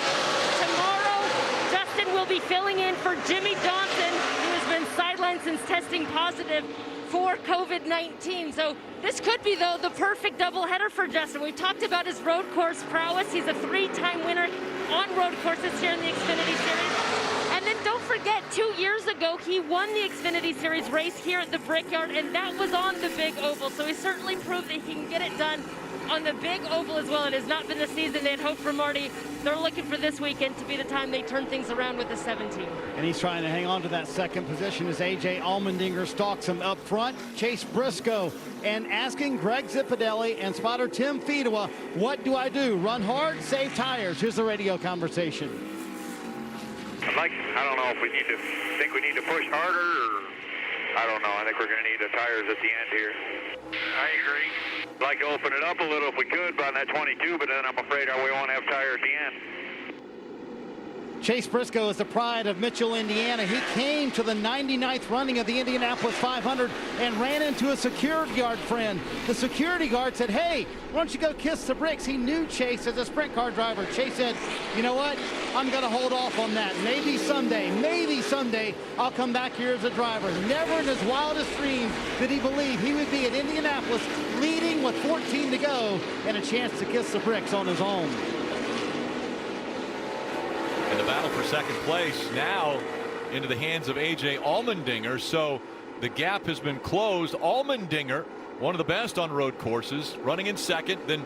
Tomorrow, Justin will be filling in for Jimmy Johnson, who has been sidelined since testing positive for COVID-19. So this could be, though, the perfect doubleheader for Justin. We talked about his road course prowess. He's a 3-time winner on road courses here in the Xfinity Series. And then don't forget, 2 years ago, he won the Xfinity Series race here at the Brickyard, and that was on the big oval. So he certainly proved that he can get it done on the big oval as well. It has not been the season they had hoped for Marty. They're looking for this weekend to be the time they turn things around with the 17. And he's trying to hang on to that second position as A.J. Allmendinger stalks him up front. Chase Briscoe and asking Greg Zipadelli and spotter Tim Fedewa, what do I do? Run hard, save tires. Here's the radio conversation. I don't know if we think we need to push harder, or I don't know. I think we're going to need the tires at the end here. I agree. I'd like to open it up a little if we could on that 22, but then I'm afraid we won't have tire at the end. Chase Briscoe is the pride of Mitchell, Indiana. He came to the 99th running of the Indianapolis 500 and ran into a security guard friend. The security guard said, hey, why don't you go kiss the bricks? He knew Chase as a sprint car driver. Chase said, you know what? I'm going to hold off on that. Maybe someday I'll come back here as a driver. Never in his wildest dreams did he believe he would be at Indianapolis leading with 14 to go and a chance to kiss the bricks on his own. And the battle for second place now into the hands of A.J. Allmendinger. So the gap has been closed. Allmendinger, one of the best on road courses, running in second. Then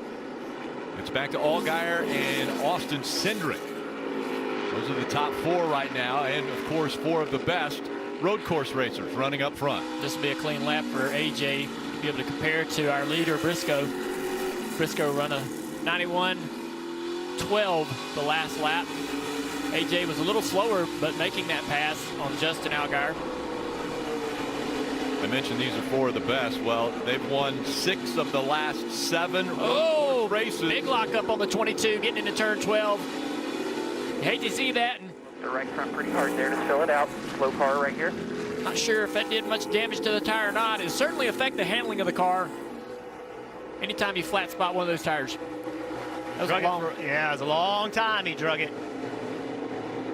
it's back to Allgaier and Austin Cindric. Those are the top 4 right now, and of course 4 of the best road course racers running up front. This will be a clean lap for AJ. Be able to compare to our leader Briscoe. Briscoe run a 91.12 the last lap. AJ was a little slower, but making that pass on Justin Allgaier. I mentioned these are 4 of the best. Well, they've won 6 of the last 7 races. Big lockup on the 22, getting into turn 12. You hate to see that. The right front pretty hard there to fill it out. Slow car right here. Not sure if that did much damage to the tire or not. It certainly affect the handling of the car anytime you flat spot one of those tires. That was it was a long time he drug it.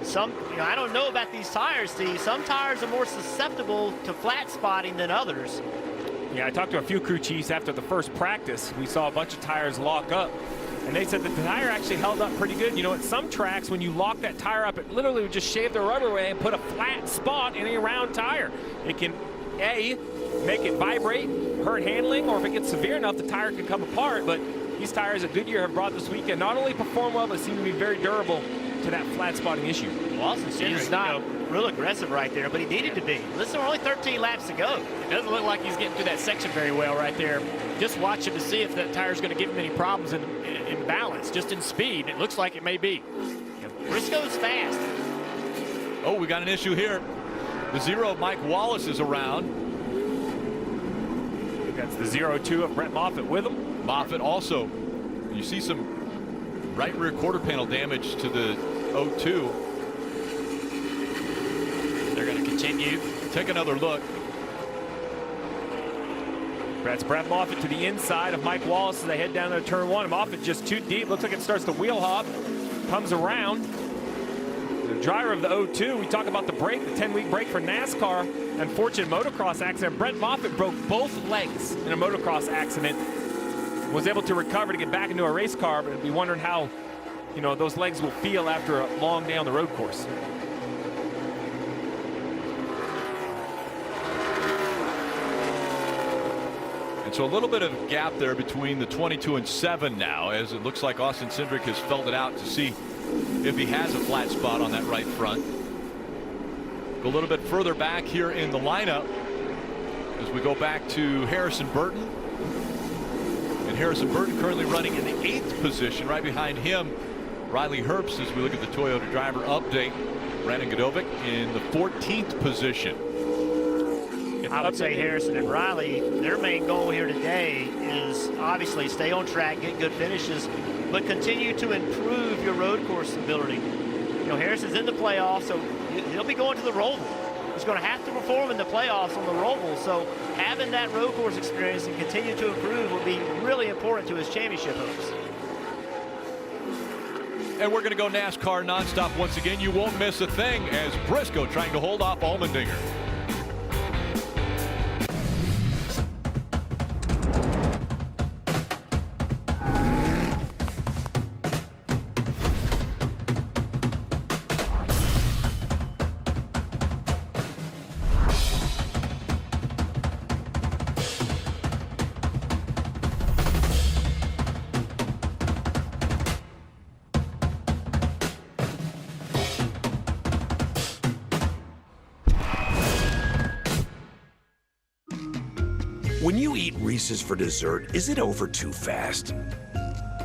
I don't know about these tires, Steve. Some tires are more susceptible to flat spotting than others. Yeah, I talked to a few crew chiefs after the first practice. We saw a bunch of tires lock up, and they said that the tire actually held up pretty good. You know, at some tracks, when you lock that tire up, it literally would just shave the rubber away and put a flat spot in a round tire. It can, A, make it vibrate, hurt handling, or if it gets severe enough, the tire can come apart. But these tires at Goodyear have brought this weekend not only perform well, but seem to be very durable to that flat spotting issue. Austin Cindric's not real aggressive right there, but he needed to be. Listen, we're only 13 laps to go. It doesn't look like he's getting through that section very well right there. Just watch him to see if that tire's going to give him any problems in balance, just in speed. It looks like it may be. Briscoe's fast. Oh, we got an issue here. The 0 of Mike Wallace is around. That's the 0-2 of Brett Moffitt with him. Moffitt also, you see some right rear quarter panel damage to the 02. They're going to continue. Take another look. That's Brett Moffitt to the inside of Mike Wallace as they head down to turn 1. Moffitt just too deep. Looks like it starts to wheel hop. Comes around. The driver of the 02, we talk about the break, the 10-week break for NASCAR. Unfortunate motocross accident. Brett Moffitt broke both legs in a motocross accident. Was able to recover to get back into a race car, but be wondering how, you know, those legs will feel after a long day on the road course. And so a little bit of a gap there between the 22 and 7 now, as it looks like Austin Cindric has felt it out to see if he has a flat spot on that right front. Go a little bit further back here in the lineup as we go back to Harrison Burton. And Harrison Burton currently running in the 8th position. Right behind him, Riley Herbst, as we look at the Toyota driver update. Brandon Godovic in the 14th position. I would say Harrison and Riley, their main goal here today is obviously stay on track, get good finishes, but continue to improve your road course ability. You know, Harrison's in the playoffs, so he'll be going to the Roval. He's going to have to perform in the playoffs on the Roval, so having that road course experience and continue to improve will be really important to his championship hopes. And we're going to go NASCAR nonstop once again. You won't miss a thing as Briscoe trying to hold off Allmendinger. When you eat Reese's for dessert, is it over too fast?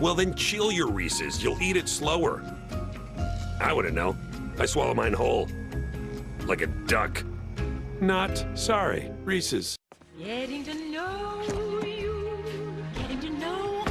Well, then chill your Reese's. You'll eat it slower. I wouldn't know. I swallow mine whole. Like a duck. Not sorry, Reese's. Getting to know you, getting to know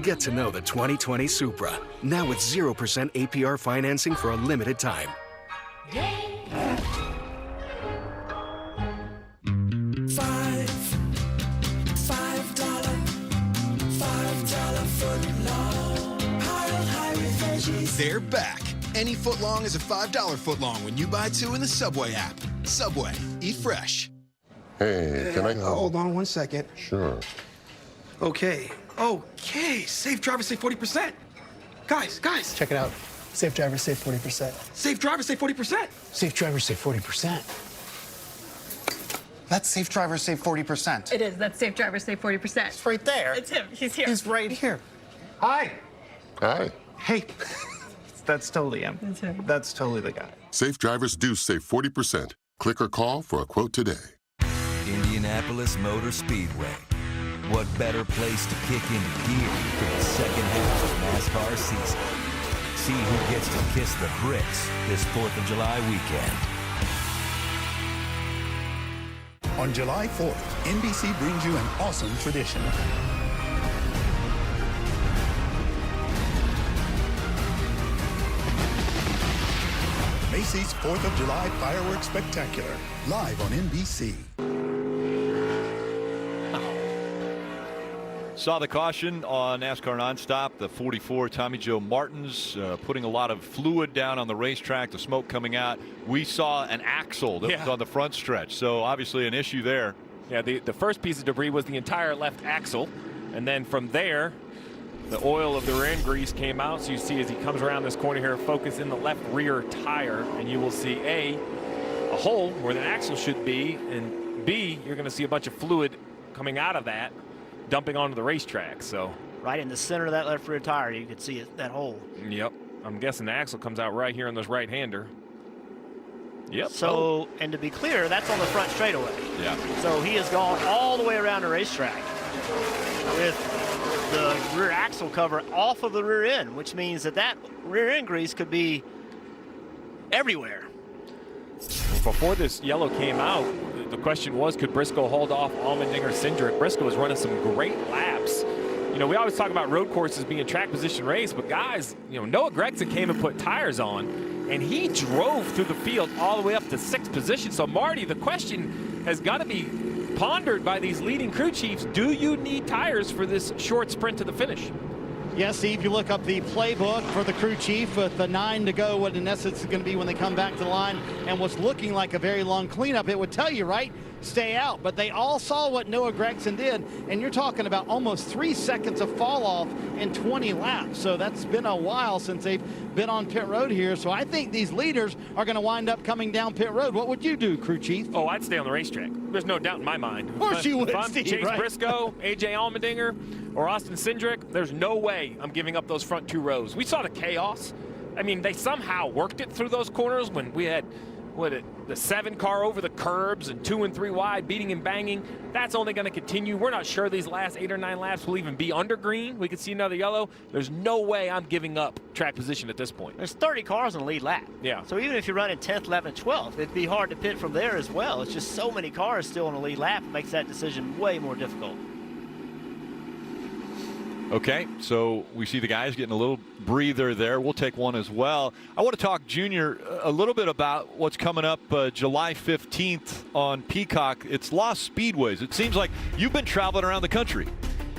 Get to know the 2020 Supra. Now with 0% APR financing for a limited time. They're back. Any footlong is a $5 footlong when you buy 2 in the Subway app. Subway, eat fresh. Hey, can I Hold on 1 second. Sure. Okay, Safe drivers save 40%. Guys. Check it out. Safe drivers save 40%. Safe drivers save 40%. Safe drivers save 40%. That's Safe Drivers Save 40%. It is. That's Safe Drivers Save 40%. It's right there. It's him. He's here. He's right here. Hi. Hi. Hey. That's totally him. That's him. That's totally the guy. Safe drivers do save 40%. Click or call for a quote today. Indianapolis Motor Speedway. What better place to kick into gear for the second half of NASCAR season? See who gets to kiss the bricks this 4th of July weekend. On July 4th, NBC brings you an awesome tradition. Macy's 4th of July Fireworks Spectacular, live on NBC. Saw the caution on NASCAR Nonstop, the 44 Tommy Joe Martins putting a lot of fluid down on the racetrack, the smoke coming out. We saw an axle that was on the front stretch, so obviously an issue there. Yeah, the first piece of debris was the entire left axle, and then from there, the oil of the rear end grease came out. So you see as he comes around this corner here, focus in the left rear tire, and you will see a hole where the axle should be, and B, you're going to see a bunch of fluid coming out of that, dumping onto the racetrack. So right in the center of that left rear tire, you can see that hole. Yep. I'm guessing the axle comes out right here on this right-hander. Yep. So, and to be clear, that's on the front straightaway. Yeah. So he has gone all the way around the racetrack with the rear axle cover off of the rear end, which means that rear end grease could be everywhere. Before this yellow came out, the question was, could Briscoe hold off Allmendinger Cindric? Briscoe was running some great laps. You know, we always talk about road courses being a track position race, but guys, you know, Noah Gragson came and put tires on, and he drove through the field all the way up to 6th position. So, Marty, the question has got to be pondered by these leading crew chiefs. Do you need tires for this short sprint to the finish? Yes, Steve, you look up the playbook for the crew chief with the 9 to go, what in essence is going to be when they come back to the line, and what's looking like a very long cleanup. It would tell you, right, stay out. But they all saw what Noah Gragson did, and you're talking about almost 3 seconds of fall off in 20 laps. So that's been a while since they've been on pit road here. So I think these leaders are going to wind up coming down pit road. What would you do, crew chief? Oh, I'd stay on the racetrack. There's no doubt in my mind. Of course you would, if I'm Steve, Chase right? Briscoe, A.J. Allmendinger, or Austin Cindric, there's no way I'm giving up those front 2 rows. We saw the chaos. I mean, they somehow worked it through those corners when we had the 7 car over the curbs and 2 and 3 wide, beating and banging. That's only going to continue. We're not sure these last 8 or 9 laps will even be under green. We could see another yellow. There's no way I'm giving up track position at this point. There's 30 cars in the lead lap. Yeah. So even if you're running 10th, 11th, 12th, it'd be hard to pit from there as well. It's just so many cars still in the lead lap. It makes that decision way more difficult. Okay, so we see the guys getting a little breather there. We'll take one as well. I want to talk, Junior, a little bit about what's coming up July 15th on Peacock. It's Lost Speedways. It seems like you've been traveling around the country.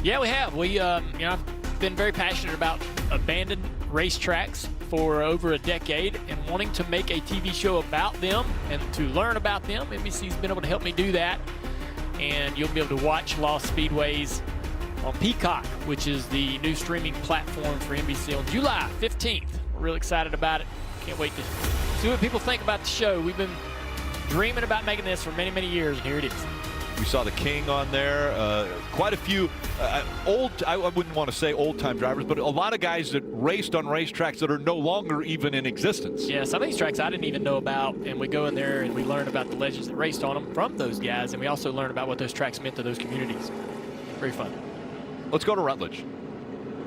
Yeah, we have. I've been very passionate about abandoned racetracks for over a decade and wanting to make a TV show about them and to learn about them. NBC's been able to help me do that, and you'll be able to watch Lost Speedways on Peacock, which is the new streaming platform for NBC on July 15th. We're really excited about it. Can't wait to see what people think about the show. We've been dreaming about making this for many, many years, and here it is. We saw the King on there. Quite a few I wouldn't want to say old-time drivers, but a lot of guys that raced on racetracks that are no longer even in existence. Yeah, some of these tracks I didn't even know about, and we go in there and we learn about the legends that raced on them from those guys, and we also learn about what those tracks meant to those communities. Very fun. Let's go to Rutledge.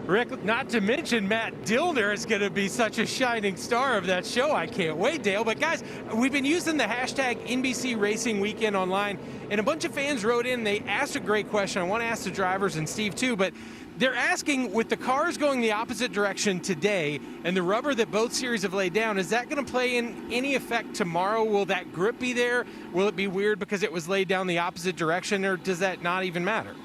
Rick, not to mention Matt Dillner is going to be such a shining star of that show. I can't wait, Dale. But guys, we've been using the hashtag NBC Racing Weekend online, and a bunch of fans wrote in. They asked a great question. I want to ask the drivers and Steve too, but they're asking, with the cars going the opposite direction today and the rubber that both series have laid down, is that going to play in any effect tomorrow? Will that grip be there? Will it be weird because it was laid down the opposite direction, or does that not even matter?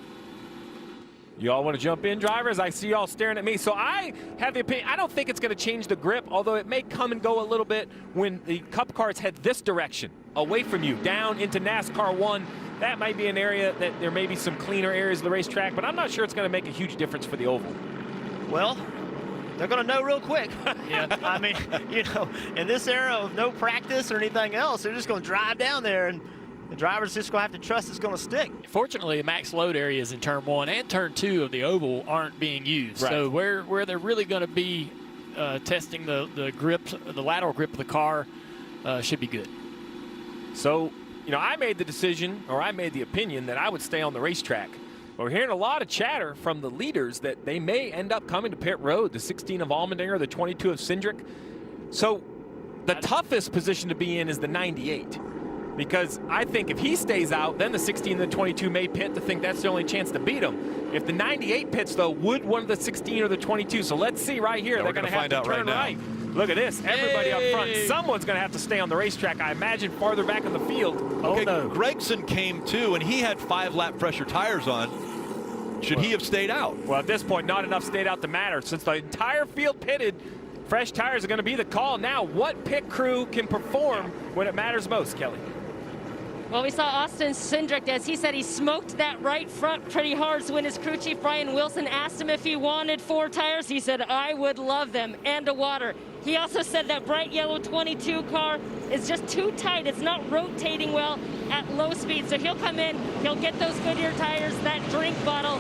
You all want to jump in, drivers? I see you all staring at me. So I have the opinion, I don't think it's going to change the grip, although it may come and go a little bit when the Cup cars head this direction, away from you, down into NASCAR 1. That might be an area that there may be some cleaner areas of the racetrack, but I'm not sure it's going to make a huge difference for the oval. Well, they're going to know real quick. Yeah. I mean, in this era of no practice or anything else, they're just going to drive down there, and the driver's just going to have to trust it's going to stick. Fortunately, the max load areas in Turn 1 and Turn 2 of the oval aren't being used. Right. So where they're really going to be testing the grip, the lateral grip of the car should be good. So, I made the decision, or I made the opinion, that I would stay on the racetrack. We're hearing a lot of chatter from the leaders that they may end up coming to pit road, the 16 of Allmendinger, the 22 of Cindric. So the toughest position to be in is the 98. Because I think if he stays out, then the 16 and the 22 may pit to think that's the only chance to beat him. If the 98 pits, though, would one of the 16 or the 22? So let's see right here. Yeah, they're going to have to turn right. Look at this. Everybody up front. Someone's going to have to stay on the racetrack, I imagine, farther back in the field. Okay, Oh, no. Gregson came too, and he had 5-lap pressure tires on. Should he have stayed out? Well, at this point, not enough stayed out to matter. Since the entire field pitted, fresh tires are going to be the call. Now, what pit crew can perform when it matters most, Kelly? Well, we saw Austin Cindric, as he said, he smoked that right front pretty hard. So when his crew chief, Brian Wilson, asked him if he wanted 4 tires, he said, I would love them, and a water. He also said that bright yellow 22 car is just too tight. It's not rotating well at low speed. So he'll come in, he'll get those Goodyear tires, that drink bottle,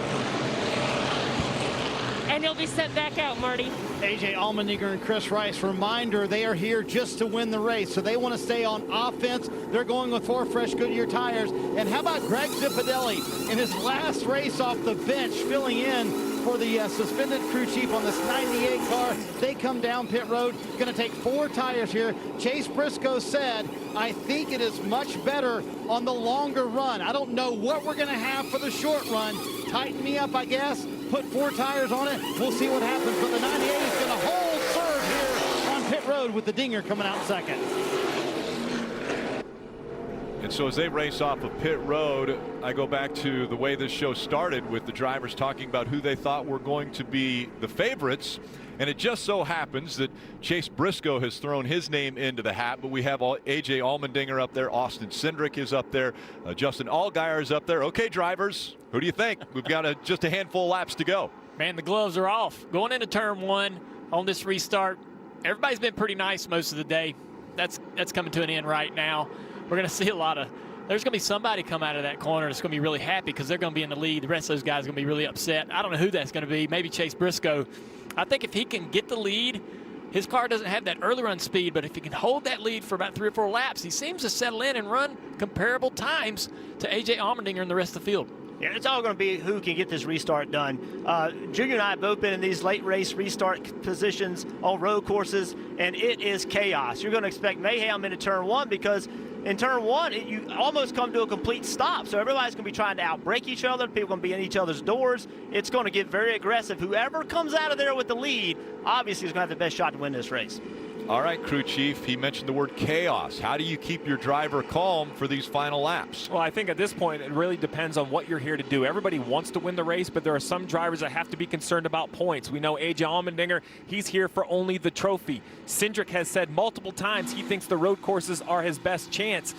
and he'll be sent back out, Marty. A.J. Allmendinger and Chris Rice, reminder, they are here just to win the race, so they want to stay on offense. They're going with 4 fresh Goodyear tires. And how about Greg Zipadelli in his last race off the bench, filling in for the suspended crew chief on this 98 car. They come down pit road, going to take 4 tires here. Chase Briscoe said, I think it is much better on the longer run. I don't know what we're going to have for the short run. Tighten me up, I guess. Put 4 tires on it. We'll see what happens. But the 98 is going to hold serve here on pit road with the Dinger coming out second. And so as they race off of pit road, I go back to the way this show started with the drivers talking about who they thought were going to be the favorites. And it just so happens that Chase Briscoe has thrown his name into the hat, but we have A.J. Allmendinger up there. Austin Cindric is up there. Justin Allgaier is up there. Okay, drivers, who do you think? We've got just a handful of laps to go. Man, the gloves are off. Going into turn 1 on this restart, everybody's been pretty nice most of the day. That's coming to an end right now. We're going to see there's going to be somebody come out of that corner that's going to be really happy because they're going to be in the lead. The rest of those guys are going to be really upset. I don't know who that's going to be. Maybe Chase Briscoe. I think if he can get the lead His car doesn't have that early run speed, but if he can hold that lead for about 3 or 4 laps, he seems to settle in and run comparable times to A.J. Allmendinger and the rest of the field. Yeah, it's all going to be who can get this restart done. Junior and I have both been in these late race restart positions on road courses, and it is chaos. You're going to expect mayhem into turn 1 because in turn 1, you almost come to a complete stop. So everybody's going to be trying to outbrake each other. People are going to be in each other's doors. It's going to get very aggressive. Whoever comes out of there with the lead, obviously is going to have the best shot to win this race. All right, crew chief, he mentioned the word chaos. How do you keep your driver calm for these final laps? Well, I think at this point, it really depends on what you're here to do. Everybody wants to win the race, but there are some drivers that have to be concerned about points. We know A.J. Allmendinger, he's here for only the trophy. Cindric has said multiple times he thinks the road courses are his best chance.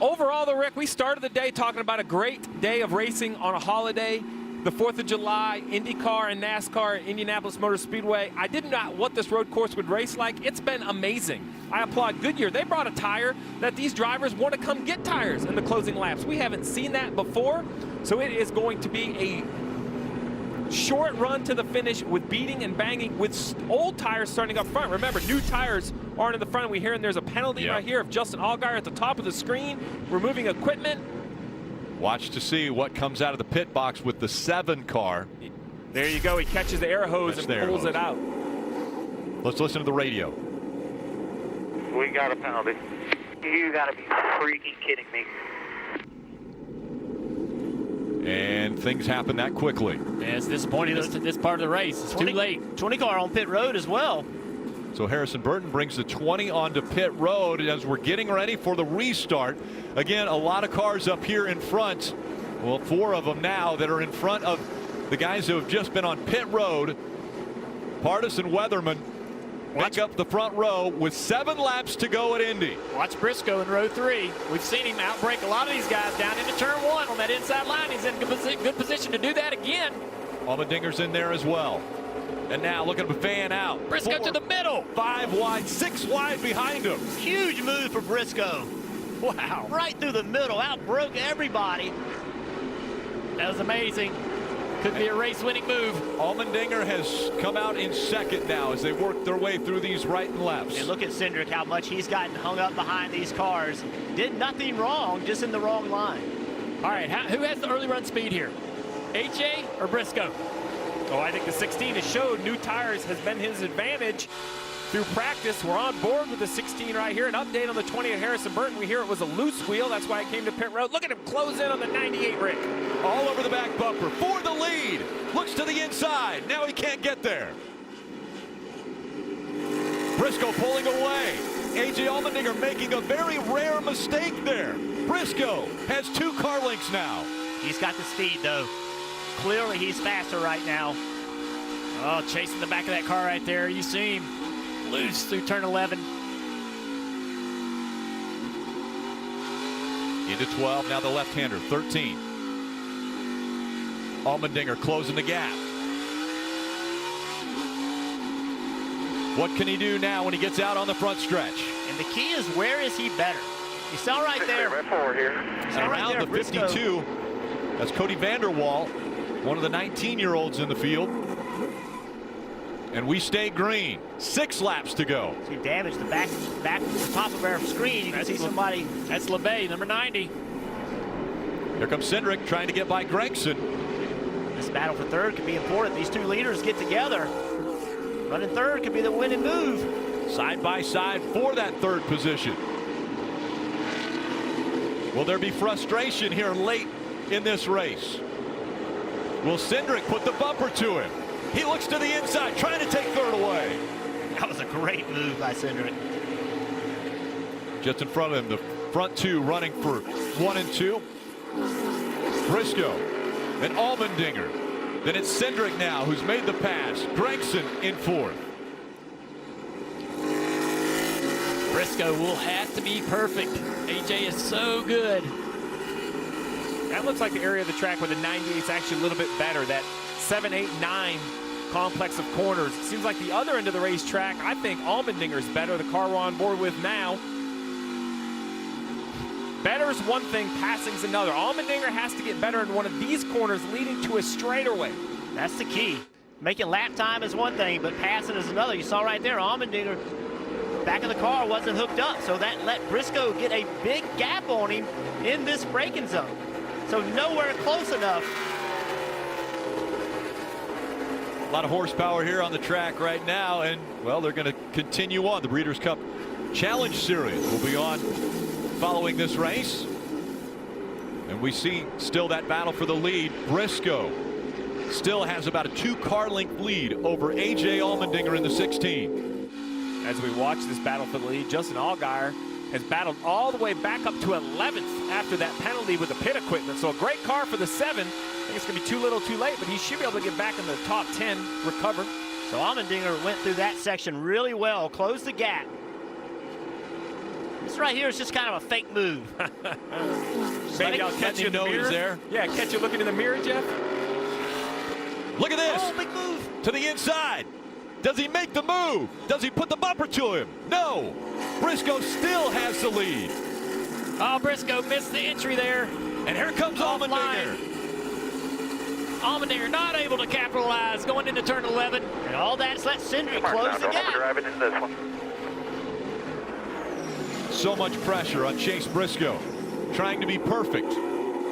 Overall, though, Rick, we started the day talking about a great day of racing on a holiday. The 4th of July, IndyCar and NASCAR at Indianapolis Motor Speedway. I didn't know what this road course would race like. It's been amazing. I applaud Goodyear. They brought a tire that these drivers want to come get tires in the closing laps. We haven't seen that before, so it is going to be a short run to the finish with beating and banging with old tires starting up front. Remember, new tires aren't in the front. We hear there's a penalty right here of Justin Allgaier at the top of the screen, removing equipment. Watch to see what comes out of the pit box with the 7 car. There you go. He catches the air hose and pulls it out. Let's listen to the radio. We got a penalty. You got to be freaking kidding me. And things happen that quickly. Yeah, it's disappointing this part of the race. It's too late. 20 car on pit road as well. So Harrison Burton brings the 20 onto pit road as we're getting ready for the restart. Again, a lot of cars up here in front. Well, 4 of them now that are in front of the guys who have just been on pit road. Pardus and Weatherman pick up the front row with 7 laps to go at Indy. Watch Briscoe in row 3. We've seen him outbreak a lot of these guys down into turn 1 on that inside line. He's in good position to do that again. Allmendinger's in there as well. And now look at him fan out. Briscoe 4, to the middle. 5 wide, 6 wide behind him. Huge move for Briscoe. Wow. Right through the middle, outbroke everybody. That was amazing. Could be a race-winning move. Allmendinger has come out in second now as they work their way through these right and lefts. And look at Cindric, how much he's gotten hung up behind these cars. Did nothing wrong, just in the wrong line. All right, who has the early run speed here? AJ or Briscoe? Oh, I think the 16 has showed new tires has been his advantage through practice. We're on board with the 16 right here. An update on the 20 of Harrison Burton. We hear it was a loose wheel. That's why it came to pit road. Look at him close in on the 98, Rick. All over the back bumper for the lead. Looks to the inside. Now he can't get there. Briscoe pulling away. A.J. Allmendinger making a very rare mistake there. Briscoe has 2 car lengths now. He's got the speed, though. Clearly, he's faster right now. Oh, chasing the back of that car right there. You see him loose through turn 11. Into 12, now the left-hander, 13. Allmendinger closing the gap. What can he do now when he gets out on the front stretch? And the key is, where is he better? You saw right there. Right forward here. And around the 52, that's Cody Vanderwall, one of the 19-year-olds in the field. And we stay green. 6 laps to go. So he damaged the back the top of our screen. You can see somebody. That's LeBay, number 90. Here comes Cindric trying to get by Gregson. This battle for third could be important. These 2 leaders get together. Running third could be the winning move. Side by side for that 3rd position. Will there be frustration here late in this race? Will Cindric put the bumper to him? He looks to the inside, trying to take 3rd away. That was a great move by Cindric. Just in front of him, the front 2 running for 1 and 2. Briscoe and Allmendinger. Then it's Cindric now who's made the pass. Gregson in 4th. Briscoe will have to be perfect. AJ is so good. That looks like the area of the track where the 98 is actually a little bit better. That 7, 8, 9 complex of corners. It seems like the other end of the racetrack, I think Allmendinger's better. The car we're on board with now. Better's one thing, passing's another. Allmendinger has to get better in one of these corners leading to a straightaway. That's the key. Making lap time is one thing, but passing is another. You saw right there, Allmendinger, back of the car wasn't hooked up, so that let Briscoe get a big gap on him in this braking zone. So nowhere close enough. A lot of horsepower here on the track right now, and, well, they're going to continue on. The Breeders' Cup Challenge Series will be on following this race. And we see still that battle for the lead. Briscoe still has about a 2-car length lead over A.J. Allmendinger in the 16. As we watch this battle for the lead, Justin Allgaier has battled all the way back up to 11th after that penalty with the pit equipment. So a great car for the 7. I think it's going to be too little too late, but he should be able to get back in the top 10, recover. So Allmendinger went through that section really well, closed the gap. This right here is just kind of a fake move. Maybe I'll catch you in the mirror. There. Yeah, catch you looking in the mirror, Jeff. Look at this. Oh, big move. To the inside. Does he make the move? Does he put the bumper to him? No. Briscoe still has the lead. Oh, Briscoe missed the entry there. And here comes Allmendinger. Allmendinger not able to capitalize going into turn 11. And all that's let Cindric close the gap. Driving into this one. So much pressure on Chase Briscoe, trying to be perfect.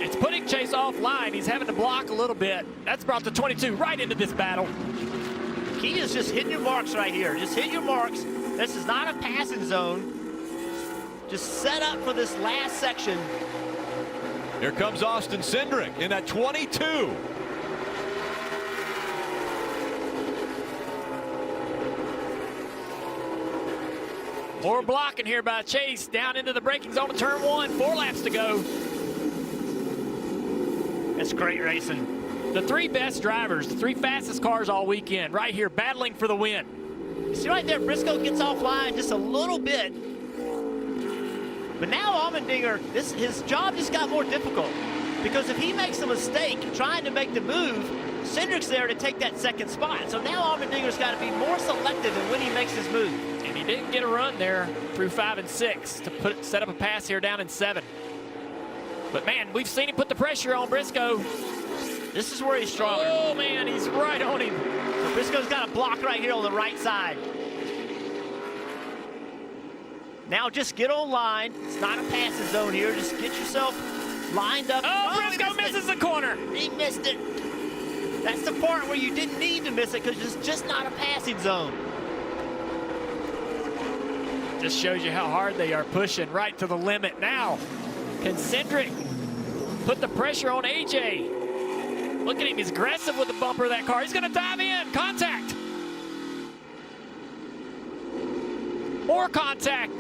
It's putting Chase offline. He's having to block a little bit. That's brought the 22 right into this battle. Key is just hitting your marks right here. Just hit your marks. This is not a passing zone. Just set up for this last section. Here comes Austin Cindric in that 22. More blocking here by Chase down into the braking zone of turn 1. 4 laps to go. It's great racing. The 3 best drivers, the 3 fastest cars all weekend, right here battling for the win. You see right there, Briscoe gets offline just a little bit. But now Allmendinger, his job just got more difficult. Because if he makes a mistake trying to make the move, Cindric's there to take that second spot. So now Allmendinger's got to be more selective in when he makes his move. And he didn't get a run there through 5 and 6 to set up a pass here down in 7. But man, we've seen him put the pressure on Briscoe. This is where he's strong. Oh man, he's right on him. So Briscoe's got a block right here on the right side. Now just get online. It's not a passing zone here. Just get yourself lined up. Oh, Briscoe misses the corner. He missed it. That's the part where you didn't need to miss it because it's just not a passing zone. Just shows you how hard they are pushing right to the limit. Now, can Cindric put the pressure on AJ? Look at him, he's aggressive with the bumper of that car. He's gonna dive in, contact. More contact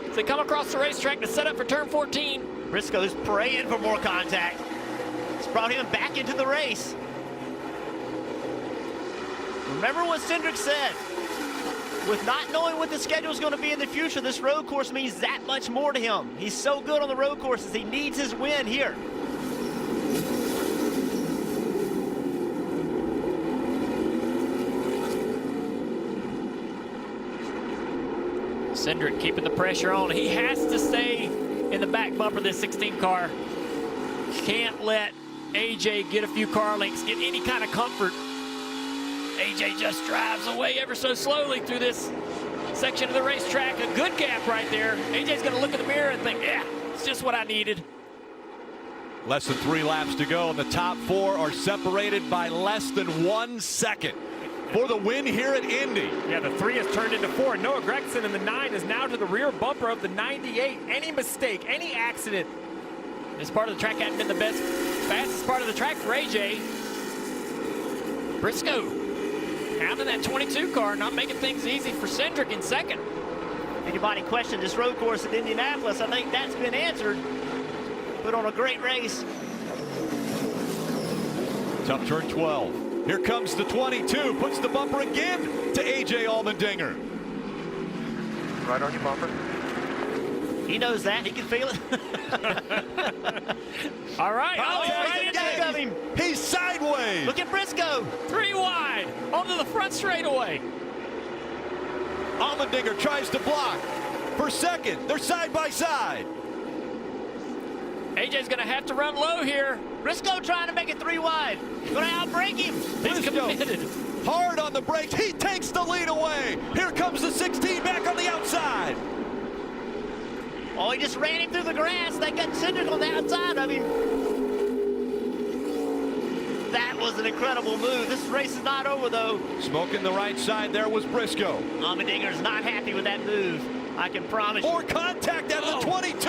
as they come across the racetrack to set up for turn 14. Briscoe's praying for more contact. It's brought him back into the race. Remember what Cindric said. With not knowing what the schedule is going to be in the future, this road course means that much more to him. He's so good on the road courses, he needs his win here. Cindric keeping the pressure on. He has to stay in the back bumper of this 16 car. Can't let AJ get a few car lengths, get any kind of comfort. AJ just drives away ever so slowly through this section of the racetrack. A good gap right there. AJ's gonna look in the mirror and think, yeah, it's just what I needed. Less than 3 laps to go, and the top 4 are separated by less than 1 second for the win here at Indy. Yeah, the 3 has turned into 4. Noah Gragson in the 9 is now to the rear bumper of the 98. Any mistake, any accident. This part of the track hadn't been the fastest part of the track for AJ. Briscoe out in that 22 car, not making things easy for Cindric in second. Anybody questioned this road course at Indianapolis? I think that's been answered. Put on a great race. Tough turn 12. Here comes the 22, puts the bumper again to A.J. Allmendinger. Right on your bumper. He knows that. He can feel it. All right. Oh, right in back of him. He's sideways. Look at Briscoe. 3 wide. Onto the front straightaway. Allmendinger tries to block for second. They're side by side. AJ's going to have to run low here. Briscoe trying to make it 3 wide. Going to outbreak him. He's committed. hard on the brakes. He takes the lead away. Here comes the 16 back on the outside. Oh, he just ran him through the grass. They got Cindric on the outside of him. That was an incredible move. This race is not over, though. Smoking the right side there was Briscoe. Allmendinger's not happy with that move. I can promise you. More contact out of the 22.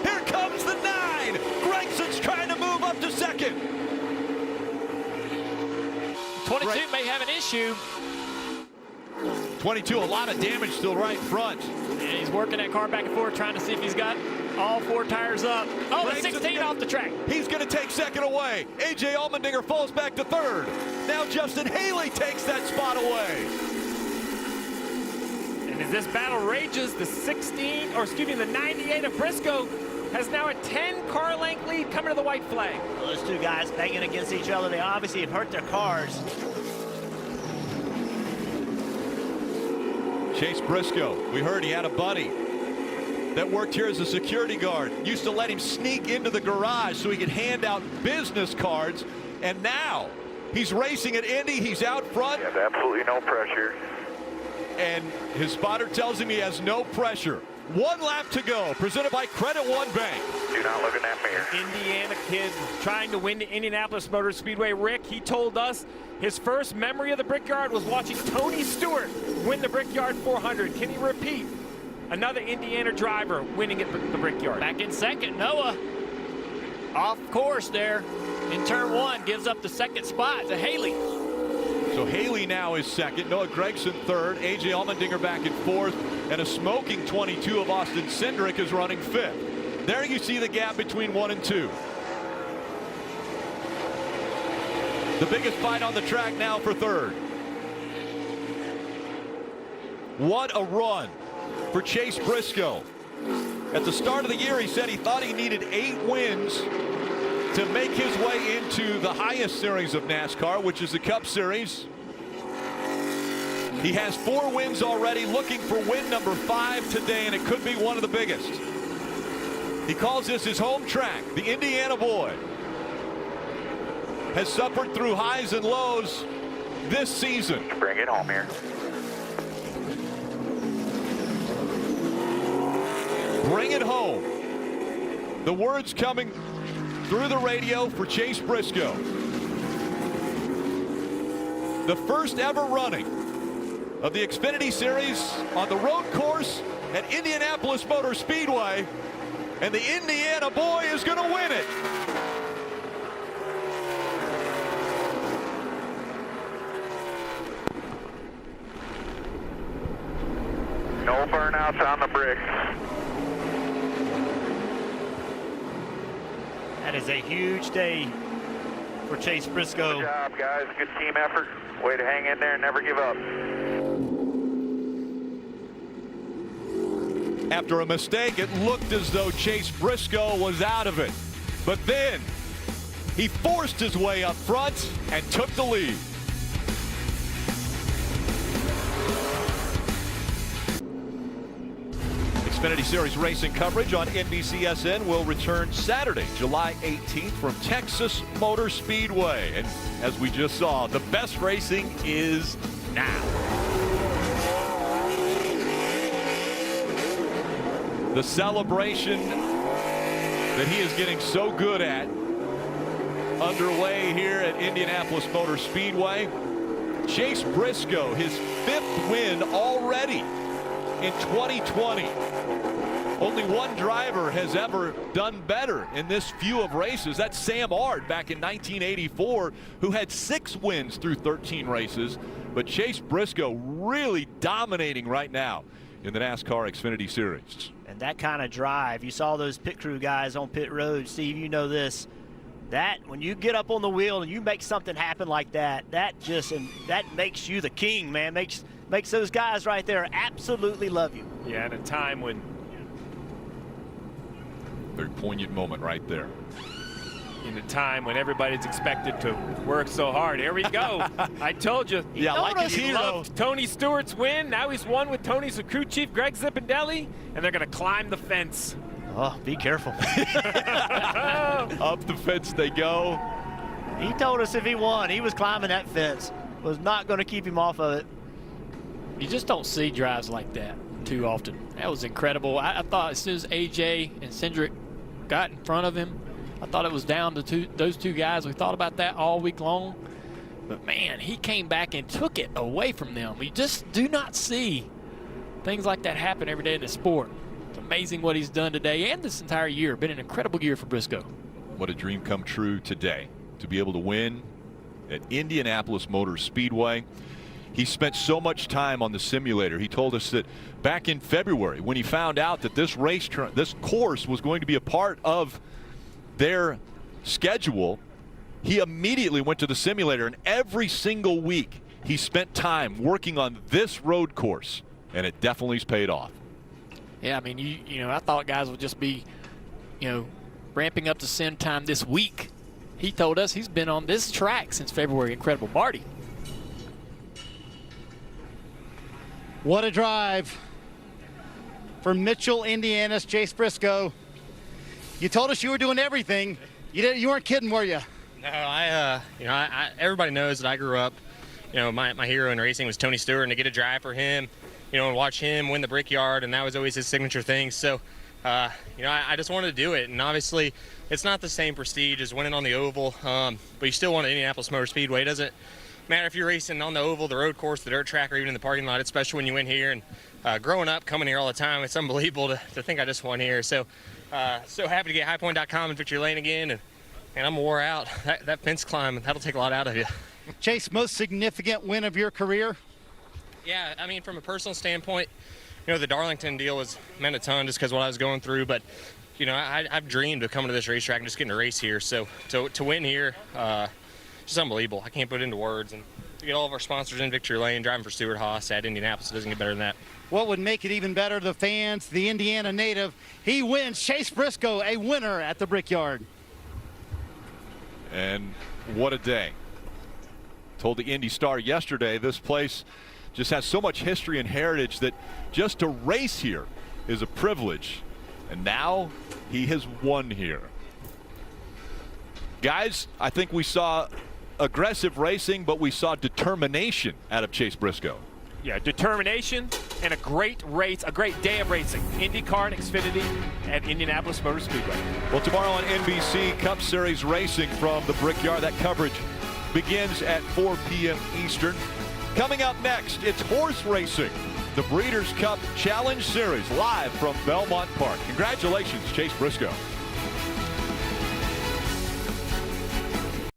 Here comes the 9. Gregson's trying to move up to second. 22 may have an issue. 22, a lot of damage still right front. And he's working that car back and forth, trying to see if he's got all 4 tires up. Oh, the 16 off the track. He's going to take second away. A.J. Allmendinger falls back to third. Now Justin Haley takes that spot away. And as this battle rages, the 98 of Briscoe has now a 10-car length lead coming to the white flag. Well, those two guys banging against each other, they obviously have hurt their cars. Chase Briscoe, we heard he had a buddy that worked here as a security guard. Used to let him sneak into the garage so he could hand out business cards. And now he's racing at Indy. He's out front. You have absolutely no pressure. And his spotter tells him he has no pressure. 1 lap to go, presented by Credit One Bank. Do not look in that mirror. Indiana kid trying to win the Indianapolis Motor Speedway. Rick, he told us his first memory of the Brickyard was watching Tony Stewart win the Brickyard 400. Can he repeat another Indiana driver winning at the Brickyard? Back in second, Noah. Off course there in turn 1, gives up the second spot to Haley. So Haley now is second, Noah Gragson third, A.J. Allmendinger back in fourth, and a smoking 22 of Austin Cindric is running fifth. There you see the gap between 1 and 2. The biggest fight on the track now for third. What a run for Chase Briscoe. At the start of the year, he said he thought he needed 8 wins to make his way into the highest series of NASCAR, which is the Cup Series. He has 4 wins already, looking for win number 5 today, and it could be one of the biggest. He calls this his home track. The Indiana boy has suffered through highs and lows this season. Bring it home here. Bring it home. The words coming through the radio for Chase Briscoe. The first ever running of the Xfinity Series on the road course at Indianapolis Motor Speedway, and the Indiana boy is going to win it. No burnouts on the bricks. That is a huge day for Chase Briscoe. Good job, guys. Good team effort. Way to hang in there and never give up. After a mistake, it looked as though Chase Briscoe was out of it. But then he forced his way up front and took the lead. Xfinity Series racing coverage on NBCSN will return Saturday, July 18th from Texas Motor Speedway. And as we just saw, the best racing is now. The celebration that he is getting so good at underway here at Indianapolis Motor Speedway. Chase Briscoe, his 5th win already in 2020. Only one driver has ever done better in this few of races. That's Sam Ard back in 1984, who had 6 wins through 13 races. But Chase Briscoe really dominating right now in the NASCAR Xfinity Series. And that kind of drive, you saw those pit crew guys on pit road. Steve, you know this. That when you get up on the wheel and you make something happen like that, that makes you the king, man. Makes those guys right there absolutely love you. Yeah, at a time when very poignant moment right there. In a time when everybody's expected to work so hard. Here we go. I told you. Yeah, like his he hero. loved Tony Stewart's win. Now he's won with Tony's crew chief, Greg Zipadelli, and they're going to climb the fence. Oh, be careful. Up the fence they go. He told us if he won, he was climbing that fence. was not going to keep him off of it. You just don't see drives like that too often. That was incredible. I thought as soon as AJ and Cindric got in front of him, I thought it was down to those two guys. We thought about that all week long. But, man, he came back and took it away from them. We just do not see things like that happen every day in the sport. It's amazing what he's done today and this entire year. Been an incredible year for Briscoe. What a dream come true today to be able to win at Indianapolis Motor Speedway. He spent so much time on the simulator. He told us that back in February when he found out that this course was going to be a part of their schedule, he immediately went to the simulator, and every single week he spent time working on this road course, and it definitely's paid off. Yeah, I mean, you know, I thought guys would just be, you know, ramping up to sim time this week. He told us he's been on this track since February. Incredible. Marty. What a drive for Mitchell, Indiana's Chase Briscoe. You told us you were doing everything. You weren't kidding, were you? No, everybody knows that I grew up, you know, my hero in racing was Tony Stewart, and to get a drive for him, you know, and watch him win the Brickyard, and that was always his signature thing. So, you know, I just wanted to do it, and obviously it's not the same prestige as winning on the oval, but you still want Indianapolis Motor Speedway. It doesn't matter if you're racing on the oval, the road course, the dirt track, or even in the parking lot, especially when you win here. And growing up, coming here all the time, it's unbelievable to think I just won here. So, so happy to get highpoint.com in victory lane again, and I'm wore out. That fence climb, that'll take a lot out of you. Chase, most significant win of your career? Yeah, I mean, from a personal standpoint, you know, the Darlington deal meant a ton just because what I was going through. But, you know, I've dreamed of coming to this racetrack and just getting to race here. So to win here, just unbelievable. I can't put it into words. And to get all of our sponsors in victory lane, driving for Stewart Haas at Indianapolis, it doesn't get better than that. What would make it even better, the fans, the Indiana native, he wins. Chase Briscoe, a winner at the Brickyard. And what a day. Told the Indy Star yesterday, this place just has so much history and heritage that just to race here is a privilege. And now he has won here. Guys, I think we saw aggressive racing, but we saw determination out of Chase Briscoe. Yeah, determination and a great race, a great day of racing. IndyCar and Xfinity at Indianapolis Motor Speedway. Well, tomorrow on NBC, Cup Series racing from the Brickyard. That coverage begins at 4 p.m. Eastern. Coming up next, it's horse racing. The Breeders' Cup Challenge Series live from Belmont Park. Congratulations, Chase Briscoe.